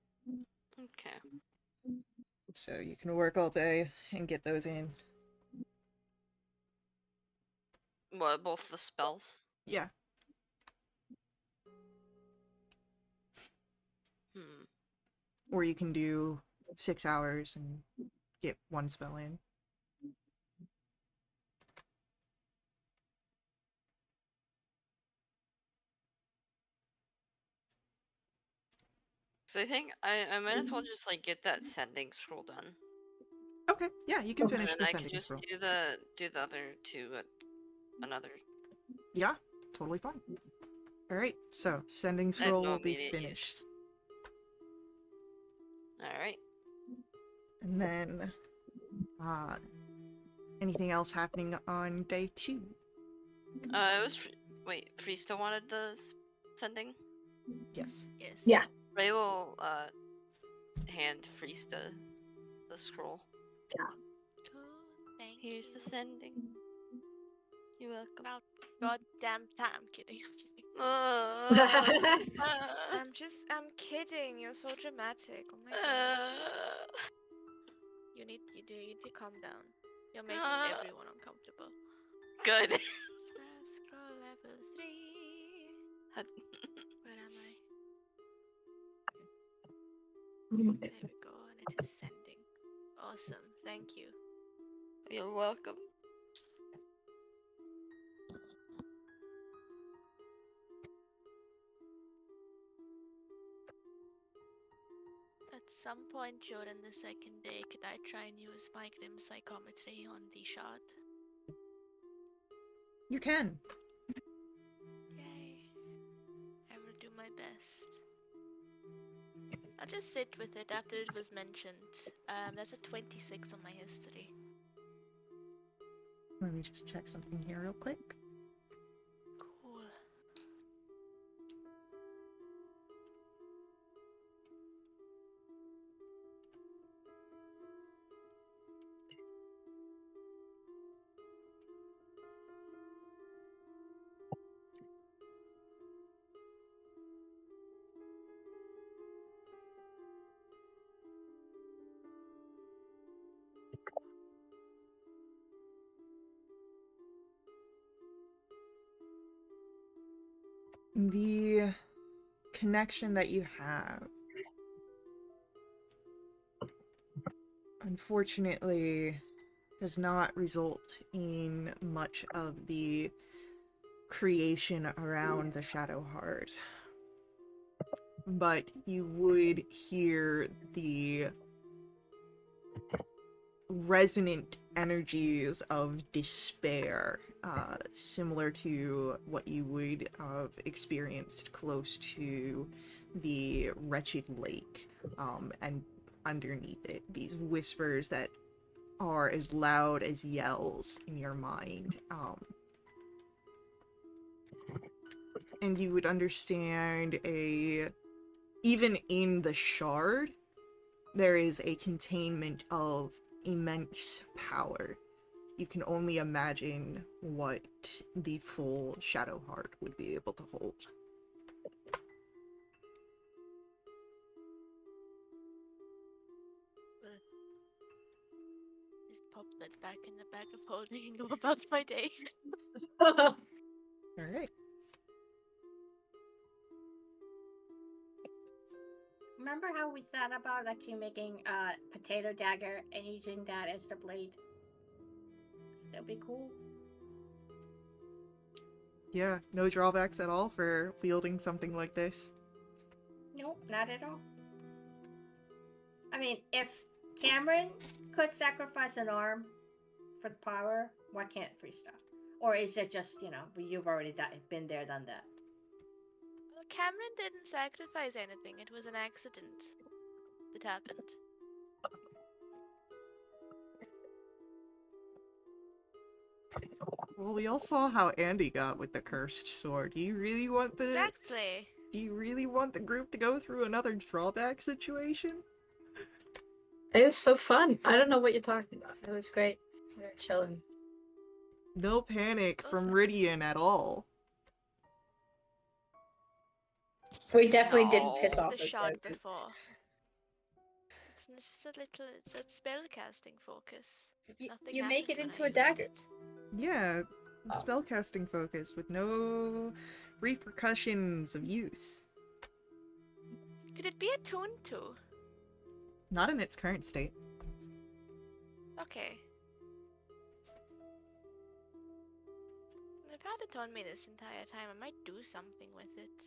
Okay. So you can work all day and get those in. What, both the spells? Yeah. Or you can do 6 hours and get 1 spell in. So I think I might as well just like get that sending scroll done. Okay, yeah, you can And finish then the I can sending just scroll. do the other two at another. Yeah, totally fine. Alright, so sending I have scroll no will be immediate finished. use. Alright. And then, anything else happening on day 2? It was wait, Freesta wanted the sending? Yes. Yes. Yeah. Ray will hand Freesta the scroll. Oh, thank Here's you. the sending. You're welcome. About goddamn time. I'm kidding. I'm kidding. I'm kidding. You're so dramatic. Oh my god. You need to calm down. You're making everyone uncomfortable. Good. Scroll level 3. Where am I? There we go, and it is sending. Awesome. Thank you. You're welcome. At some point during the second day, could I try and use my Grim Psychometry on the shard? You can. Yay. I will do my best. I'll just sit with it after it was mentioned. That's a 26 on my history. Let me just check something here real quick. Cool. The connection that you have, unfortunately, does not result in much of the creation around the Shadow Heart. But you would hear the resonant energies of despair, similar to what you would have experienced close to the wretched lake, and underneath it, these whispers that are as loud as yells in your mind. And you would understand even in the shard, there is a containment of immense power. You can only imagine what the full Shadow Heart would be able to hold. Just pop that back in the bag of holding and go about my day. Alright. Remember how we thought about actually making a potato dagger and using that as the blade? That'd be cool. Yeah, no drawbacks at all for wielding something like this. Nope, not at all. I mean, if Cameron could sacrifice an arm for the power, why can't Freestyle? Or is it just, you've already been there, done that? Well, Cameron didn't sacrifice anything. It was an accident that happened. Well, we all saw how Andy got with the cursed sword. Do you really want Exactly. Do you really want the group to go through another drawback situation? It was so fun. I don't know what you're talking about. It was great. We were chilling. No panic from Awesome. Ridian at all. We definitely didn't No. piss off The this shot guy. before. It's just a little. It's a spellcasting focus. Nothing You make it happens into when I a use dagger. it. Yeah, spellcasting focus with no repercussions of use. Could it be attuned to? Not in its current state. Okay. I've had it on me this entire time. I might do something with it.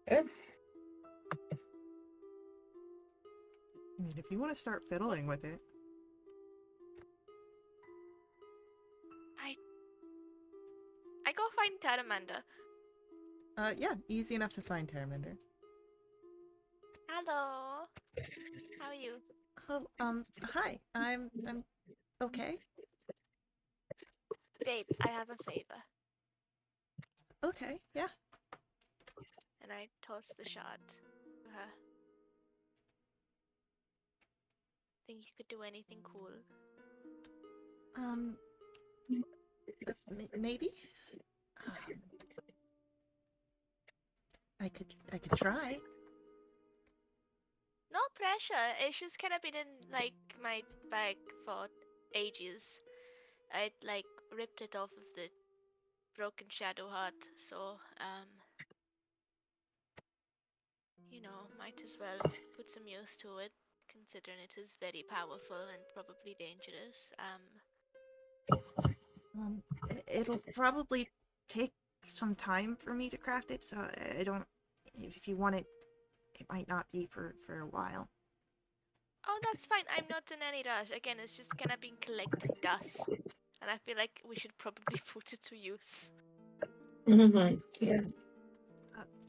Good. I mean, if you want to start fiddling with it. I go find Taramanda. Yeah, easy enough to find Terraminder. Hello. How are you? Oh, hi. I'm okay. Babe, I have a favor. Okay, yeah. And I toss the shard to her. Think you could do anything cool? Maybe? I could try. No pressure. It's just kind of been in like my bag for ages. I'd like ripped it off of the broken shadow heart, so might as well put some use to it, considering it is very powerful and probably dangerous. It'll probably take some time for me to craft it, so I don't. If you want it, it might not be for a while. Oh, that's fine. I'm not in any rush. Again, it's just kind of been collecting dust, and I feel like we should probably put it to use. Mm-hmm. Yeah.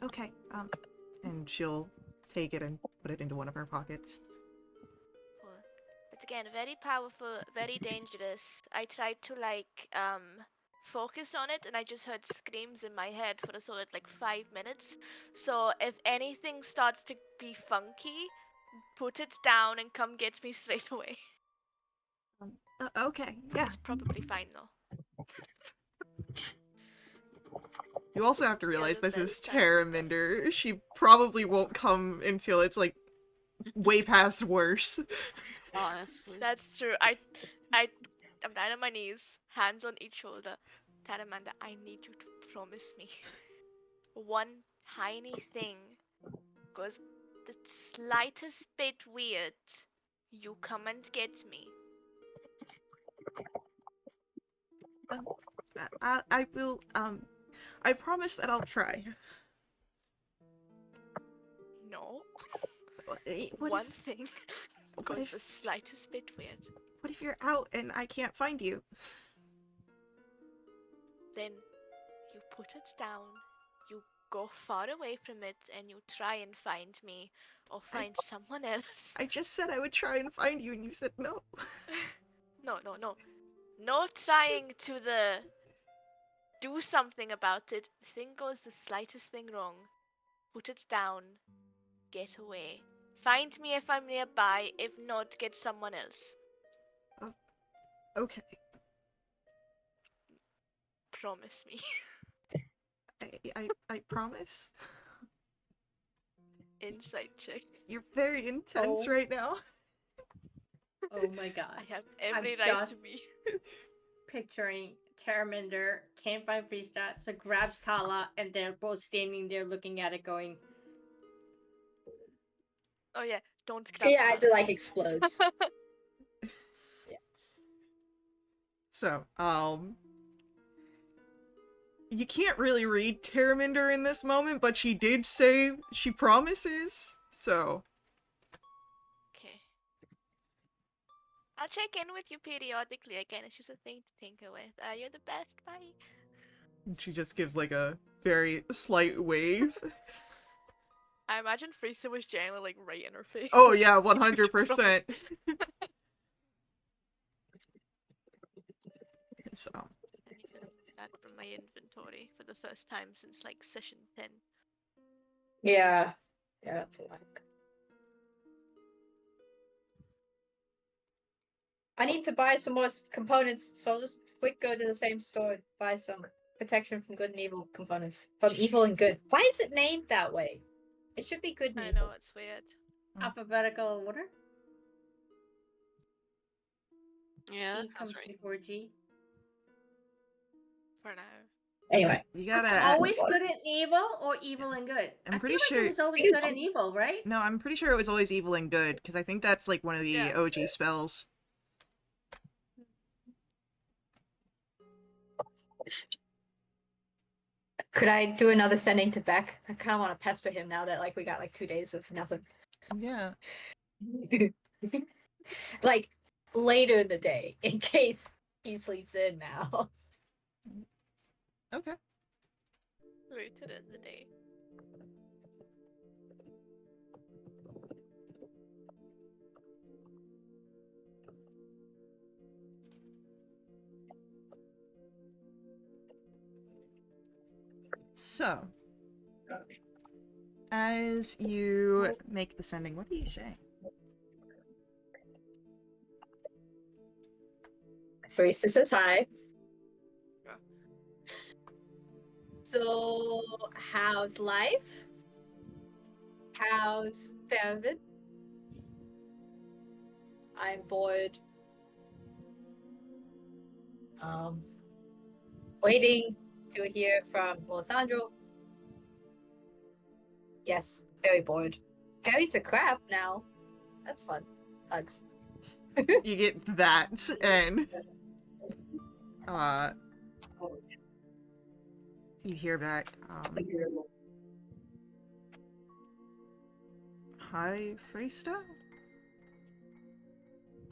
Okay. And she'll take it and put it into one of her pockets. Cool. But again, very powerful, very dangerous. I tried to focus on it, and I just heard screams in my head for a solid 5 minutes. So if anything starts to be funky, put it down and come get me straight away. Okay, yeah. It's probably fine though. You also have to realize the this is bell sound. Terraminder. She probably won't come until it's way past worse. Honestly. That's true. I'm down on my knees, hands on each shoulder. Taramanda, I need you to promise me one tiny thing goes the slightest bit weird. You come and get me. I will, I promise that I'll try. No. What One if, thing what goes if- the slightest bit weird. what if you're out and I can't find you? Then you put it down, you go far away from it and you try and find me or find someone else. I just said I would try and find you, and you said no. No. No trying to do something about it. The thing goes the slightest thing wrong. Put it down. Get away. Find me if I'm nearby. If not, get someone else. Okay. Promise me. I promise. Insight check. You're very intense Oh. right now. Oh my god. I have every I'm right to just- be. Picturing Terraminder can't find Freesta, so grabs Tala, and they're both standing there looking at it going, Oh yeah, don't grab Yeah, Tala. it like explodes. So, you can't really read Terraminder in this moment, but she did say she promises, so. Okay. I'll check in with you periodically again. It's just a thing to tinker with. You're the best. Bye. And she just gives like a very slight wave. I imagine Freesa was generally like right in her face. Oh yeah, 100%. So. I need to look that from my inventory for the first time since like session 10. Yeah. Yeah, that's like. I need to buy some more components, so I'll just quick go to the same store and buy some protection from good and evil components. From evil and good. Why is it named that way? It should be good and I evil. know, it's weird. alphabetical order. Yeah, E that sounds comes right. before G. For now. Anyway. You Was gotta. it always good and evil, or evil and good? I'm I pretty feel like sure- it was always It's good and evil, right? No, I'm pretty sure it was always evil and good, because I think that's like one of the Yeah. OG spells. Could I do another sending to Beck? I kind of want to pester him now that like we got like 2 days of nothing. Yeah. Like later in the day, in case he sleeps in now. Okay. Later in the day. So, as you make the sending, what are you saying? First, it says hi. Yeah. So, how's life? How's Theven? I'm bored. Waiting to hear from Losandro. Yes, very bored. Perry's a crab now. That's fun. Hugs. You get that, and you hear back. Hi, Freesta?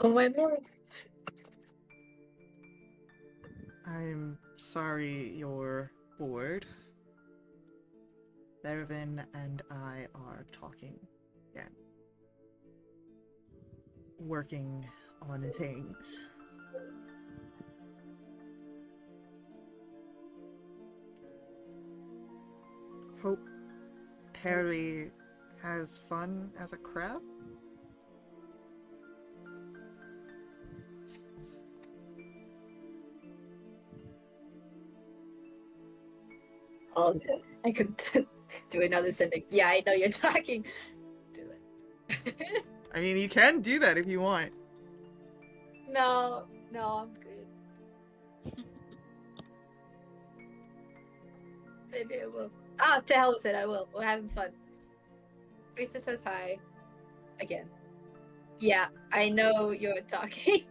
Oh my lord. I'm sorry you're bored. Theravin and I are talking again. Working on things. Hope Perry has fun as a crab? I could do another sending. Yeah, I know you're talking. Do it. I mean, you can do that if you want. No, I'm good. Maybe I will. Ah, to hell with it, I will. We're having fun. Teresa says hi. Again. Yeah, I know you're talking.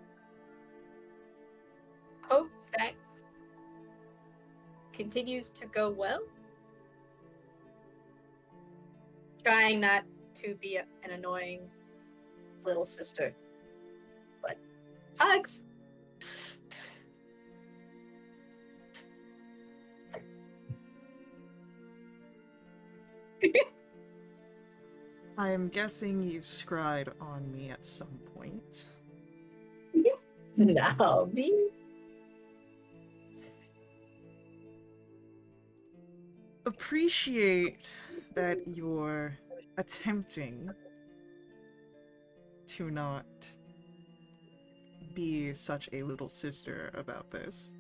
Hope that continues to go well. Trying not to be an annoying little sister. But hugs! I am guessing you scryed on me at some point. No, me? Appreciate that you're attempting to not be such a little sister about this.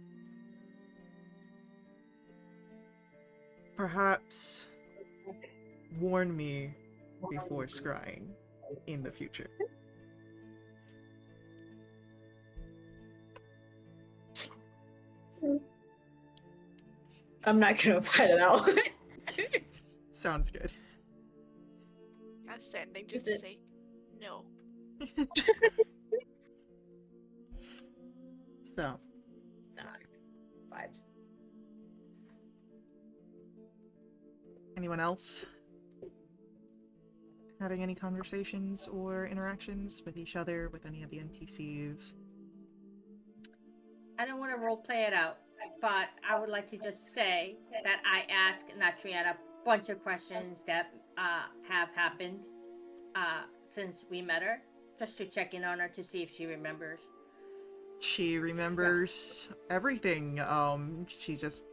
Perhaps warn me before scrying in the future. I'm not gonna apply that out. Sounds good. I was standing just Is to it- say no. So, Nah, vibes. anyone else having any conversations or interactions with each other, with any of the NPCs? I don't want to role play it out, but I would like to just say that I asked Natriana a bunch of questions that have happened since we met her, just to check in on her to see if she remembers. She remembers everything. She just,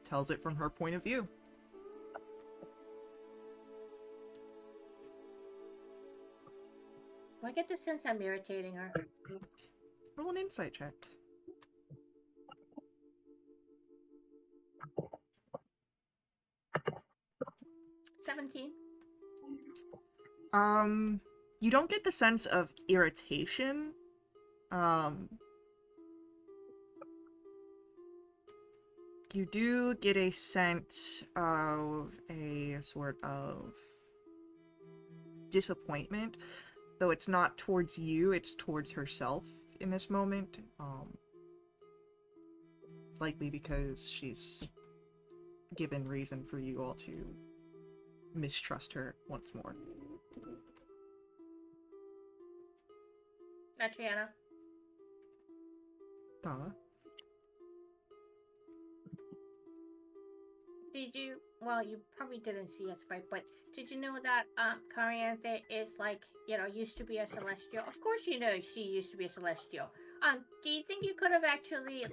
tells it from her point of view. Do I get the sense I'm irritating her? Roll an insight check. 17. You don't get the sense of irritation. You do get a sense of a sort of disappointment, though it's not towards you, it's towards herself in this moment. Likely because she's given reason for you all to mistrust her once more. Natriana. Donna? Did you, well, you probably didn't see us, right? But did you know that Corianthe is like, used to be a celestial? Of course you know she used to be a celestial. Do you think you could have actually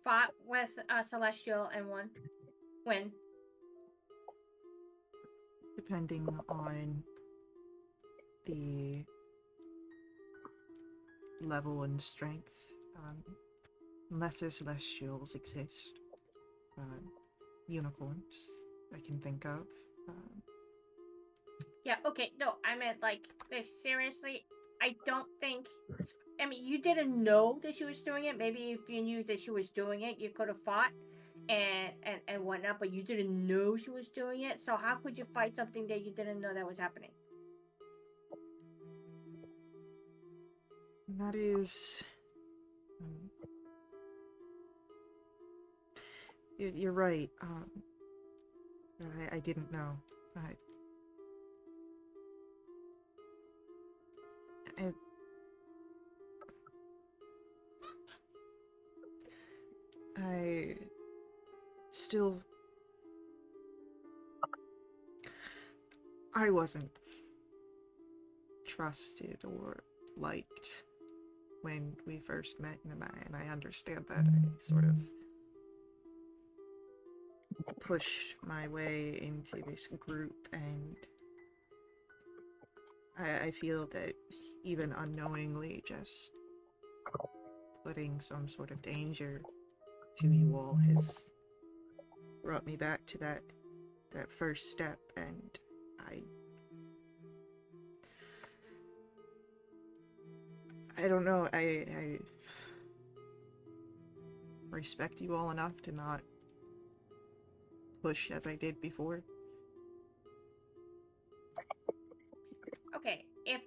fought with a celestial and won? When? Depending on the level and strength, lesser celestials exist. Unicorns I can think of. Yeah, okay, no, I meant there's seriously, I don't think, I mean, you didn't know that she was doing it. Maybe if you knew that she was doing it, you could have fought and whatnot, but you didn't know she was doing it, so how could you fight something that you didn't know that was happening? That is... You're right. I didn't know. I still... I wasn't trusted or liked when we first met, and I understand that. I sort of pushed my way into this group, and I feel that even unknowingly just putting some sort of danger to you all has brought me back to that first step, and I don't know, I respect you all enough to not push as I did before. Okay, if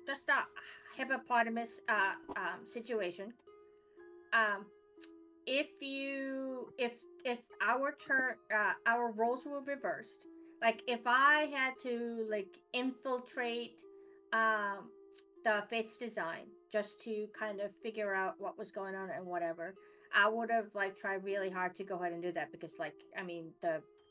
just a hippopotamus situation, if our turn our roles were reversed, like if I had to infiltrate the Fate's design just to kind of figure out what was going on and whatever, I would have tried really hard to go ahead and do that, because I mean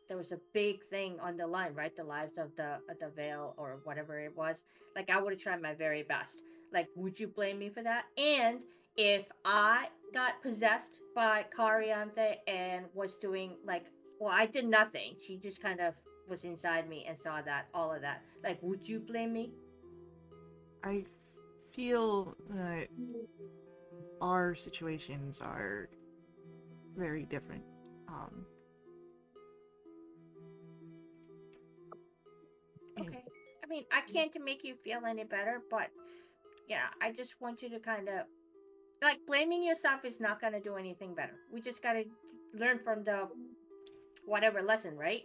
there was a big thing on the line, right? The lives of the Veil or whatever it was. Like I would have tried my very best. Like, would you blame me for that? And if I got possessed by Cariante and was doing like, well, I did nothing. She just kind of was inside me and saw that, all of that. Like, would you blame me? I feel that our situations are very different. Okay. I mean, I can't make you feel any better, but yeah, I just want you to kind of like blaming yourself is not going to do anything better. We just got to learn from the whatever lesson, right?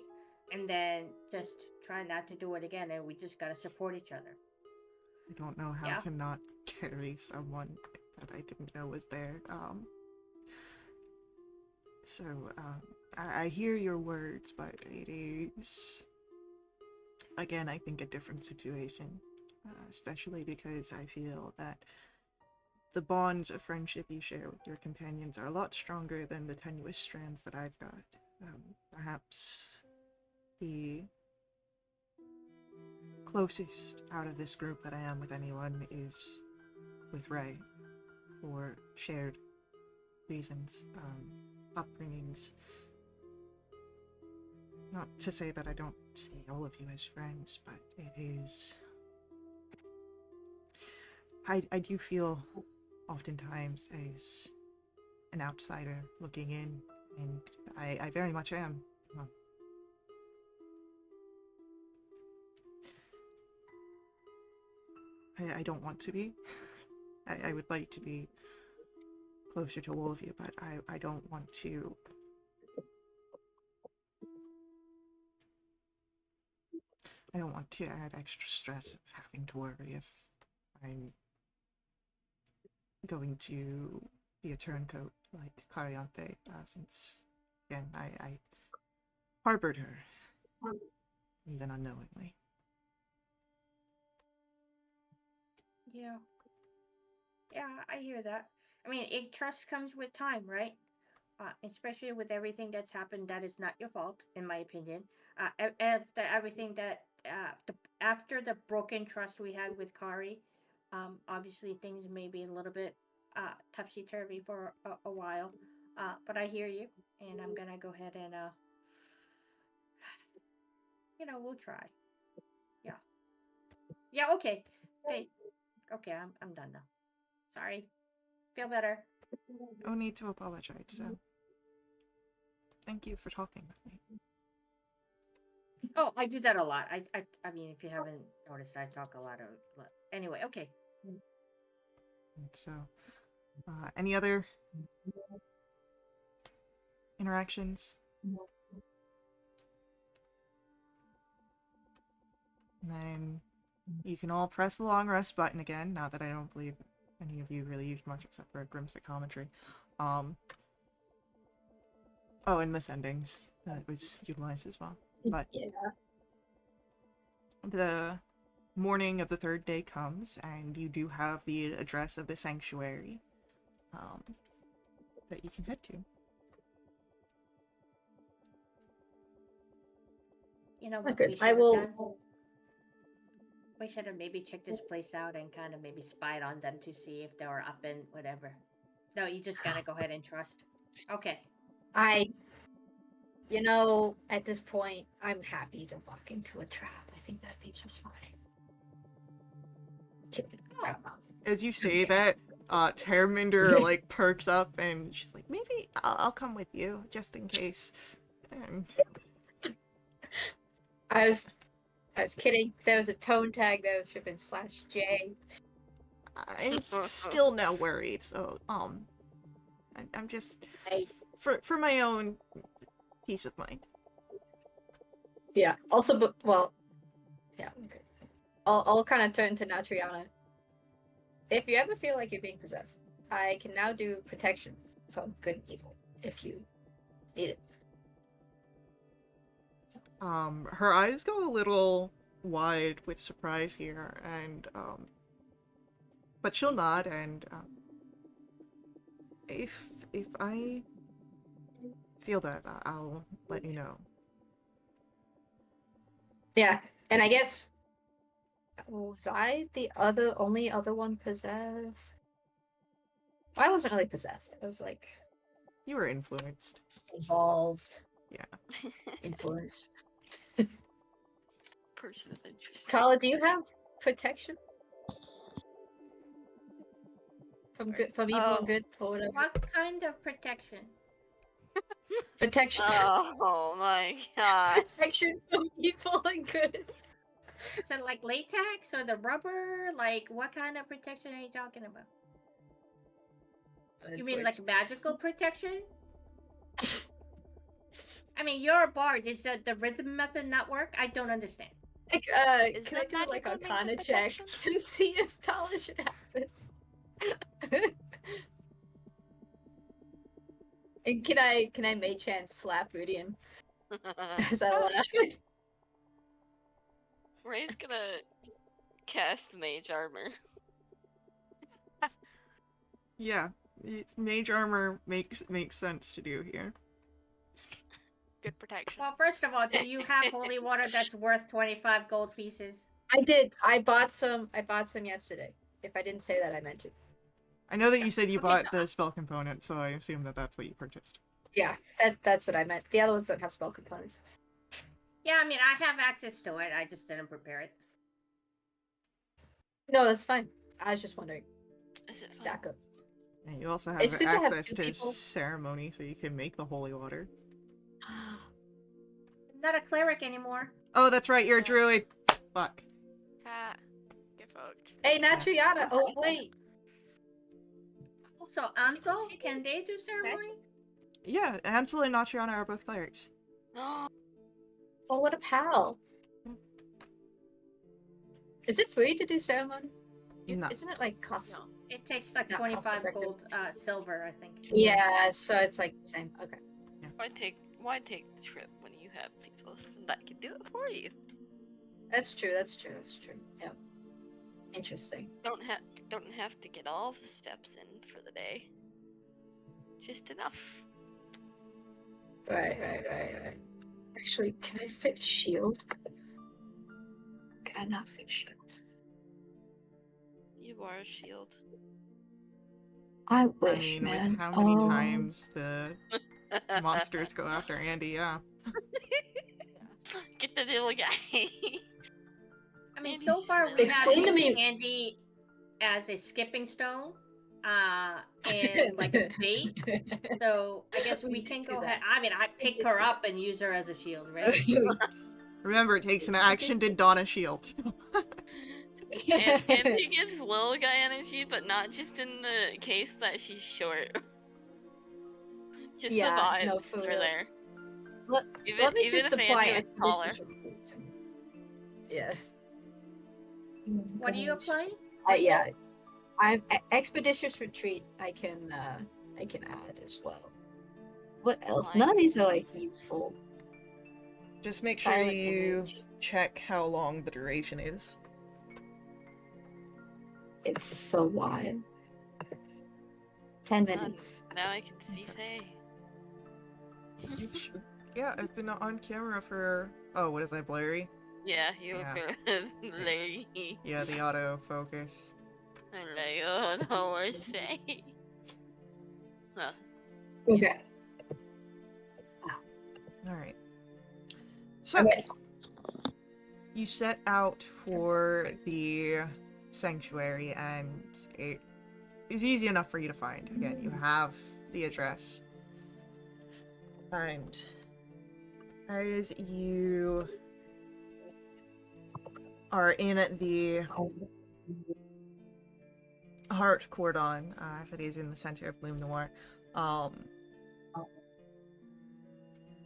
And then just try not to do it again, and we just got to support each other. I don't know how to not carry someone that I didn't know was there. So, I hear your words, but it is, again, I think a different situation. Especially because I feel that the bonds of friendship you share with your companions are a lot stronger than the tenuous strands that I've got. Perhaps the closest out of this group that I am with anyone is with Ray, for shared reasons, upbringings. Not to say that I don't see all of you as friends, but it is... I do feel oftentimes as an outsider looking in, and I very much am. I don't want to be. I would like to be closer to all of you, but I don't want to... I don't want to add extra stress of having to worry if I'm going to be a turncoat like Cariante, since, again, I harbored her, even unknowingly. Yeah. Yeah, I hear that. I mean, trust comes with time, right? Especially with everything that's happened, that is not your fault, in my opinion. After everything that, after the broken trust we had with Kari, obviously things may be a little bit topsy turvy for a while. But I hear you, and I'm gonna go ahead and, we'll try. Yeah. Yeah. Okay. Okay. Okay. I'm done now. Sorry. Feel better. No need to apologize, so thank you for talking with me. Oh, I do that a lot. I mean, if you haven't noticed, I talk a lot of. Anyway, okay. And so, any other interactions? And then you can all press the long rest button again, now that I don't believe any of you really used much except for grim psychometry. Oh, and miss endings. That was utilized as well. But the morning of the third day comes, and you do have the address of the sanctuary that you can head to. You know what? Good. I will. We should have maybe checked this place out and kind of maybe spied on them to see if they were up and whatever. No, you just gotta go ahead and trust. Okay. At this point, I'm happy to walk into a trap. I think that'd be just fine. As you say that, Terminder like perks up and she's like, maybe I'll come with you just in case. And I was kidding. There was a tone tag that should have been /J. I'm still now worried, so I'm just for my own peace of mind. Yeah. Also, yeah. Okay. I'll kind of turn to Natriana. If you ever feel like you're being possessed, I can now do protection from good and evil if you need it. Her eyes go a little wide with surprise here, and but she'll nod, and if I feel that, I'll let you know. Yeah, and I guess was I the only other one possessed? I wasn't really possessed. I was like You were influenced. involved, Yeah. influenced. Person of interest. Tala, do you have protection from evil and good or whatever? What kind of protection? Protection. Oh my gosh. Protection from evil and good. Is it like latex or the rubber? Like, what kind of protection are you talking about? You mean like magical protection? I mean, you're a bard. Is the rhythm method not work? I don't understand. Like, Is can I there do like magical means of Arcana check protection? to see if Tala should have this? And can I mage hand slap Rudian as I laugh? Ray's gonna cast mage armor. Yeah. Mage armor makes sense to do here. Good protection. Well, first of all, do you have holy water that's worth 25 gold pieces? I did. I bought some yesterday. If I didn't say that, I meant to. I know that you said you Okay. bought the spell component, so I assume that that's what you purchased. Yeah, that's what I meant. The other ones don't have spell components. Yeah, I mean, I have access to it. I just didn't prepare it. No, that's fine. I was just wondering. Is it fun? Back up. And you also have It's good to have access two to people. ceremony, so you can make the holy water. I'm not a cleric anymore. Oh, that's right, you're a druid. Fuck. Cat. Get fucked. Hey, Natriana. Oh wait. Also, Ansel, can they do ceremony? Yeah, Ansel and Natriana are both clerics. Oh, what a pal. Is it free to do ceremony? No. Isn't it like cost? No. It takes like Not 25 cost-effective. gold silver, I think. Yeah, so it's like the same. Okay. Why take the trip when you have people that can do it for you? That's true. That's true. That's true. Yeah. Interesting. Don't have to get all the steps in for the day. Just enough. Right. Actually, can I fit shield? Can I not fit shield? You are a shield. I I wish, mean, man. with how many times the monsters go after Andy, yeah. Get the little guy. I mean, Andy so far we have Explain to used me- Andy as a skipping stone, and like a bait. So I guess we did can do go that. ahead. I mean, I pick did her do up and use her as a shield, right? Remember, it takes an action to don a shield. And he gives little guy energy, but not just in the case that she's short. Just Yeah, the vibes no, for are real. there. Let me Even just if apply Andy was taller. expeditious retreat. Yeah. What are you applying? Yeah. I'm expeditious retreat. I can add as well. What else? Like- None of these are like useful. Just make sure Silent you image. check how long the duration is. It's so wide. 10 minutes. Now I can see Faye. Yeah, I've been on camera for... Oh, what is that, blurry? Yeah, you Yeah. like, Yeah, the autofocus. I'm like, oh no, where's Faye? Huh. Okay. Alright. So, I'm ready. you set out for the sanctuary, and it is easy enough for you to find. Again, you have the address. And as you are in the heart cordon, as it is in the center of Bloom Noir,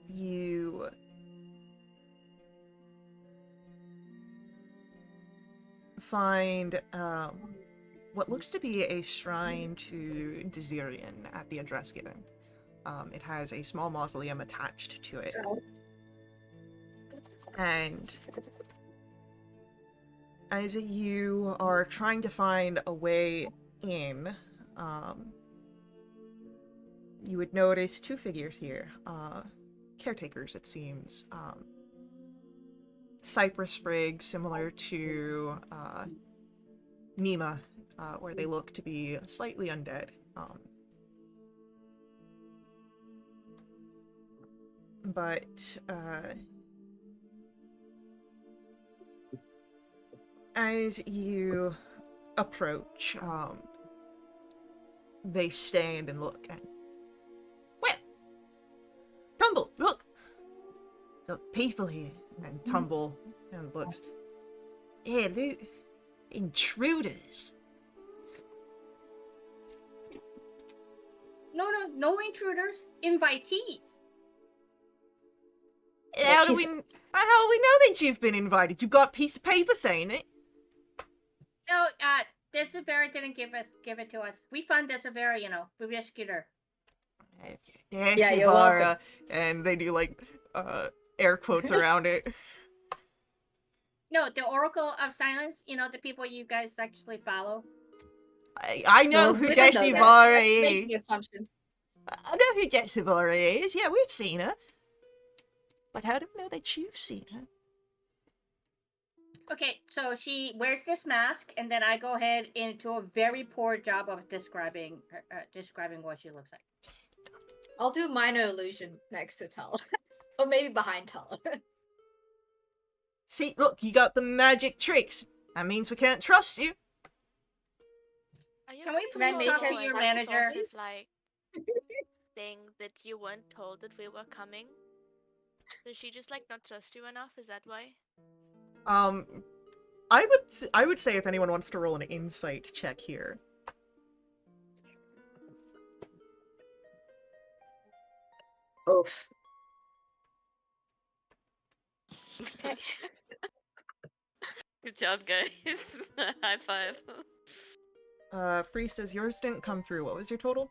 you find what looks to be a shrine to Desirian at the address given. It has a small mausoleum attached to it. And as you are trying to find a way in, you would notice two figures here. Caretakers, it seems. cypress sprigs similar to Nima, where they look to be slightly undead. But as you approach, they stand and look and, well, Tumble, look! The people here. And Tumble and looks, yeah, look, intruders. No intruders. Invitees. How do we know that you've been invited? You got a piece of paper saying it? No, Desivera didn't give it to us. We found Desivera, we rescued her. Yeah, you're welcome. And they do like air quotes around it. No, the Oracle of Silence, the people you guys actually follow. I know No, who we don't know that. Desivara That's is. making assumptions. I know who Desivara is. Yeah, we've seen her. But how do we know that you've seen her? Okay, so she wears this mask, and then I go ahead and do a very poor job of describing what she looks like. I'll do minor illusion next to Tala. Or maybe behind Tala. See, look, you got the magic tricks. That means we can't trust you. Are you Can we pretty please talk sure to it your was manager? sort of like thing that you weren't told that we were coming? Does she just like not trust you enough? Is that why? I would say if anyone wants to roll an insight check here. Oof. Okay. Good job, guys. High five. Free says yours didn't come through. What was your total?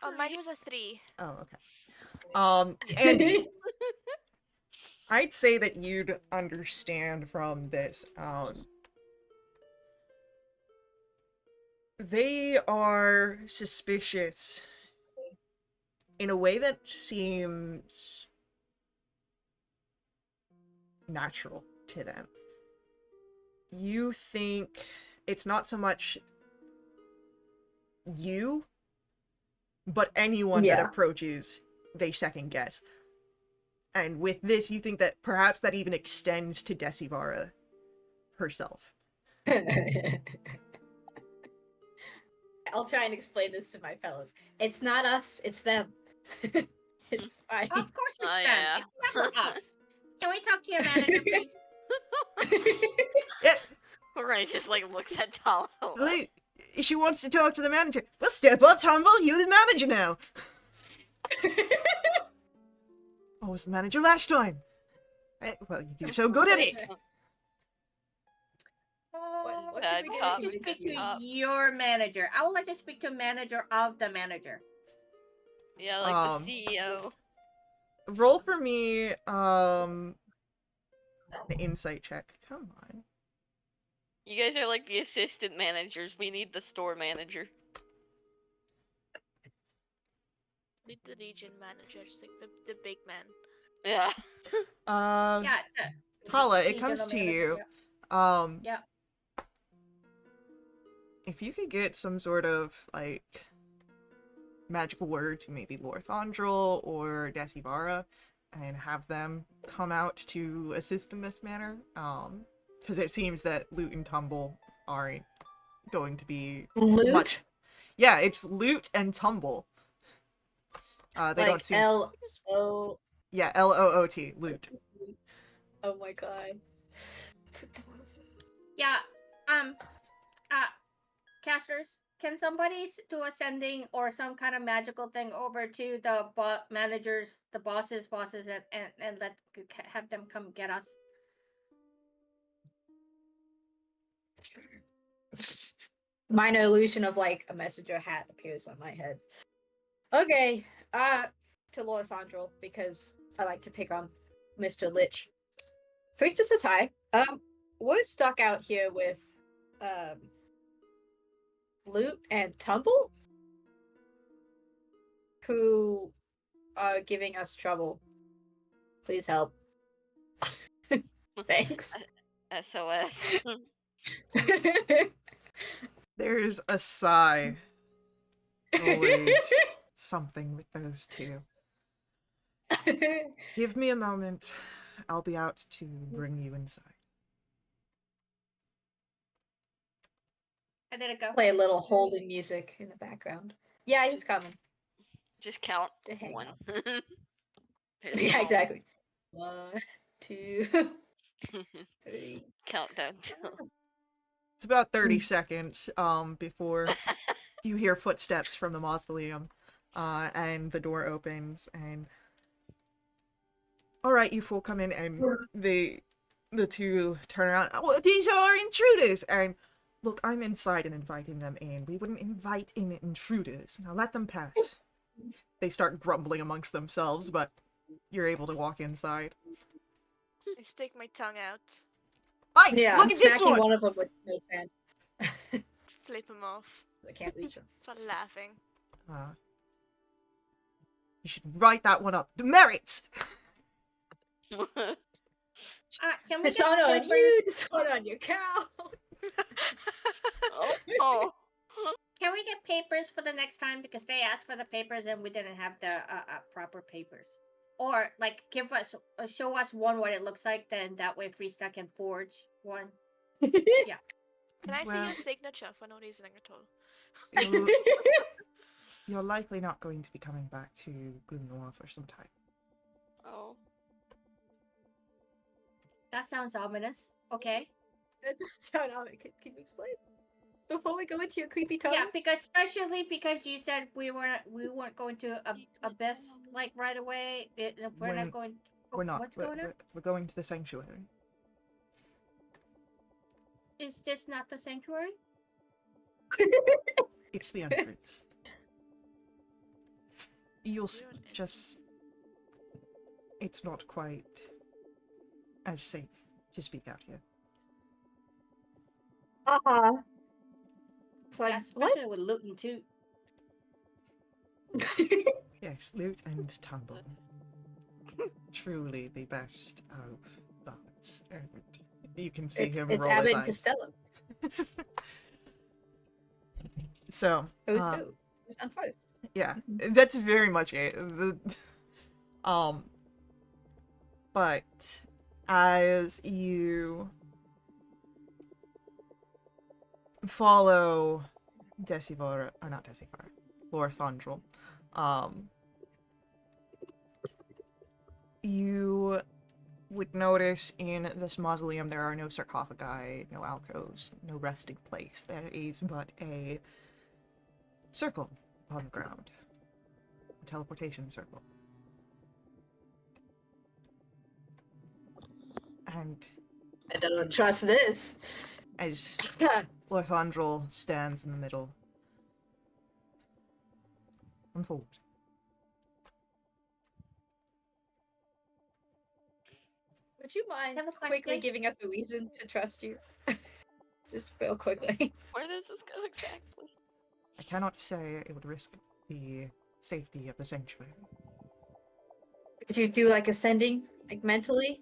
Oh, mine was a 3. Oh, okay. Andy, I'd say that you'd understand from this. They are suspicious in a way that seems natural to them. You think it's not so much you, but anyone that approaches, they second guess. And with this, you think that perhaps that even extends to Desivara herself. I'll try and explain this to my fellows. It's not us, it's them. It's fine. Of course it's Oh, them. yeah. It's never us. Can we talk to your manager, please? Yeah, Right, just like looks at Tala. Luke, she wants to talk to the manager. Well, step up, Tumble. You're the manager now. I was the manager last time. Well, you do so good at it. What Bad can we do cop. to To convince speak you? to your manager. I would like to speak to manager of the manager. Yeah, like Um, the CEO. Roll for me, an insight check. Come on. You guys are like the assistant managers. We need the store manager. Need the region manager, just like the big man. Yeah. Yeah. Tala, it regional comes to manager, you. Yeah. If you could get some sort of, like, magical word to maybe Lorthandrel or Desivara and have them come out to assist in this manner, because it seems that Loot and Tumble aren't going to be Loot? much. Yeah, it's Loot and Tumble. They Like don't seem. L-O... Yeah, Loot. Loot. Oh my god. Yeah. Casters, can somebody do a sending or some kind of magical thing over to the managers, the bosses, and have them come get us? Minor illusion of like a messenger hat appears on my head. Okay, to Lord Thandrel, because I like to pick on Mr. Lich. Priestess says hi. We're stuck out here with Loot and Tumble, who are giving us trouble. Please help. Thanks. SOS. There's a sigh. Always something with those two. Give me a moment. I'll be out to bring you inside. And then it go. Play a little holding music in the background. Yeah, he's coming. Just count To hang 1. out. There's Yeah, no- exactly. 1, 2, 3. Countdown. It's about 30 seconds before you hear footsteps from the mausoleum, and the door opens, and all right, you fool, come in, and the two turn around. Well, these are intruders, and look, I'm inside and inviting them in. We wouldn't invite in intruders. Now let them pass. They start grumbling amongst themselves, but you're able to walk inside. I stick my tongue out, Hi, Yeah, look I'm at this smacking one. of them with my hand. flip him off, I can't reach him. start laughing. You should write that one up. Demerits. Can we get Dishonor on papers? you, dishonor on your cow. Oh. Can we get papers for the next time? Because they asked for the papers and we didn't have the proper papers. Or like give us, show us one what it looks like. Then that way Freesta can forge one. Yeah. Can I see Well- your signature for no reason at all? You're likely not going to be coming back to Gloom Noir for some time. Oh. That sounds ominous. Okay. That does sound odd. Can you explain? Before we go into your creepy tongue? Yeah, because especially because you said we weren't going to Abyss like right away. If we're not going. We're not. What's going on? We're going to the sanctuary. Is this not the sanctuary? It's the entrance. You'll just... It's not quite as safe to speak out here. Uh-huh. It's like, Yeah, what? especially with looting too. Yes, loot and tumble. Truly the best of thoughts. And you can see him It's roll his Abbott and eyes. Costello. So, Who's who? Who's on first? yeah, that's very much it. But as you follow Decivora, or not Decivora, Lorthondrel, you would notice in this mausoleum there are no sarcophagi, no alcoves, no resting place. There is but a circle on the ground. A teleportation circle. And I don't trust this. as Lorthondrel stands in the middle, come forward. Would you mind Have a quickly question? giving us a reason to trust you? Just real quickly. Where does this go exactly? I cannot say it would risk the safety of the sanctuary. Could you do like ascending, like mentally?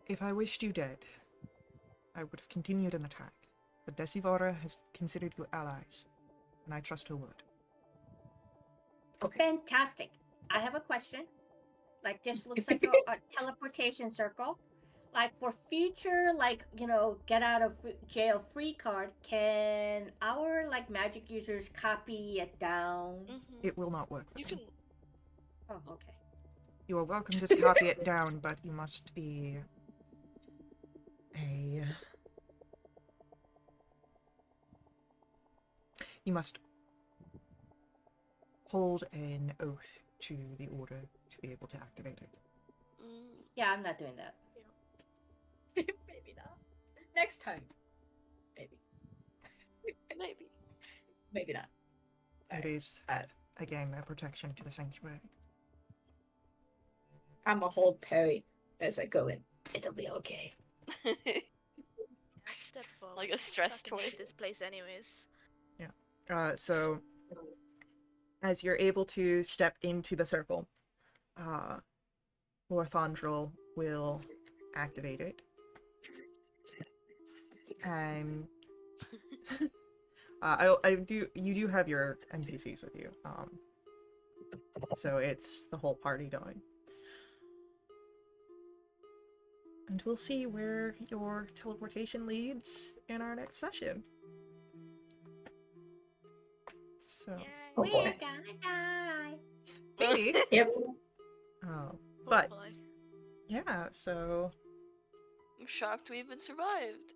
If I wished you dead, I would have continued an attack. But Decivora has considered you allies, and I trust her word. Fantastic. I have a question. Like this looks like a teleportation circle. Like for future, like get out of jail free card. Can our like magic users copy it down? It will not work. You then. can. Oh, okay. You are welcome to copy it down, but you must be a... You must hold an oath to the order to be able to activate it. Yeah, I'm not doing that. Maybe not. Next time. Maybe. Maybe. Maybe not. It is, again, a protection to the sanctuary. I'm a hold Perry as I go in. It'll be okay. Step forward. Like a stress Fucking toy. hate this place anyways. So, as you're able to step into the circle, Lorthondrel will activate it. And you do have your NPCs with you. So it's the whole party going. And we'll see where your teleportation leads in our next session. So, Oh We're boy. gonna die. maybe. Yep. But, Hopefully. yeah, so I'm shocked we even survived.